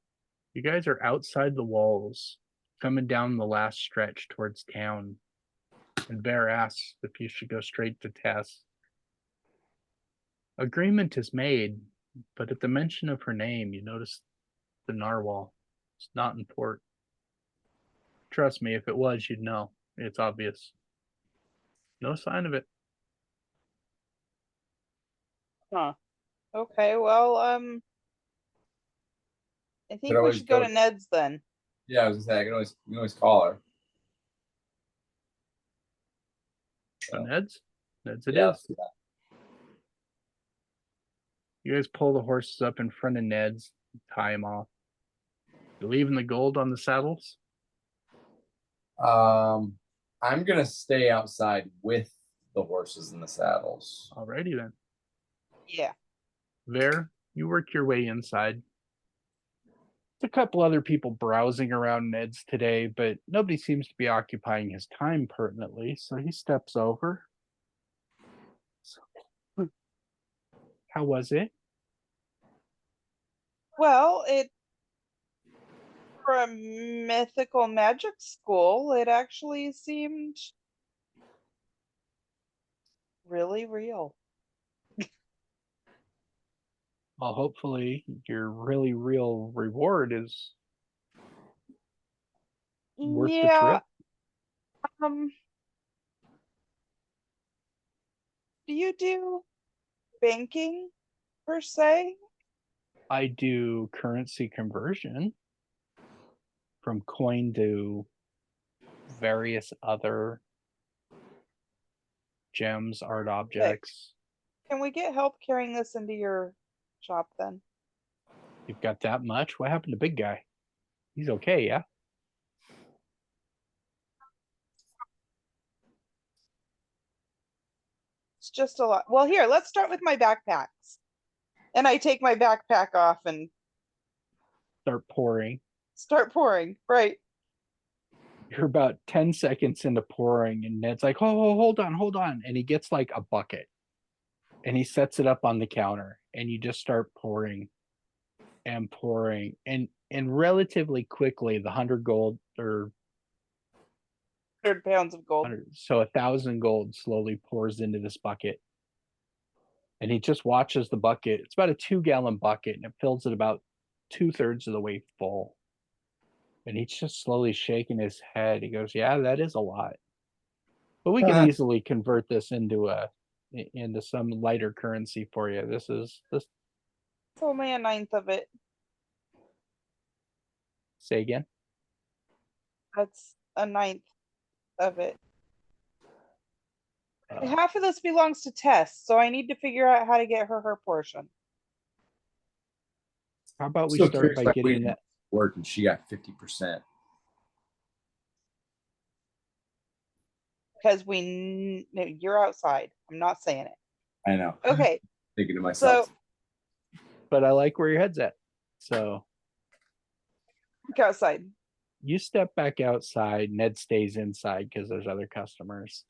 You guys are outside the walls, coming down the last stretch towards town, and Bear asks if you should go straight to Tess. Agreement is made, but at the mention of her name, you notice the narwhal. It's not in port. Trust me, if it was, you'd know. It's obvious. No sign of it. Huh. Okay, well, I think we always should go go- to Ned's then. Yeah, I was gonna say you can always call her. On Ned's? Ned's it Yeah, is. You guys pull the horses up in front of Ned's, tie them off. You leaving the gold on the saddles? I'm gonna stay outside with the horses and the saddles. Alrighty then. Yeah. There, you work your way inside. There's a couple other people browsing around Ned's today, but nobody seems to be occupying his time pertinently, so he steps over. How was it? Well, for a mythical magic school, it actually seemed really real. Well, hopefully your really real reward is worth the Yeah. trip. do you do banking per se? I do currency conversion from coin to various other gems, art objects. Can we get help carrying this into your shop then? You've got that much? What happened to big guy? He's okay, yeah? It's just a lot. Well, here, let's start with my backpacks. And I take my backpack off and Start pouring. start pouring. Right. You're about 10 seconds into pouring, and Ned's like, oh, hold on. And he gets like a bucket and he sets it up on the counter, and you just start pouring and pouring. And relatively quickly, the 100 gold or 100 pounds of gold. 1,000 gold slowly pours into this bucket. And he just watches the bucket. It's about a 2-gallon bucket, and it fills it about 2/3 of the way full. And he's just slowly shaking his head. He goes, yeah, that is a lot. But we can easily convert this into some lighter currency for you. This. It's only a ninth of it. Say again. That's a ninth of it. Uh, Half of this belongs to Tess, so I need to figure out how to get her portion. how about we So start curious by why we getting didn't that? work and she got 50%. Because no, you're outside. I'm not saying it. I know. Okay, Thinking to myself. so But I like where your head's at. So go outside. you step back outside. Ned stays inside because there's other customers.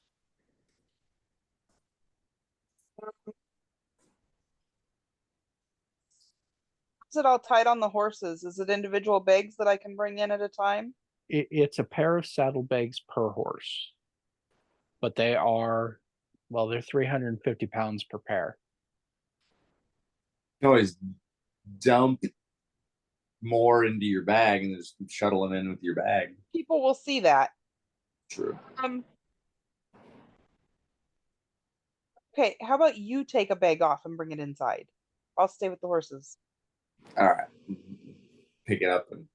Is it all tied on the horses? Is it individual bags that I can bring in at a time? It's a pair of saddlebags per horse, but they're 350 pounds per pair. You can always dump more into your bag and just shuttle them in with your bag. People will see that. True. Okay, how about you take a bag off and bring it inside? I'll stay with the horses. All right. Pick it up and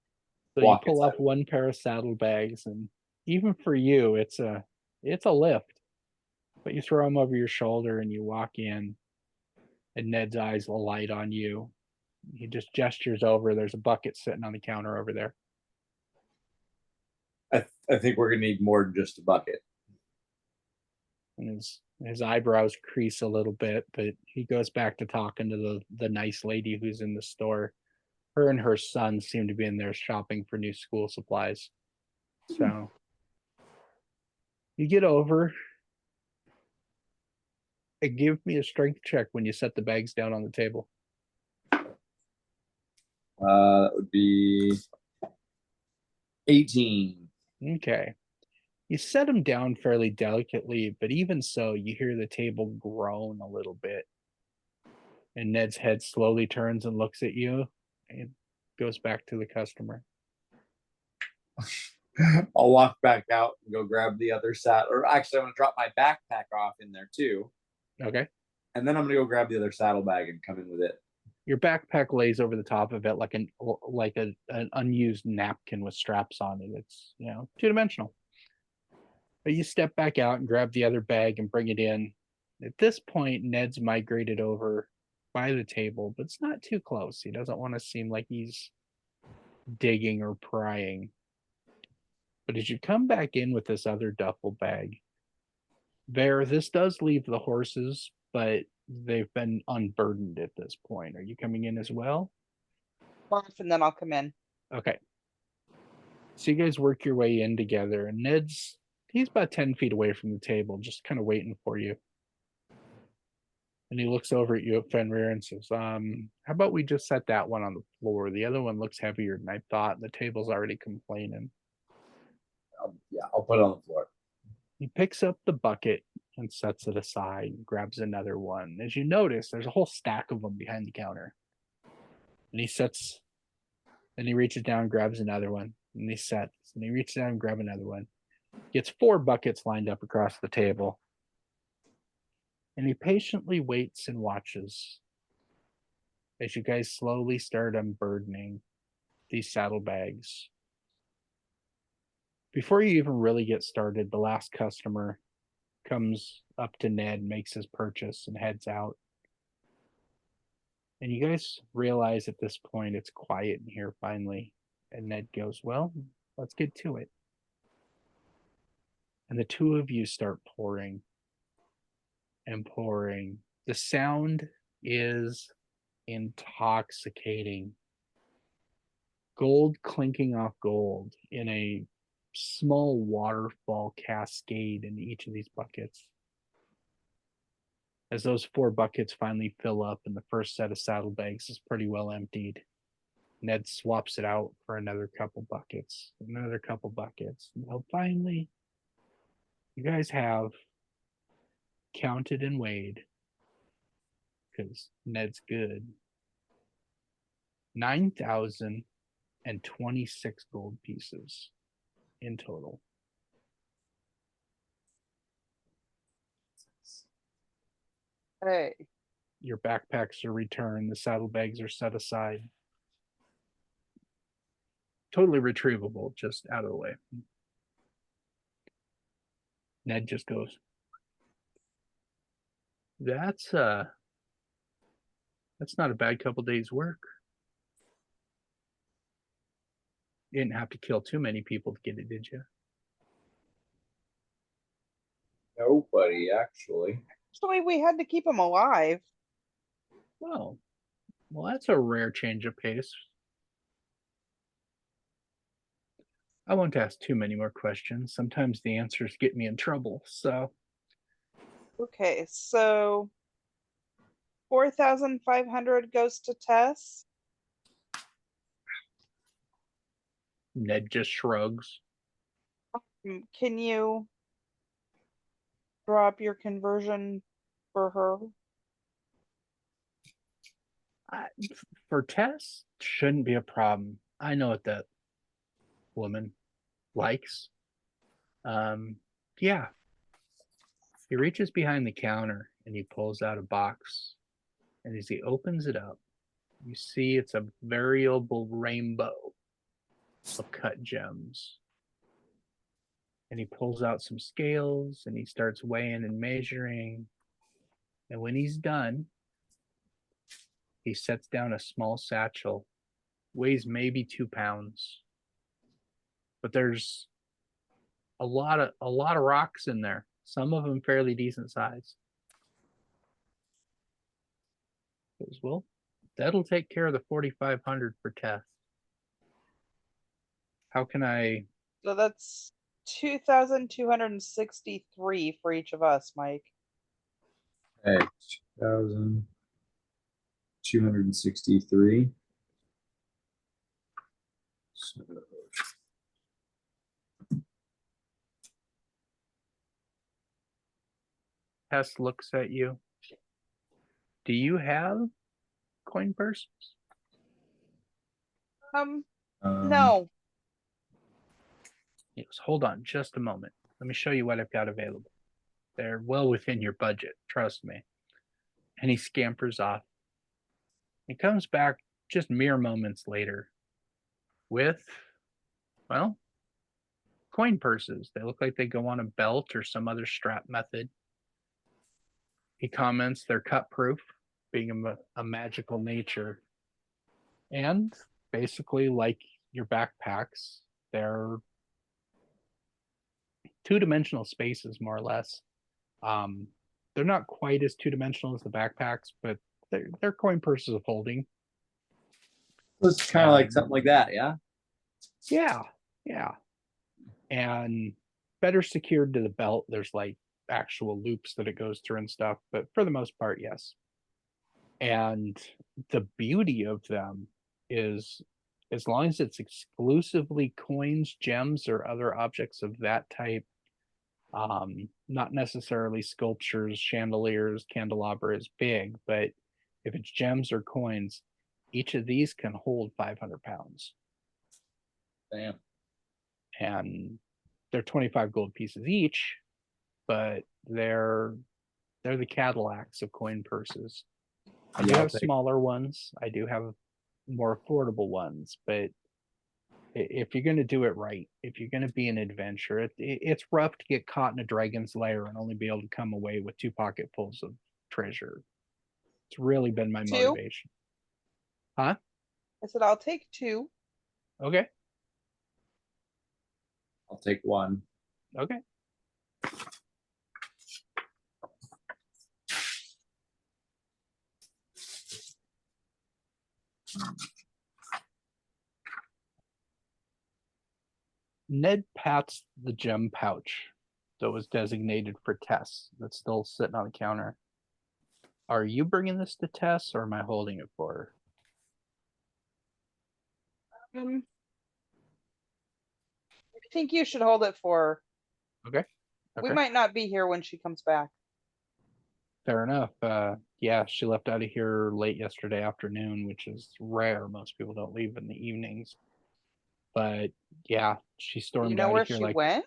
So walk you pull inside. up one pair of saddlebags, and even for you, it's a lift. But you throw them over your shoulder and you walk in, and Ned's eyes will light on you. He just gestures over. There's a bucket sitting on the counter over there. I think we're gonna need more than just a bucket. And his eyebrows crease a little bit, but he goes back to talking to the nice lady who's in the store. Her and her son seem to be in there shopping for new school supplies. So you get over and give me a strength check when you set the bags down on the table. That would be 18. Okay. You set them down fairly delicately, but even so, you hear the table groan a little bit. And Ned's head slowly turns and looks at you and goes back to the customer. I'll walk back out and go grab the other saddle. Or actually, I'm gonna drop my backpack off in there too. Okay. And then I'm gonna go grab the other saddlebag and come in with it. Your backpack lays over the top of it like an unused napkin with straps on it. It's 2-dimensional. But you step back out and grab the other bag and bring it in. At this point, Ned's migrated over by the table, but it's not too close. He doesn't want to seem like he's digging or prying. But as you come back in with this other duffel bag, this does leave the horses, but they've been unburdened at this point. Are you coming in as well? Off and then I'll come in. Okay. So you guys work your way in together, and he's about 10 feet away from the table, just kind of waiting for you. And he looks over at you at Fenrir and says, how about we just set that one on the floor? The other one looks heavier than I thought. The table's already complaining. I'll put it on the floor. He picks up the bucket and sets it aside and grabs another one. As you notice, there's a whole stack of them behind the counter. And he reaches down, grabs another one, and he sets, and he reaches down and grabs another one. Gets 4 buckets lined up across the table. And he patiently waits and watches as you guys slowly start unburdening these saddlebags. Before you even really get started, the last customer comes up to Ned, makes his purchase, and heads out. And you guys realize at this point it's quiet in here finally. And Ned goes, well, let's get to it. And the two of you start pouring and pouring. The sound is intoxicating. Gold clinking off gold in a small waterfall cascade in each of these buckets. As those 4 buckets finally fill up and the first set of saddlebags is pretty well emptied, Ned swaps it out for another couple buckets, until finally you guys have counted and weighed, because Ned's good, 9,026 gold pieces in total. Hey, Your backpacks are returned, the saddlebags are set aside. Totally retrievable, just out of the way. Ned just goes, that's not a bad couple days work. You didn't have to kill too many people to get it, did you? Nobody actually. actually, we had to keep him alive. Oh, well, that's a rare change of pace. I won't ask too many more questions. Sometimes the answers get me in trouble, so Okay, so 4,500 goes to Tess. Ned just shrugs. Can you drop your conversion for her? For Tess, shouldn't be a problem. I know what that woman likes. Yeah. He reaches behind the counter and he pulls out a box. And as he opens it up, you see it's a variable rainbow of cut gems. And he pulls out some scales and he starts weighing and measuring. And when he's done, he sets down a small satchel, weighs maybe 2 pounds. But there's a lot of rocks in there, some of them fairly decent size. Goes, well, that'll take care of the 4,500 for Tess. How can I? So that's 2,263 for each of us, Mike. Okay, 2,263. So, Tess looks at you. Do you have coin purses? No. He goes, hold on just a moment. Let me show you what I've got available. They're well within your budget, trust me. And he scampers off. He comes back just mere moments later with, well, coin purses. They look like they go on a belt or some other strap method. He comments they're cut proof, being a magical nature. And basically, like your backpacks, they're 2-dimensional spaces, more or less. They're not quite as 2-dimensional as the backpacks, but they're coin purses of holding. it's kind of like something like that, yeah? Yeah. And better secured to the belt. There's like actual loops that it goes through and stuff, but for the most part, yes. And the beauty of them is, as long as it's exclusively coins, gems, or other objects of that type, not necessarily sculptures, chandeliers, candelabra is big, but if it's gems or coins, each of these can hold 500 pounds. Damn. And they're 25 gold pieces each, but they're They're the Cadillacs of coin purses. I do Yeah, I'll have take- smaller ones. I do have more affordable ones, but if you're going to do it right, if you're going to be an adventure, it's rough to get caught in a dragon's lair and only be able to come away with 2 pocketfuls of treasure. It's really been my 2? motivation. Huh? I said I'll take 2. Okay. I'll take 1. Okay. Ned pats the gem pouch that was designated for Tess that's still sitting on the counter. Are you bringing this to Tess or am I holding it for her? I think you should hold it for her. Okay. We Okay. might not be here when she comes back. Fair enough. Yeah, she left out of here late yesterday afternoon, which is rare. Most people don't leave in the evenings. But yeah, she Do stormed you know out where of here she like went?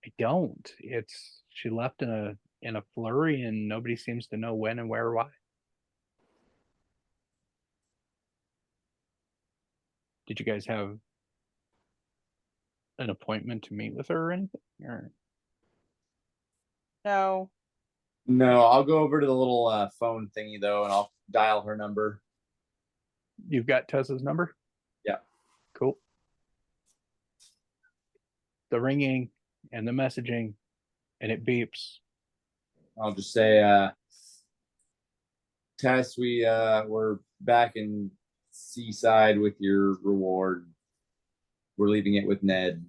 I don't. She left in a flurry and nobody seems to know when and where or why. Did you guys have an appointment to meet with her or anything? Or No. No, I'll go over to the little phone thingy though, and I'll dial her number. you've got Tessa's number? Yeah. Cool. The ringing and the messaging and it beeps. I'll just say, Tess, we're back in Seaside with your reward. We're leaving it with Ned,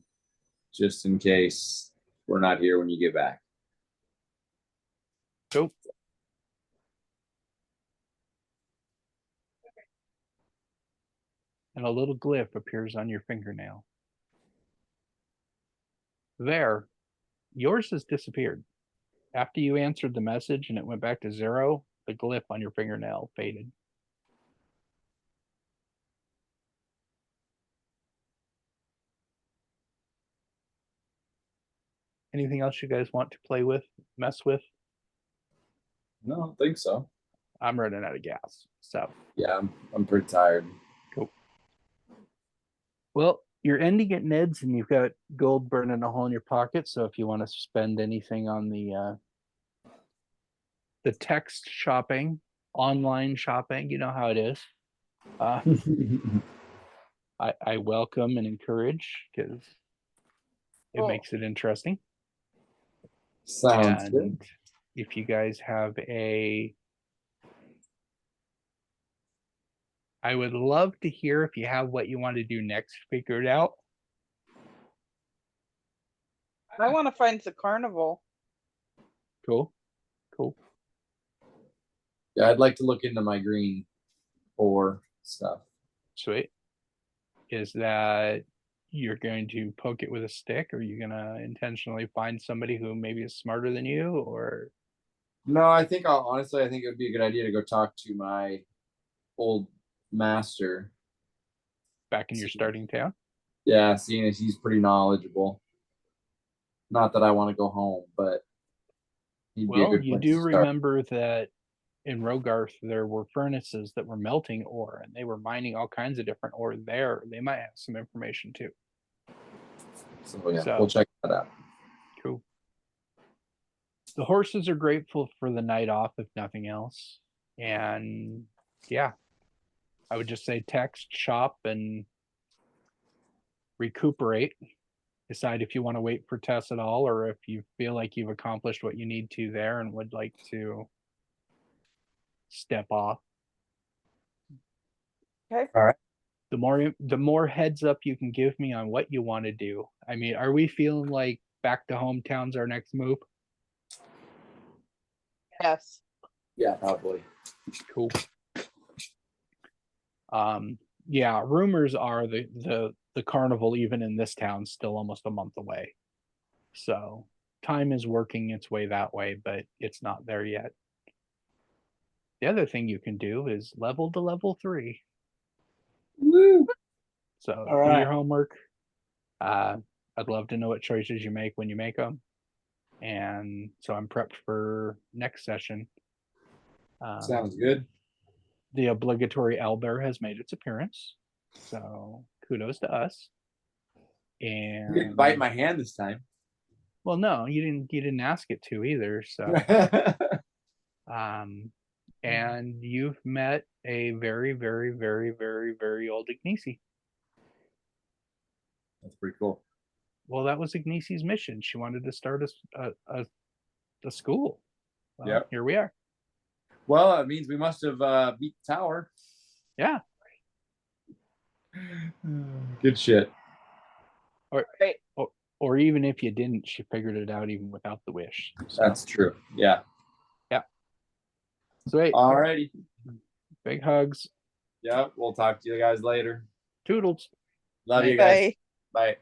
just in case we're not here when you get back. Cool. And a little glyph appears on your fingernail. There, yours has disappeared. After you answered the message and it went back to 0, the glyph on your fingernail faded. Anything else you guys want to play with, mess with? No, I don't think so. I'm running out of gas. So, Yeah, I'm pretty tired. cool. Well, you're ending at Ned's and you've got gold burning a hole in your pocket. So if you want to spend anything on the text shopping, online shopping, you know how it is. I welcome and encourage because it Cool. makes it interesting. Sounds good. And if you guys have I would love to hear if you have what you want to do next figured out. I want to find the carnival. Cool. Cool. Yeah, I'd like to look into my green ore stuff. Sweet. Is that you're going to poke it with a stick, or are you gonna intentionally find somebody who maybe is smarter than you, or No, I think honestly, I think it would be a good idea to go talk to my old master. back in your starting town? Yeah, seeing as he's pretty knowledgeable. Not that I want to go home, but he'd be a Well, good you place do to start. remember that in Rogarth there were furnaces that were melting ore, and they were mining all kinds of different ore there. They might have some information too. So yeah, So- we'll check that out. Cool. The horses are grateful for the night off, if nothing else. And yeah, I would just say text, shop, and recuperate. Decide if you want to wait for Tess at all, or if you feel like you've accomplished what you need to there and would like to step off. Okay. All right. The more heads up you can give me on what you want to do. I mean, are we feeling like back to hometown's our next move? Yes. Yeah, probably. Cool. Yeah, rumors are the carnival, even in this town, still almost a month away. So time is working its way that way, but it's not there yet. The other thing you can do is level to level 3. Woo! So All do right. your homework. I'd love to know what choices you make when you make them. And so I'm prepped for next session. Sounds good. The obligatory owlbear has made its appearance, so kudos to us. You didn't And bite my hand this time. well, no, you didn't ask it to either. So, and you've met a very, very, very, very, very old Ignisi. That's pretty cool. Well, that was Ignisi's mission. She wanted to start a school. Well, Yep. Here we are. Well, it means we must have beat the tower. Yeah. Good shit. Or even if you didn't, she figured it out even without the wish. So, That's true. Yeah. sweet. Alrighty. Big hugs. Yep. We'll talk to you guys later. Toodles. Love you guys. Bye. Bye.